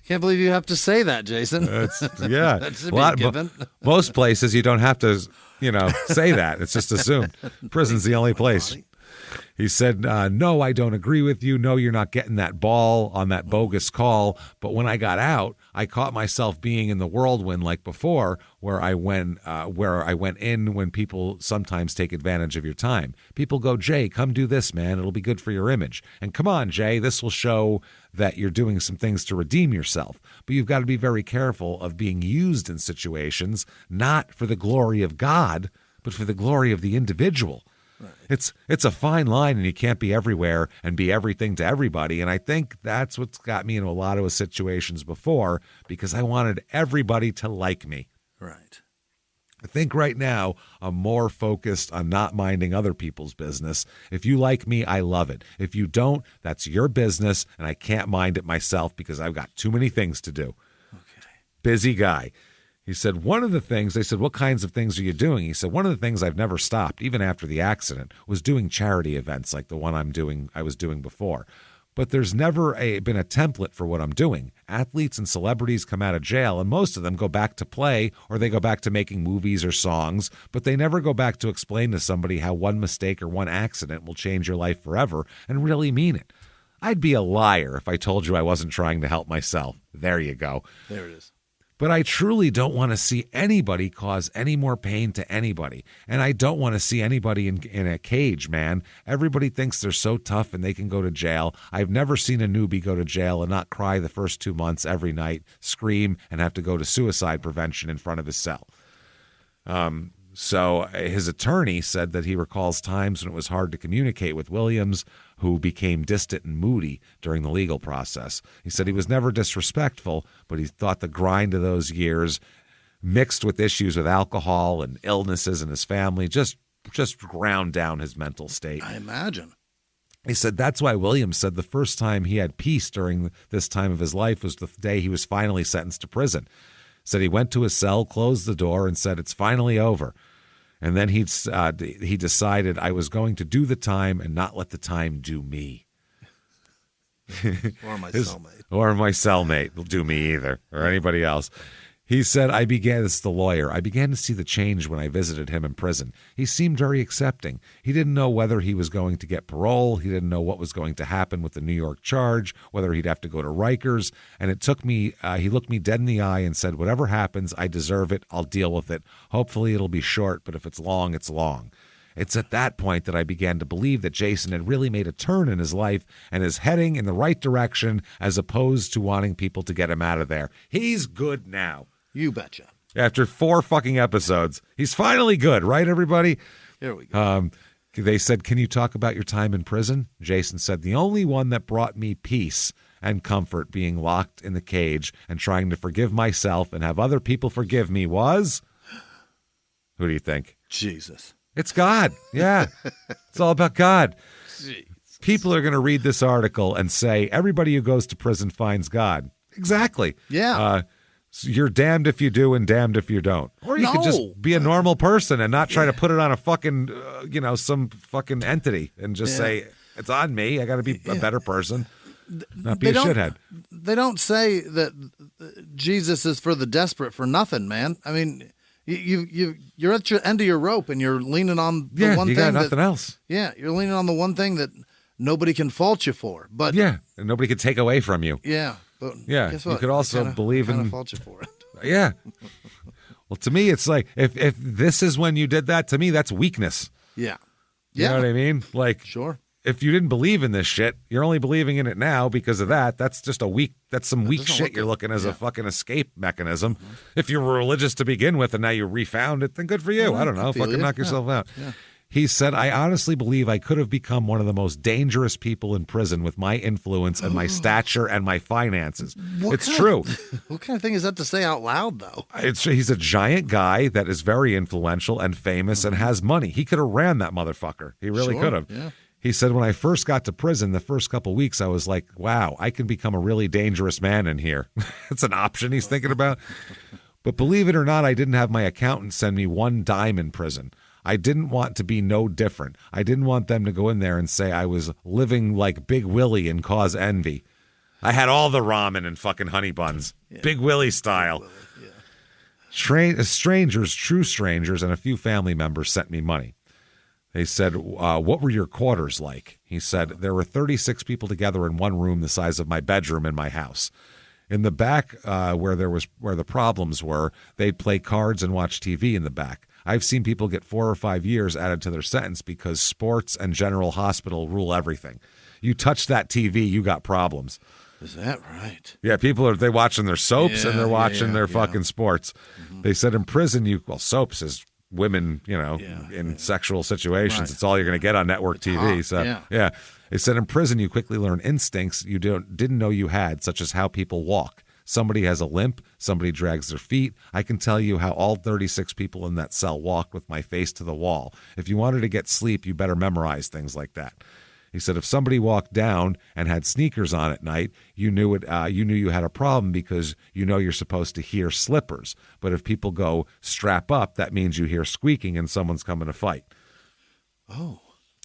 Can't believe you have to say that, Jason. Yeah. That should be given. Most places you don't have to, say that. It's just assumed. Prison's the only place. He said, no, I don't agree with you. No, you're not getting that ball on that bogus call. But when I got out, I caught myself being in the whirlwind like before, where I went in when people sometimes take advantage of your time. People go, Jay, come do this, man. It'll be good for your image. And come on, Jay, this will show that you're doing some things to redeem yourself. But you've got to be very careful of being used in situations, not for the glory of God, but for the glory of the individual. Right. It's a fine line, and you can't be everywhere and be everything to everybody. And I think that's what's got me in a lot of situations before, because I wanted everybody to like me. Right. I think right now I'm more focused on not minding other people's business. If you like me, I love it. If you don't, that's your business, and I can't mind it myself because I've got too many things to do. Okay. Busy guy. He said, one of the things, they said, what kinds of things are you doing? He said, one of the things I've never stopped, even after the accident, was doing charity events like the one I was doing before. But there's never been a template for what I'm doing. Athletes and celebrities come out of jail, and most of them go back to play, or they go back to making movies or songs, but they never go back to explain to somebody how one mistake or one accident will change your life forever and really mean it. I'd be a liar if I told you I wasn't trying to help myself. There you go. There it is. But I truly don't want to see anybody cause any more pain to anybody. And I don't want to see anybody in a cage, man. Everybody thinks they're so tough and they can go to jail. I've never seen a newbie go to jail and not cry the first 2 months every night, scream, and have to go to suicide prevention in front of his cell. So his attorney said that he recalls times when it was hard to communicate with Williams, who became distant and moody during the legal process. He said he was never disrespectful, but he thought the grind of those years, mixed with issues with alcohol and illnesses in his family, just ground down his mental state. I imagine. He said that's why Williams said the first time he had peace during this time of his life was the day he was finally sentenced to prison. Said he went to his cell, closed the door, and said, "It's finally over." And then he decided, "I was going to do the time and not let the time do me." Or my cellmate. Or my cellmate will do me either, or anybody else. He said, this is the lawyer, "I began to see the change when I visited him in prison. He seemed very accepting. He didn't know whether he was going to get parole. He didn't know what was going to happen with the New York charge, whether he'd have to go to Rikers. And it took me, he looked me dead in the eye and said, 'Whatever happens, I deserve it. I'll deal with it. Hopefully it'll be short, but if it's long, it's long.' It's at that point that I began to believe that Jayson had really made a turn in his life and is heading in the right direction as opposed to wanting people to get him out of there. He's good now." You betcha. After 4 fucking episodes, he's finally good, right, everybody? Here we go. They said, "Can you talk about your time in prison?" Jayson said, "The only one that brought me peace and comfort being locked in the cage and trying to forgive myself and have other people forgive me was..." Who do you think? Jesus. It's God. Yeah. It's all about God. Jesus. People are going to read this article and say, everybody who goes to prison finds God. Exactly. Yeah. So you're damned if you do and damned if you don't. Or you could just be a normal person and not try to put it on a fucking, some fucking entity and just say, "It's on me. I got to be a better person, not be a shithead." They don't say that Jesus is for the desperate for nothing, man. I mean, you're at your end of your rope and you're leaning on the one thing. Yeah, you got nothing else. Yeah, you're leaning on the one thing that nobody can fault you for. But yeah, and nobody can take away from you. Yeah. But yeah, guess what? You could also believe in. Fault you for it. Yeah. Well, to me, it's like if this is when you did that, to me, that's weakness. Yeah. You know what I mean? Like, sure. If you didn't believe in this shit, you're only believing in it now because of that. That's just that's some weak shit you're looking as a fucking escape mechanism. Mm-hmm. If you were religious to begin with and now you refound it, then good for you. I don't know. Fucking knock yourself out. Yeah. He said, "I honestly believe I could have become one of the most dangerous people in prison with my influence and my stature and my finances." It's true. What kind of thing is that to say out loud, though? He's a giant guy that is very influential and famous and has money. He could have ran that motherfucker. He really could have. Yeah. He said, "When I first got to prison, the first couple weeks, I was like, wow, I can become a really dangerous man in here." It's an option he's thinking about. "But believe it or not, I didn't have my accountant send me one dime in prison. I didn't want to be no different. I didn't want them to go in there and say I was living like Big Willie and cause envy. I had all the ramen and fucking honey buns. Yeah. Big Willie style." Big Willie, yeah. Strangers, true strangers, and a few family members sent me money. They said, "What were your quarters like?" He said, "There were 36 people together in one room the size of my bedroom in my house. In the back, where the problems were, they'd play cards and watch TV in the back. I've seen people get 4 or 5 years added to their sentence because sports and general hospital rule everything. You touch that TV, you got problems." Is that right? Yeah, people they watching their soaps and they're watching their fucking sports. Mm-hmm. They said in prison, soaps is women, in sexual situations. Right. It's all you're going to get on network TV. Hot. So yeah. They said in prison, you quickly learn instincts you didn't know you had, such as how people walk. Somebody has a limp. Somebody drags their feet. I can tell you how all 36 people in that cell walked with my face to the wall. If you wanted to get sleep, you better memorize things like that. He said if somebody walked down and had sneakers on at night, you knew it. You knew you had a problem because you're supposed to hear slippers. But if people go strap up, that means you hear squeaking and someone's coming to fight. Oh,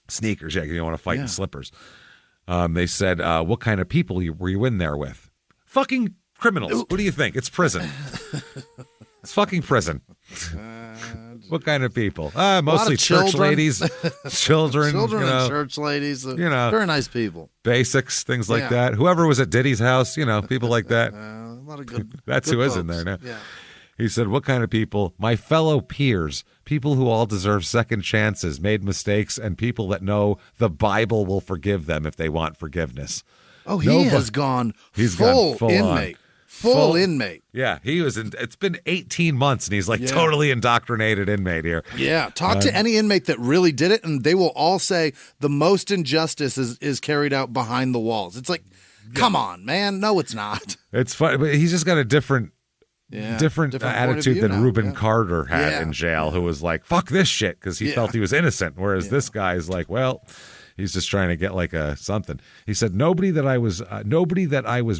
sneakers. Yeah, you don't want to fight in slippers. They said, what kind of people were you in there with? Fucking criminals. What do you think? It's prison. It's fucking prison. What kind of people? Mostly church ladies, children, and church ladies. Very nice people. Basics, things like that. Whoever was at Diddy's house, people like that. A lot of good. That's good who folks. is in there now. Yeah. He said, what kind of people? My fellow peers, people who all deserve second chances, made mistakes, and people that know the Bible will forgive them if they want forgiveness. Oh, has gone full inmate. Full inmate. Yeah, he was it's been 18 months, and he's totally indoctrinated inmate here. Yeah, talk to any inmate that really did it, and they will all say the most injustice is carried out behind the walls. It's like, come on, man. No, it's not. It's funny, but he's just got a different attitude than Reuben Carter had in jail, who was like, fuck this shit, because he felt he was innocent, whereas this guy is like, well, he's just trying to get like a something. He said, nobody that I was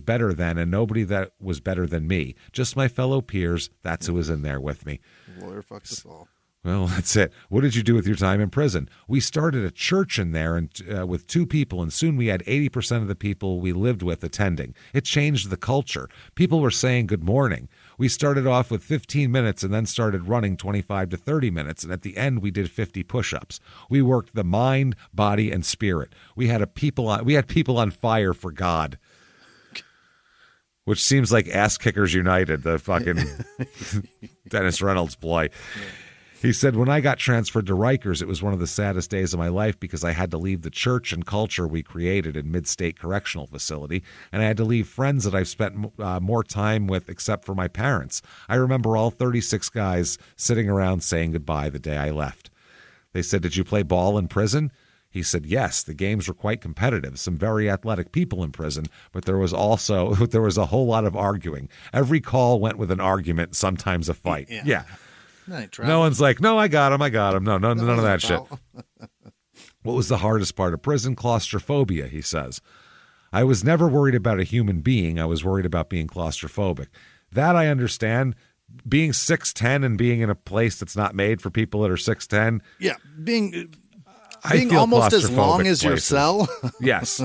better than, and nobody that was better than me, just my fellow peers. That's who was in there with me. Lawyer fucks us all. Well, that's it. What did you do with your time in prison? We started a church in there and with 2 people, and soon we had 80% of the people we lived with attending. It changed the culture. People were saying good morning. We started off with 15 minutes and then started running 25 to 30 minutes, and at the end we did 50 push-ups. We worked the mind, body, and spirit. We had people on fire for God. Which seems like Ass Kickers United, the fucking Dennis Reynolds ploy. He said, when I got transferred to Rikers, it was one of the saddest days of my life because I had to leave the church and culture we created in Mid-State Correctional Facility, and I had to leave friends that I've spent more time with except for my parents. I remember all 36 guys sitting around saying goodbye the day I left. They said, did you play ball in prison? He said, yes, the games were quite competitive. Some very athletic people in prison, but there was a whole lot of arguing. Every call went with an argument, sometimes a fight. Yeah. No one's like, no, I got him. No, none of that shit. What was the hardest part of prison? Claustrophobia, he says. I was never worried about a human being. I was worried about being claustrophobic. That I understand. Being 6'10" and being in a place that's not made for people that are 6'10". Yeah, being almost as long as your cell. Yes.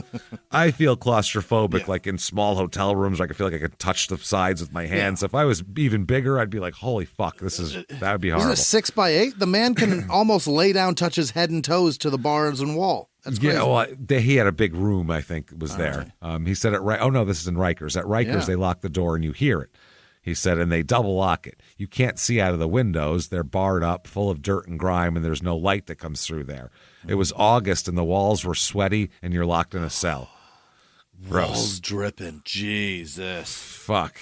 I feel claustrophobic, like in small hotel rooms where I feel like I could touch the sides with my hands. If I was even bigger, I'd be like, holy fuck, that would be horrible. Isn't it 6x8? The man can almost lay down, touch his head and toes to the bars and wall. That's crazy. Yeah, well, he had a big room, I think, was there. Right. He said this is in Rikers. At Rikers, they lock the door and you hear it. He said, and they double lock it. You can't see out of the windows. They're barred up, full of dirt and grime, and there's no light that comes through there. It was August, and the walls were sweaty, and you're locked in a cell. Gross. Walls dripping. Jesus. Fuck.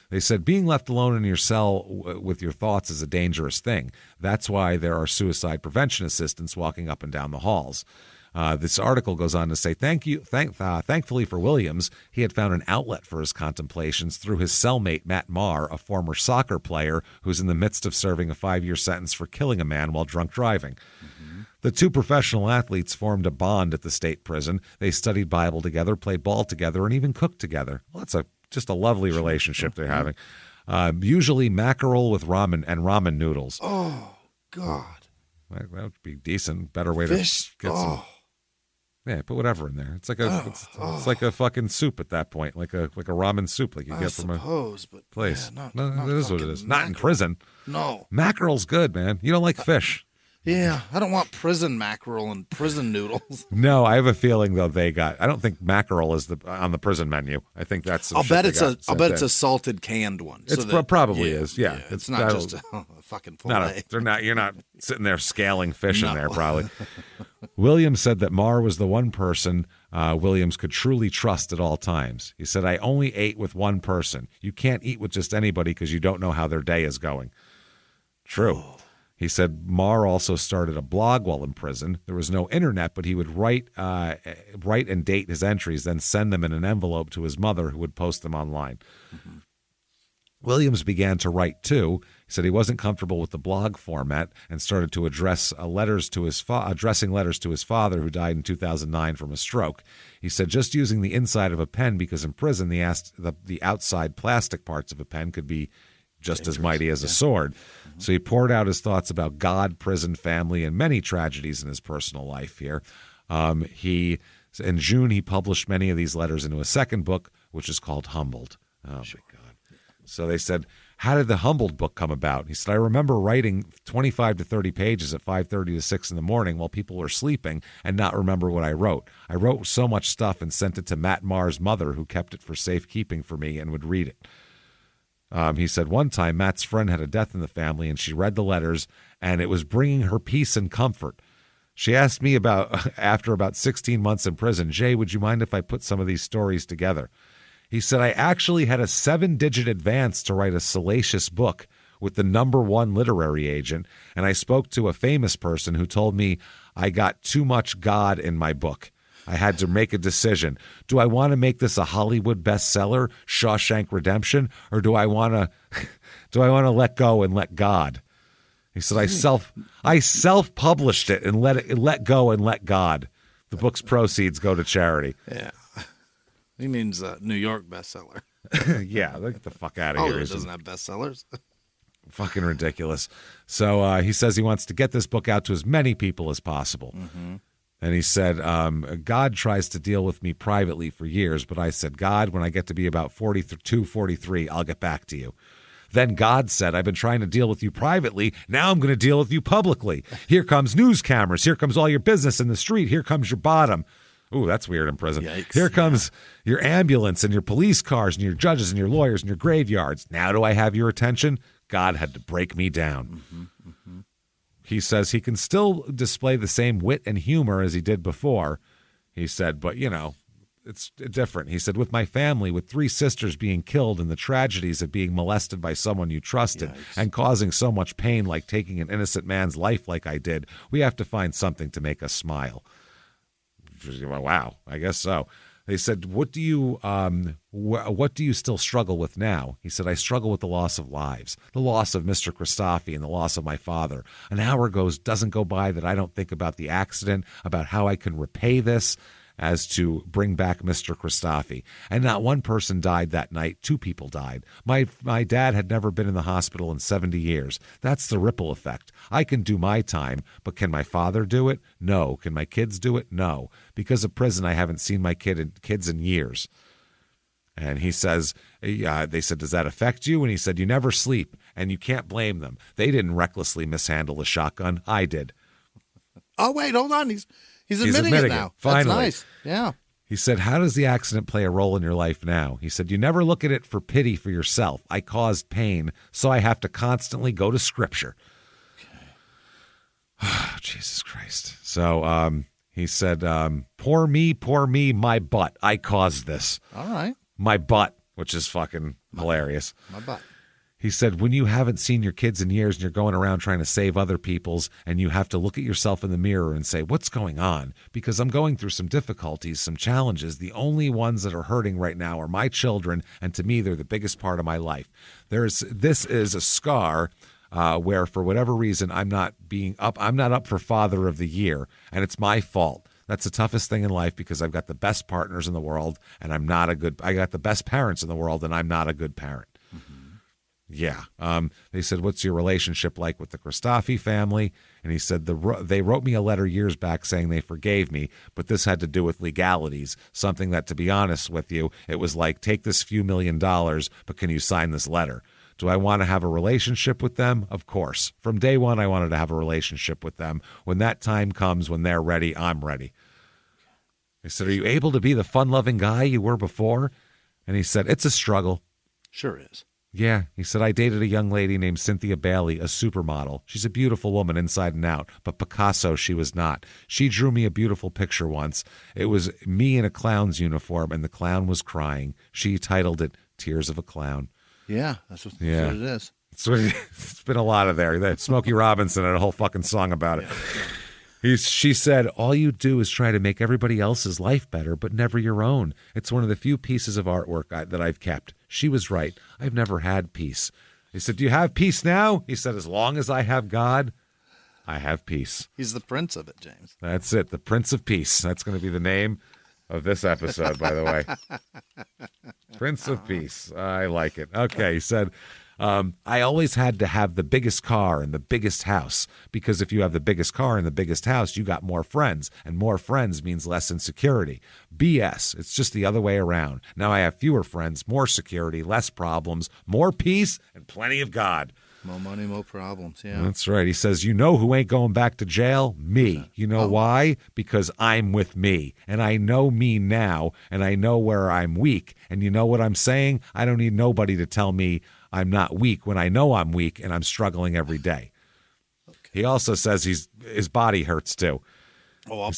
They said being left alone in your cell with your thoughts is a dangerous thing. That's why there are suicide prevention assistants walking up and down the halls. This article goes on to say, thankfully for Williams, he had found an outlet for his contemplations through his cellmate, Matt Marr, a former soccer player who's in the midst of serving a 5-year sentence for killing a man while drunk driving. Mm-hmm. The 2 professional athletes formed a bond at the state prison. They studied Bible together, played ball together, and even cooked together. Well, that's just a lovely relationship they're having. Usually mackerel with ramen noodles. Oh, God. That would be decent. Better way Fish. To get some... Yeah, put whatever in there. It's like it's like a fucking soup at that point, like a ramen soup, like you get from a place. Yeah, no, it is what it is. Not in prison. No, mackerel's good, man. You don't like fish. Yeah, I don't want prison mackerel and prison noodles. No, I have a feeling though I don't think mackerel is on the prison menu. I think that's. I'll bet it's a salted canned one. It probably is. Yeah, it's not just a fucking fillet. You're not sitting there scaling fish in there probably. Williams said that Marr was the one person Williams could truly trust at all times. He said, I only ate with one person. You can't eat with just anybody because you don't know how their day is going. True. Oh. He said Marr also started a blog while in prison. There was no internet, but he would write and date his entries, then send them in an envelope to his mother, who would post them online. Mm-hmm. Williams began to write too. He said he wasn't comfortable with the blog format and started to addressing letters to his father, who died in 2009 from a stroke. He said just using the inside of a pen, because in prison the outside plastic parts of a pen could be just as mighty as a sword. Mm-hmm. So he poured out his thoughts about God, prison, family, and many tragedies in his personal life here. In June, he published many of these letters into a second book, which is called Humbled. Oh, my God. So they said, how did the Humbled book come about? He said, I remember writing 25 to 30 pages at 5:30 to 6 in the morning while people were sleeping and not remember what I wrote. I wrote so much stuff and sent it to Matt Maher's mother, who kept it for safekeeping for me and would read it. He said one time Matt's friend had a death in the family and she read the letters and it was bringing her peace and comfort. She asked me after about 16 months in prison, Jay, would you mind if I put some of these stories together? He said, I actually had a 7-digit advance to write a salacious book with the #1 literary agent, and I spoke to a famous person who told me I got too much God in my book. I had to make a decision. Do I want to make this a Hollywood bestseller, Shawshank Redemption, or do I want to let go and let God? He said, I self-published it and let go and let God. The book's proceeds go to charity. Yeah. He means New York bestseller. Yeah, get the fuck out of here. Hollywood doesn't have bestsellers. Fucking ridiculous. So he says he wants to get this book out to as many people as possible. Mm-hmm. And he said, God tries to deal with me privately for years, but I said, God, when I get to be about 42, 43, I'll get back to you. Then God said, I've been trying to deal with you privately. Now I'm going to deal with you publicly. Here comes news cameras. Here comes all your business in the street. Here comes your bottom. Ooh, that's weird in prison. Yikes. Here comes your ambulance and your police cars and your judges and your lawyers and your graveyards. Now do I have your attention? God had to break me down. Mm-hmm, mm-hmm. He says he can still display the same wit and humor as he did before. He said, but, it's different. He said, with my family, with 3 sisters being killed and the tragedies of being molested by someone you trusted and causing so much pain like taking an innocent man's life like I did, we have to find something to make us smile. Wow, I guess so. They said, what do you still struggle with now? He said, I struggle with the loss of lives, the loss of Mr. Christofi and the loss of my father. An hour doesn't go by that I don't think about the accident, about how I can repay this as to bring back Mr. Christofi. And not one person died that night. 2 people died. My dad had never been in the hospital in 70 years. That's the ripple effect. I can do my time, but can my father do it? No. Can my kids do it? No. Because of prison, I haven't seen my kids in years. And he says, they said, does that affect you? And he said, you never sleep, and you can't blame them. They didn't recklessly mishandle the shotgun. I did. Oh, wait, hold on. He's admitting it now. Finally. That's nice. Yeah. He said, how does the accident play a role in your life now? He said, you never look at it for pity for yourself. I caused pain, so I have to constantly go to Scripture. Okay. Jesus Christ. So he said, poor me, my butt. I caused this. All right. My butt, which is fucking hilarious. My butt. He said, when you haven't seen your kids in years and you're going around trying to save other people's and you have to look at yourself in the mirror and say, what's going on? Because I'm going through some difficulties, some challenges. The only ones that are hurting right now are my children, and to me, they're the biggest part of my life. This is a scar where, for whatever reason, I'm not up for Father of the Year, and it's my fault. That's the toughest thing in life because I've got the best partners in the world, and I got the best parents in the world, and I'm not a good parent. Yeah. They said, what's your relationship like with the Christofi family? And he said, they wrote me a letter years back saying they forgave me, but this had to do with legalities, something that, to be honest with you, it was like, take this few $1 million, but can you sign this letter? Do I want to have a relationship with them? Of course. From day one, I wanted to have a relationship with them. When that time comes, when they're ready, I'm ready. They said, are you able to be the fun-loving guy you were before? And he said, it's a struggle. Sure is. Yeah, he said, I dated a young lady named Cynthia Bailey, a supermodel. She's a beautiful woman inside and out, but Picasso she was not. She drew me a beautiful picture once. It was me in a clown's uniform, and the clown was crying. She titled it Tears of a Clown. Yeah, that's what it is. It's been a lot of there. Smokey Robinson had a whole fucking song about it. She said, all you do is try to make everybody else's life better, but never your own. It's one of the few pieces of artwork that I've kept. She was right. I've never had peace. He said, do you have peace now? He said, as long as I have God, I have peace. He's the prince of it, James. That's it. The Prince of Peace. That's going to be the name of this episode, by the way. Prince of Peace. I like it. Okay. He said, I always had to have the biggest car and the biggest house, because if you have the biggest car and the biggest house, you got more friends, and more friends means less insecurity. BS. It's just the other way around. Now I have fewer friends, more security, less problems, more peace, and plenty of God. More money, more problems, yeah. That's right. He says, you know who ain't going back to jail? Me. You know why? Because I'm with me, and I know me now, and I know where I'm weak. And you know what I'm saying? I don't need nobody to tell me I'm not weak when I know I'm weak and I'm struggling every day. Okay. He also says his body hurts too. Oh,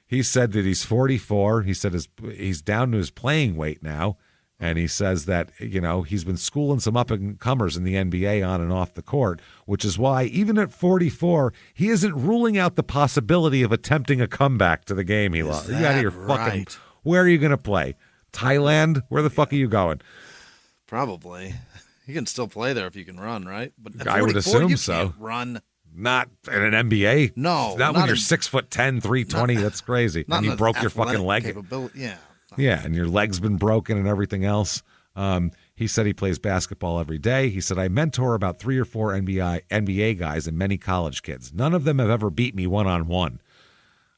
he said that he's 44. He said he's down to his playing weight now. And he says that, he's been schooling some up-and-comers in the NBA on and off the court, which is why, even at 44, he isn't ruling out the possibility of attempting a comeback to the game he lost. You out of your fucking... Where are you going to play? Thailand? Where the fuck are you going? Probably. You can still play there if you can run, right? But at 44, I would assume you so. Can't run. Not in an NBA. No. Not when you're 6'10", 320. That's crazy. And you broke your fucking leg. Yeah. Yeah, and your leg's been broken and everything else. He said he plays basketball every day. He said, I mentor about 3 or 4 NBA guys and many college kids. None of them have ever beat me one-on-one.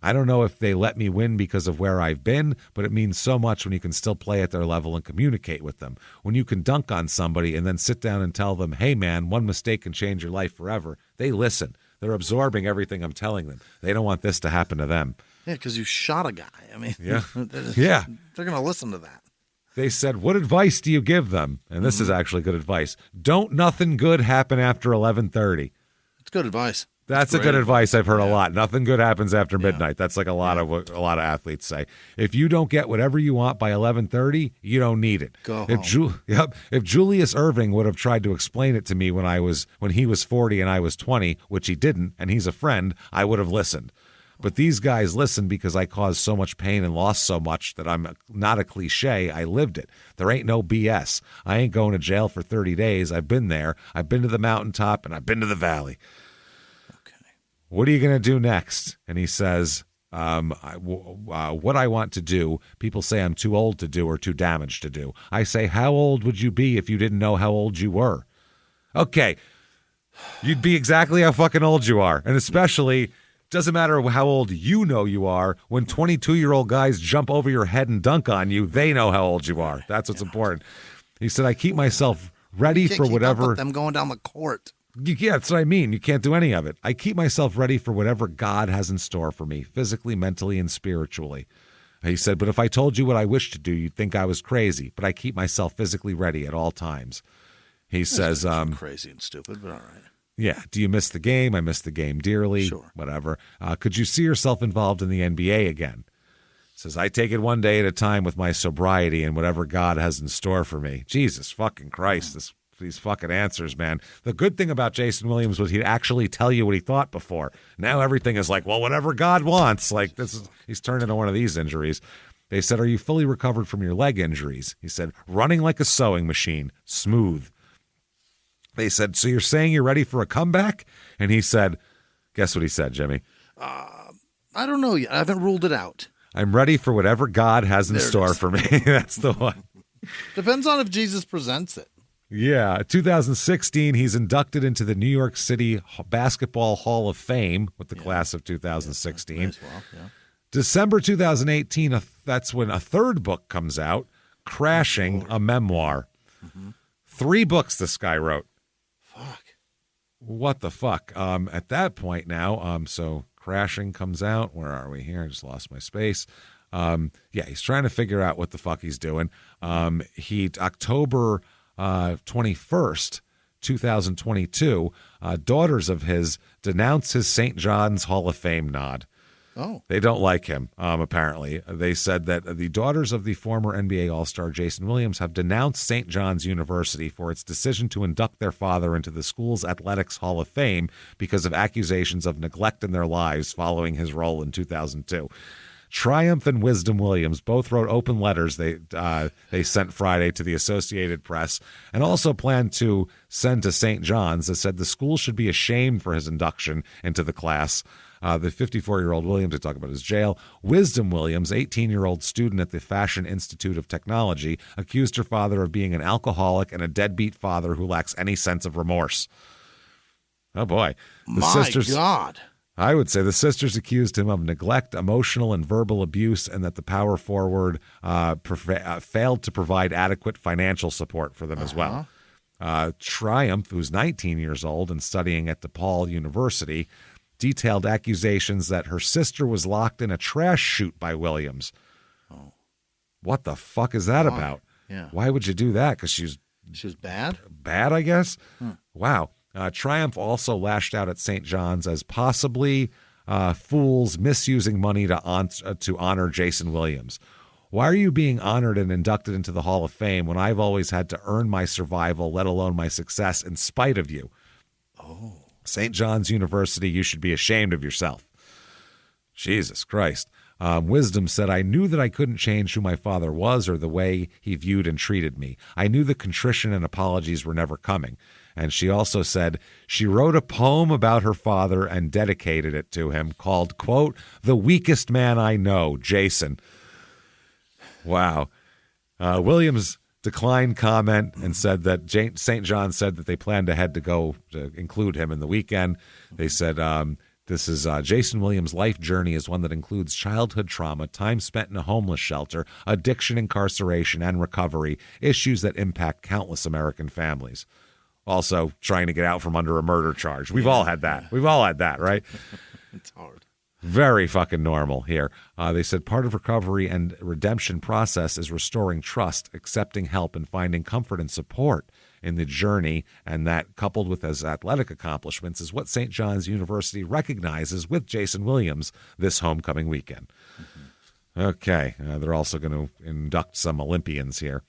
I don't know if they let me win because of where I've been, but it means so much when you can still play at their level and communicate with them. When you can dunk on somebody and then sit down and tell them, hey, man, one mistake can change your life forever. They listen. They're absorbing everything I'm telling them. They don't want this to happen to them. Yeah, because you shot a guy. I mean, yeah. They're going to listen to that. They said, what advice do you give them? And this is actually good advice. Don't nothing good happen after 11:30. It's good advice. That's a good advice. I've heard a lot. Nothing good happens after midnight. That's like a lot of athletes say. If you don't get whatever you want by 11:30, you don't need it. Go home. If Julius Erving would have tried to explain it to me when he was 40 and I was 20, which he didn't, and he's a friend, I would have listened. But these guys listen because I caused so much pain and lost so much that I'm not a cliche. I lived it. There ain't no BS. I ain't going to jail for 30 days. I've been there. I've been to the mountaintop, and I've been to the valley. Okay. What are you going to do next? And he says, what I want to do, people say I'm too old to do or too damaged to do. I say, how old would you be if you didn't know how old you were? Okay. You'd be exactly how fucking old you are. And especially... Doesn't matter how old you know you are. When 22-year-old guys jump over your head and dunk on you, they know how old you are. That's what's important. He said, I keep myself ready for whatever. Keep up with them going down the court. Yeah, that's what I mean. You can't do any of it. I keep myself ready for whatever God has in store for me, physically, mentally, and spiritually. He said, but if I told you what I wish to do, you'd think I was crazy. But I keep myself physically ready at all times. He says, crazy and stupid, but all right. Yeah. Do you miss the game? I miss the game dearly. Sure. Whatever. Could you see yourself involved in the NBA again? Says, I take it one day at a time with my sobriety and whatever God has in store for me. Jesus fucking Christ. These fucking answers, man. The good thing about Jayson Williams was he'd actually tell you what he thought before. Now everything is like, well, whatever God wants. Like he's turned into one of these injuries. They said, are you fully recovered from your leg injuries? He said, running like a sewing machine. Smooth. They said, so you're saying you're ready for a comeback? And he said, guess what he said, Jimmy? I don't know yet. I haven't ruled it out. I'm ready for whatever God has in store for me. That's the one. Depends on if Jesus presents it. Yeah. 2016, he's inducted into the New York City Basketball Hall of Fame with the class of 2016. Yeah. December 2018, that's when a third book comes out, Crashing, a memoir. 3 books this guy wrote. Fuck. What the fuck? At that point now, so Crashing comes out. Where are we here? I just lost my space. He's trying to figure out what the fuck he's doing. October 21st, 2022, daughters of his denounce his St. John's Hall of Fame nod. Oh. They don't like him, apparently. They said that the daughters of the former NBA All-Star Jayson Williams have denounced St. John's University for its decision to induct their father into the school's Athletics Hall of Fame because of accusations of neglect in their lives following his role in 2002. Triumph and Wisdom Williams both wrote open letters they sent Friday to the Associated Press and also planned to send to St. John's that said the school should be ashamed for his induction into the class. The 54-year-old Williams I talk about his jail. Whisman Williams, 18-year-old student at the Fashion Institute of Technology, accused her father of being an alcoholic and a deadbeat father who lacks any sense of remorse. Oh, boy. God. I would say the sisters accused him of neglect, emotional and verbal abuse, and that the power forward failed to provide adequate financial support for them as well. Triumph, who's 19 years old and studying at DePaul University, detailed accusations that her sister was locked in a trash chute by Williams. Oh. What the fuck is that about? Yeah. Why would you do that? Because she was bad? Bad, I guess? Wow. Triumph also lashed out at St. John's as possibly fools misusing money to honor Jayson Williams. Why are you being honored and inducted into the Hall of Fame when I've always had to earn my survival, let alone my success, in spite of you? Oh. St. John's University, you should be ashamed of yourself. Jesus Christ. Wisdom said, I knew that I couldn't change who my father was or the way he viewed and treated me. I knew the contrition and apologies were never coming. And she also said she wrote a poem about her father and dedicated it to him called, quote, The Weakest Man I Know, Jayson. Wow. Williams declined comment and said that St. John said that they planned ahead to go to include him in the weekend. They said this is Jayson Williams' life journey is one that includes childhood trauma, time spent in a homeless shelter, addiction, incarceration, and recovery, issues that impact countless American families. Also, trying to get out from under a murder charge. We've all had that. We've all had that, right? It's hard. Very fucking normal here. They said part of recovery and redemption process is restoring trust, accepting help, and finding comfort and support in the journey. And that, coupled with his athletic accomplishments, is what St. John's University recognizes with Jayson Williams this homecoming weekend. Okay. They're also going to induct some Olympians here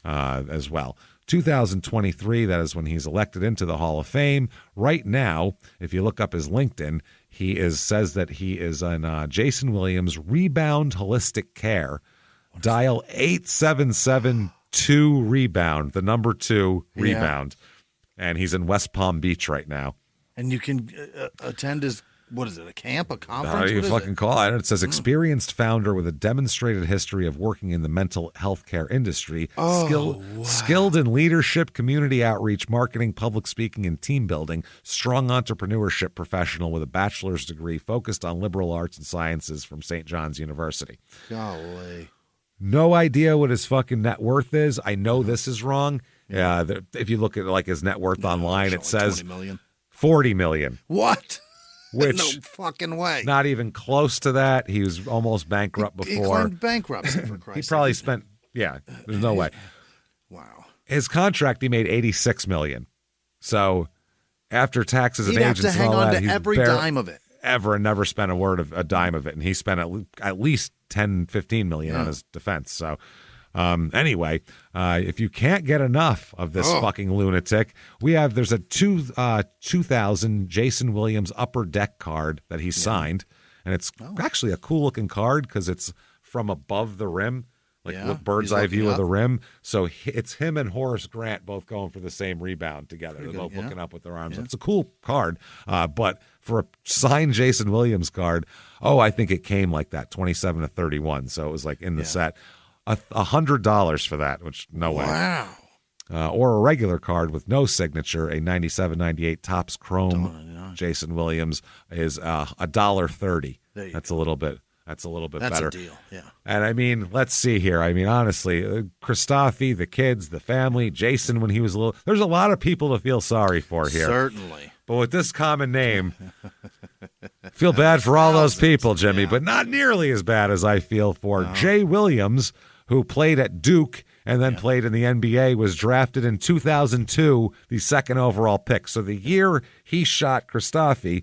as well. 2023, that is when he's elected into the Hall of Fame. Right now, if you look up his LinkedIn, says that he is on Jayson Williams Rebound Holistic Care. Dial 8772 Rebound, the number 2 Rebound. And he's in West Palm Beach right now. And you can attend his, what is it, a camp, a conference? How do you fucking call it? It says experienced founder with a demonstrated history of working in the mental health care industry, skilled in leadership, community outreach, marketing, public speaking, and team building, strong entrepreneurship professional with a bachelor's degree focused on liberal arts and sciences from St. John's University. Golly. No idea what his fucking net worth is. I know this is wrong. Yeah, if you look at like his net worth online, it says 20 million. 40 million. What? Which, no fucking way. Not even close to that. He was almost bankrupt before. He claimed bankruptcy, for Christ's sake. He probably spent, there's no way. Wow. His contract, he made $86 million. So after taxes and agents and all that, he's every dime of it. Ever and never spent a dime of it. And he spent at least 10, 15 million on his defense. So anyway, if you can't get enough of this fucking lunatic, there's a 2000 Jayson Williams Upper Deck card that he signed, and it's actually a cool looking card because it's from above the rim, with bird's eye view of the rim. So it's him and Horace Grant both going for the same rebound together. They're both looking up with their arms. It's a cool card, but for a signed Jayson Williams card, I think it came like that, 27 to 31. So it was like in the set. $100 for that, which no way. Wow. Or a regular card with no signature, a 97-98 Topps Chrome Jayson Williams is $1.30. That's a little bit better. That's a deal, yeah. And I mean, let's see here. I mean, honestly, Christophe, the kids, the family, Jayson when he was little, there's a lot of people to feel sorry for here. Certainly. But with this common name, feel bad for all those people, Jimmy, but not nearly as bad as I feel for Jay Williams, who played at Duke and then played in the NBA, was drafted in 2002, the second overall pick. So the year he shot Christophe,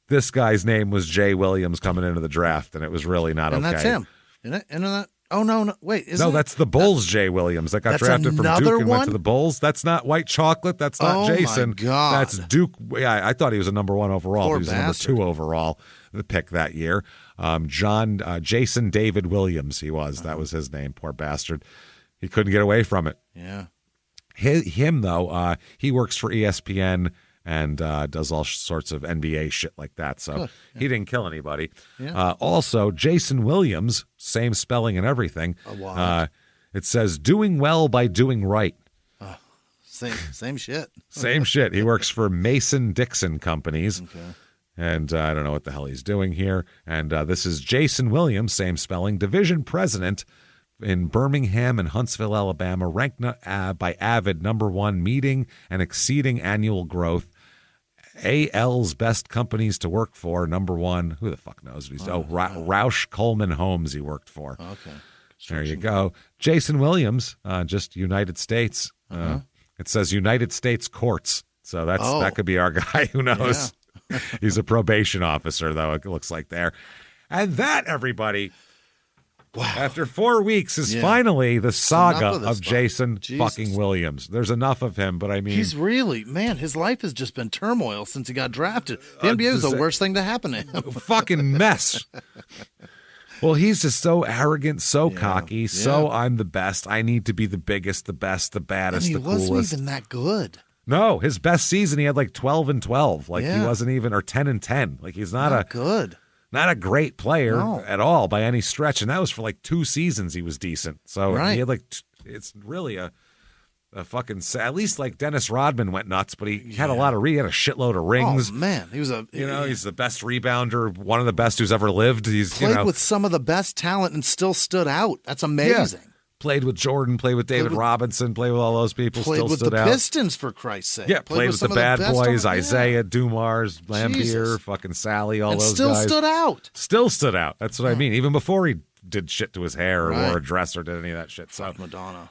this guy's name was Jay Williams coming into the draft, and it was really not and okay. And that's him. Isn't it? Oh, no, wait. That's the Bulls' Jay Williams that got drafted from Duke and went to the Bulls. That's not White Chocolate. That's not Jayson. My God. That's Duke. Yeah, I thought he was a number 1 overall. Poor He was bastard. number 2 overall, the pick that year. Jayson David Williams, he was. That was his name. Poor bastard. He couldn't get away from it. Yeah. Him, though, he works for ESPN and does all sorts of NBA shit like that. So he didn't kill anybody. Yeah. Also, Jayson Williams, same spelling and everything. It says doing well by doing right. Same shit. Same shit. He works for Mason-Dixon Companies. Okay. And I don't know what the hell he's doing here. And this is Jayson Williams, same spelling, division president in Birmingham and Huntsville, Alabama, ranked by Avid #1, meeting and exceeding annual growth. AL's best companies to work for, #1. Who the fuck knows? Roush Coleman Homes he worked for. Okay. There you go. Jayson Williams, just United States. It says United States Courts. So that could be our guy. Who knows? Yeah. He's a probation officer, though, it looks like there. And that, everybody, after 4 weeks, is finally the saga of Jayson fucking Williams. There's enough of him, but I mean... He's really, man, his life has just been turmoil since he got drafted. The NBA is the worst thing to happen to him. Fucking mess. Well, he's just so arrogant, so cocky, so I'm the best. I need to be the biggest, the best, the baddest, the coolest. And he wasn't even that good. No, his best season, he had like 12-12. Like he wasn't even, or 10-10. Like he's not good. Not a great player at all by any stretch. And that was for like 2 seasons he was decent. So he had like, it's really a fucking, at least like Dennis Rodman went nuts, but he had he had a shitload of rings. Oh man, he was he's the best rebounder, one of the best who's ever lived. He's played with some of the best talent and still stood out. That's amazing. Yeah. Played with Jordan, played with David Robinson, played with all those people, still stood out. Played with the Pistons, for Christ's sake. Yeah, played with the bad boys, Isaiah, Dumars, Lambier, fucking Sally, all those guys. Still stood out. Still stood out. That's what I mean. Even before he did shit to his hair or wore a dress or did any of that shit. So Madonna.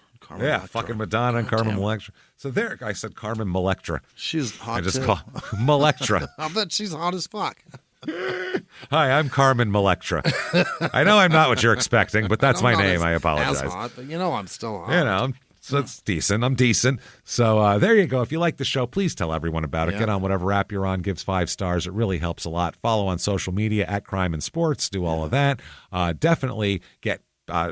Fucking Madonna and Carmen Malectra. So there, I said Carmen Malectra. She's hot. I just call Malectra. I bet she's hot as fuck. Hi, I'm Carmen Malectra. I know I'm not what you're expecting, but that's my name. I apologize. As hot, but I'm still hot. So it's decent. I'm decent. So there you go. If you like the show, please tell everyone about it. Get on whatever app you're on. Gives 5 stars. It really helps a lot. Follow on social media at Crime and Sports. Do all of that. Definitely go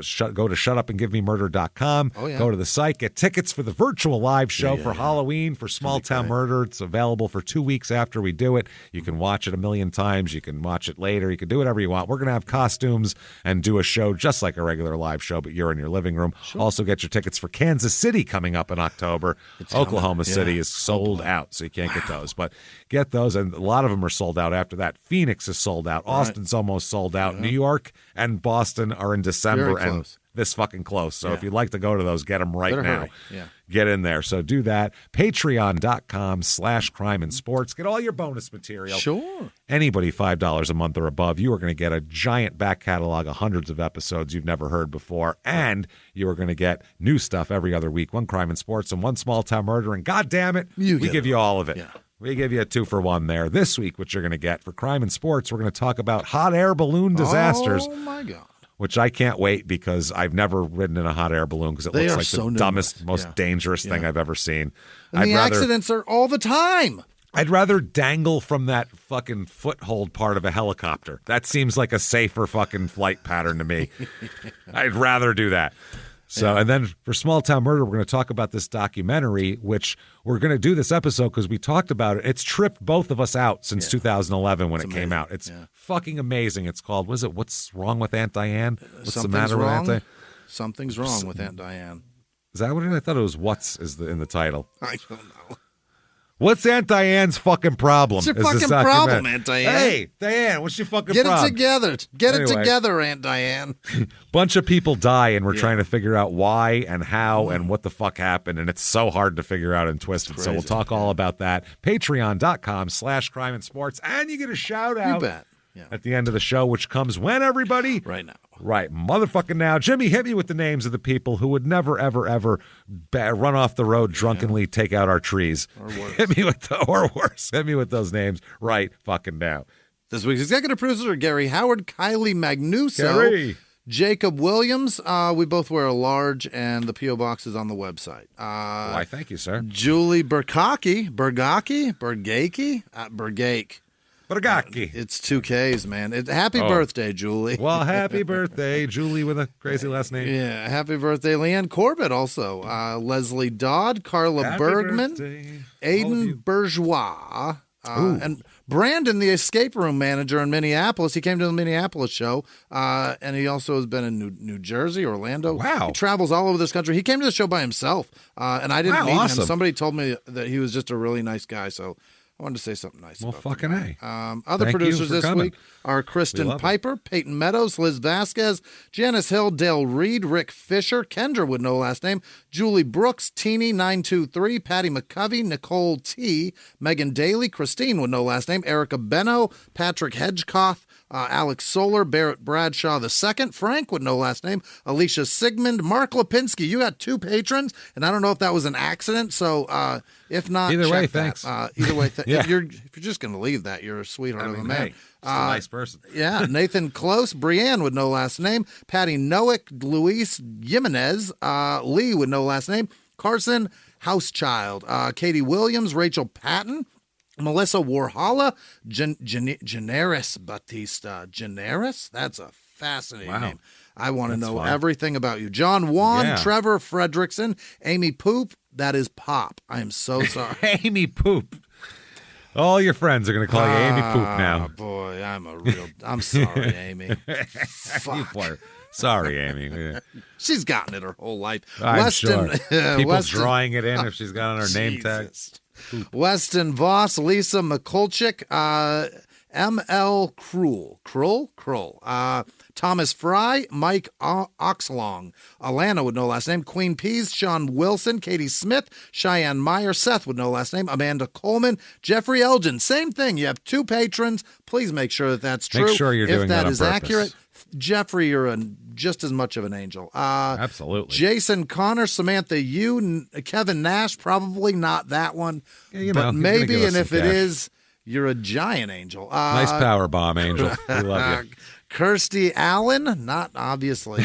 to shutupandgivememurder.com. Go to the site, get tickets for the virtual live show for Halloween for Small Town Murder. It's available for 2 weeks after we do it. You can watch it 1,000,000 times. You can watch it later. You can do whatever you want. We're going to have costumes and do a show just like a regular live show, but you're in your living room. Also get your tickets for Kansas City coming up in October. Oklahoma City is sold out, so you can't get those. But get those, and a lot of them are sold out after that. Phoenix is sold out. Austin's almost sold out. New York and Boston are in December. And this fucking close. So if you'd like to go to those, get them right now. Get in there. So do that. Patreon.com/crime and sports. Get all your bonus material. Sure. Anybody $5 a month or above, you are going to get a giant back catalog of hundreds of episodes you've never heard before. And you are going to get new stuff every other week. 1 crime and sports and 1 small town murder. And God damn it, we give you all of it. Yeah. We give you a 2-for-1 there. This week, what you're going to get for crime and sports, we're going to talk about hot air balloon disasters. Oh, my God. Which I can't wait because I've never ridden in a hot air balloon because it looks like the dumbest, most dangerous thing I've ever seen. And the accidents are all the time. I'd rather dangle from that fucking foothold part of a helicopter. That seems like a safer fucking flight pattern to me. I'd rather do that. So, and then for Small Town Murder, we're going to talk about this documentary, which we're going to do this episode because we talked about it. It's tripped both of us out since 2011 when it came out. It's fucking amazing. It's called, what is it? What's Wrong with Aunt Diane? What's the matter with Aunt Diane? Something's wrong with Aunt Diane. Is that what it is? I thought it was What's is in the title. I don't know. What's Aunt Diane's fucking problem? What's your fucking problem, Aunt Diane? Hey, Diane, what's your fucking problem? Get it together. Get it together, Aunt Diane. Bunch of people die, and we're trying to figure out why and how and what the fuck happened, and it's so hard to figure out and twist it. So we'll talk all about that. Patreon.com/crime and sports, and you get a shout out. You bet. At the end of the show, which comes when, everybody? Right now. Right, motherfucking now. Jimmie, hit me with the names of the people who would never, ever, ever run off the road drunkenly, take out our trees. Or worse. Hit me with or worse. Hit me with those names right fucking now. This week's executive producer are Gary Howard, Kylie Magnuso, Gary. Jacob Williams. We both wear a large, and the P.O. box is on the website. Why, thank you, sir. Julie Bergake. Bragacki. It's 2Ks, man. Happy birthday, Julie. Well, happy birthday, Julie with a crazy last name. Yeah, happy birthday, Leanne Corbett also. Leslie Dodd, Carla Happy Bergman, birthday, Aiden Bourgeois, and Brandon, the escape room manager in Minneapolis. He came to the Minneapolis show, and he also has been in New Jersey, Orlando. Wow. He travels all over this country. He came to the show by himself, and I didn't meet him. Somebody told me that he was just a really nice guy, so I wanted to say something nice about fucking him. A. Other Thank producers you for this coming. week are Kristen Piper, Peyton Meadows, Liz Vasquez, Janice Hill, Dale Reed, Rick Fisher, Kendra with no last name, Julie Brooks, Teeny923, Patty McCovey, Nicole T, Megan Daly, Christine with no last name, Erica Benno, Patrick Hedgecoff, Alex Solar, Barrett Bradshaw II, Frank with no last name, Alicia Sigmund, Mark Lipinski. You got 2 patrons, and I don't know if that was an accident, so if not, either check way, that. thanks. Either way, Yeah. if you're just going to leave that, you're a sweetheart of a man. Hey, just a nice person. Yeah, Nathan Close, Brienne with no last name, Patty Noack, Luis Jimenez, Lee with no last name, Carson Housechild, Katie Williams, Rachel Patton, Melissa Warhala, Generis Batista. Generis? That's a fascinating name. I want to know everything about you. John Wan, Trevor Fredrickson, Amy Poop. That is Pop. I am so sorry. Amy Poop. All your friends are going to call you Amy Poop now. Boy, I'm sorry, Amy. Fuck. Sorry, Amy. She's gotten it her whole life. I'm sure. People drawing it in if she's got on her name tag. Weston Voss, Lisa McCulchick, M.L. Krull, Thomas Fry, Mike Oxlong, Alana with no last name, Queen Peas, Sean Wilson, Katie Smith, Cheyenne Meyer, Seth with no last name, Amanda Coleman, Jeffrey Elgin. Same thing. You have 2 patrons. Please make sure that that's true. Make sure you're doing that on is purpose. accurate, Jeffrey, you're just as much of an angel. Absolutely. Jason Connor, Samantha Yu, Kevin Nash, probably not that one, but maybe, and if it is, you're a giant angel. Nice power bomb, Angel. We love you. Kirsty Allen, not obviously.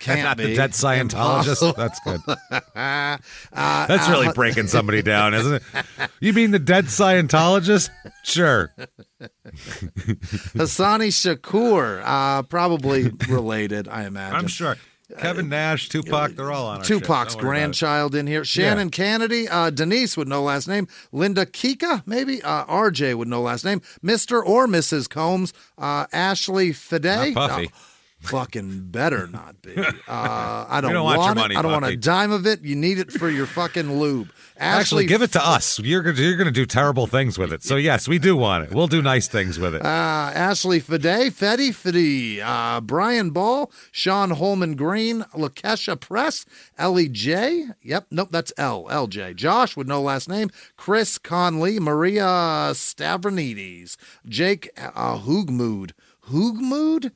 Can't not be. The dead Scientologist. That's good. That's really breaking somebody down, isn't it? You mean the dead Scientologist? Sure. Hassani Shakur, probably related, I imagine. I'm sure. Kevin Nash, Tupac, they're all on our Tupac's grandchild in here. Shannon Kennedy, Denise with no last name. Linda Kika, maybe. RJ with no last name. Mr. or Mrs. Combs. Ashley Fide. Not Puffy. Fucking better not be. I don't want want your it. money, I don't want a Puffy. dime of it. You need it for your fucking lube. Actually, give it to us. You're going to do terrible things with it. So, yes, we do want it. We'll do nice things with it. Ashley Fede, Brian Ball, Sean Holman Green, Lakesha Press, Ellie J. Yep, nope, that's LJ. Josh with no last name, Chris Conley, Maria Stavronides, Jake Hoogmood. Hoogmood?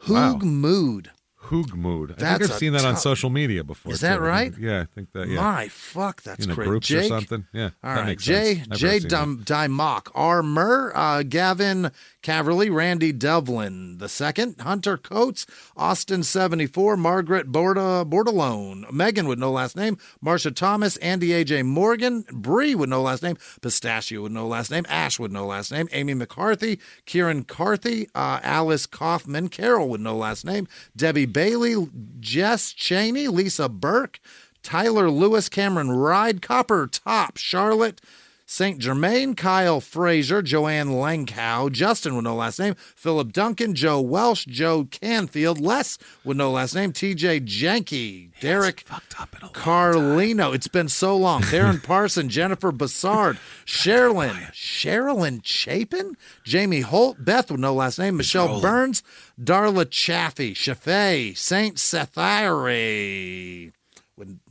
Hoogmood. Hoogmood. I think I've seen that on social media before. Is that too. right? Yeah, I think that, yeah. My fuck, that's in crazy. Groups Jake, or something? Yeah, all that right. makes Jay sense. Never seen that. Dymock, R. Murr, Gavin Caverly, Randy Devlin II, Hunter Coates, Austin 74, Margaret Bordelone, Megan with no last name, Marsha Thomas, Andy AJ Morgan, Bree with no last name, Pistachio with no last name, Ash with no last name, Amy McCarthy, Kieran Carthy, Alice Kaufman, Carol with no last name, Debbie Bailey, Jess Cheney, Lisa Burke, Tyler Lewis, Cameron Ride, Copper Top, Charlotte St. Germain, Kyle Frazier, Joanne Langkow, Justin with no last name, Philip Duncan, Joe Welsh, Joe Canfield, Les with no last name, TJ Janke, Derek Carlino. It's been so long. Darren Parson, Jennifer Bassard, Sherilyn Chapin, Jamie Holt, Beth with no last name, Michelle Burns, Darla Chaffee, Shafay, Saint Sethire.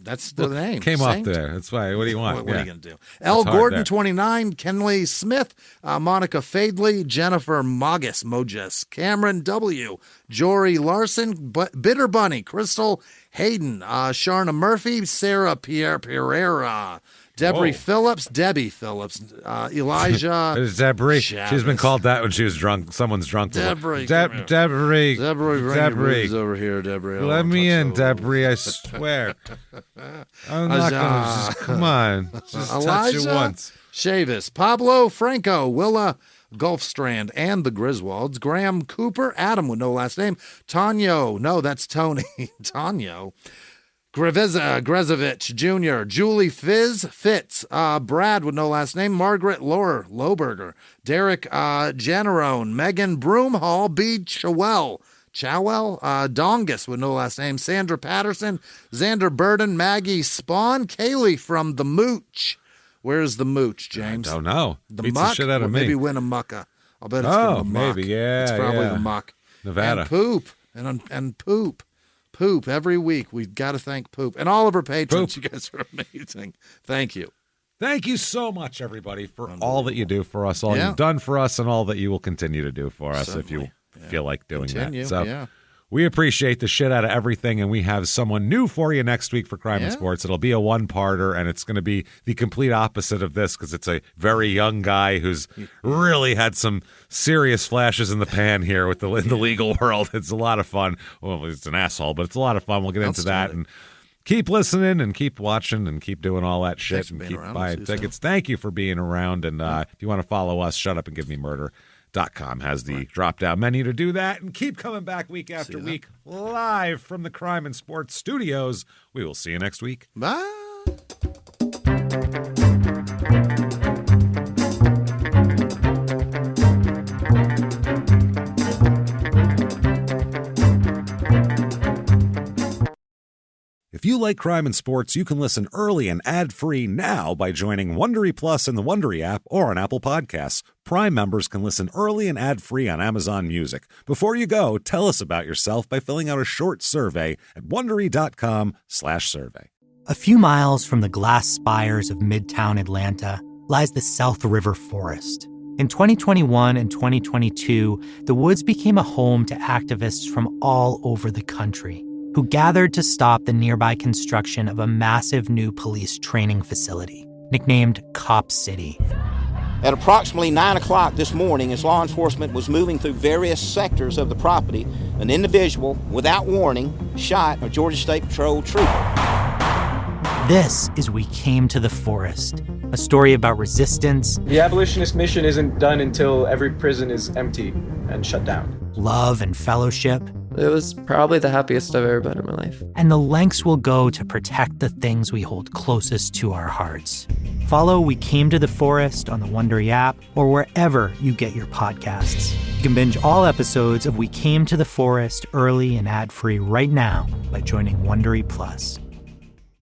That's the name. Came off there. That's why. What do you want? What are you going to do? L. Gordon, 29, Kenley Smith, Monica Fadley, Jennifer Moges, Cameron W., Jory Larson, Bitter Bunny, Crystal Hayden, Sharna Murphy, Sarah Pierre Pereira, Debbie Phillips, Elijah. It's Debbie. Chavez. She's been called that when she was drunk. Someone's drunk. Debbie. Debbie. Over here, Debbie. Let me in, Debbie. I swear. I'm not going to come on. Just touch it once. Chavis, Pablo Franco, Willa Gulfstrand, and the Griswolds. Graham Cooper, Adam with no last name. Tonyo, no, that's Tony. Tonyo. Grezovich Jr., Julie Fitz, Brad with no last name, Margaret Lohberger, Derek Janarone, Megan Broomhall, B. Chowell, Dongus with no last name, Sandra Patterson, Xander Burden, Maggie Spawn, Kaylee from the Mooch. Where's the Mooch, James? I don't know. The Beats Muck? the shit out of me. Maybe Winnemucca. I'll bet it's from the Muck. Maybe, yeah. It's probably the Muck. Nevada. And Poop. And Poop. Poop. Every week, we've got to thank Poop. And all of our patrons. Poop. You guys are amazing. Thank you. Thank you so much, everybody, for all that you do for us, all you've done for us, and all that you will continue to do for us if you feel like doing that. So we appreciate the shit out of everything, and we have someone new for you next week for Crime and Sports. It'll be a one-parter, and it's going to be the complete opposite of this because it's a very young guy who's really had some serious flashes in the pan here with in the legal world. It's a lot of fun. Well, it's an asshole, but it's a lot of fun. We'll get into that and keep listening and keep watching and keep doing all that shit and keep buying tickets. Thank you for being around, and if you want to follow us, shutupandgivememurder.com has the drop-down menu to do that. And keep coming back week after week live from the Crime and Sports Studios. We will see you next week. Bye. If you like Crime and Sports, you can listen early and ad-free now by joining Wondery Plus in the Wondery app or on Apple Podcasts. Prime members can listen early and ad-free on Amazon Music. Before you go, tell us about yourself by filling out a short survey at Wondery.com/survey. A few miles from the glass spires of Midtown Atlanta lies the South River Forest. In 2021 and 2022, the woods became a home to activists from all over the country who gathered to stop the nearby construction of a massive new police training facility, nicknamed Cop City. At approximately 9 o'clock this morning, as law enforcement was moving through various sectors of the property, an individual, without warning, shot a Georgia State Patrol trooper. This is We Came to the Forest, a story about resistance. The abolitionist mission isn't done until every prison is empty and shut down. Love and fellowship. It was probably the happiest I've ever been in my life. And the lengths we'll go to protect the things we hold closest to our hearts. Follow We Came to the Forest on the Wondery app or wherever you get your podcasts. You can binge all episodes of We Came to the Forest early and ad-free right now by joining Wondery Plus.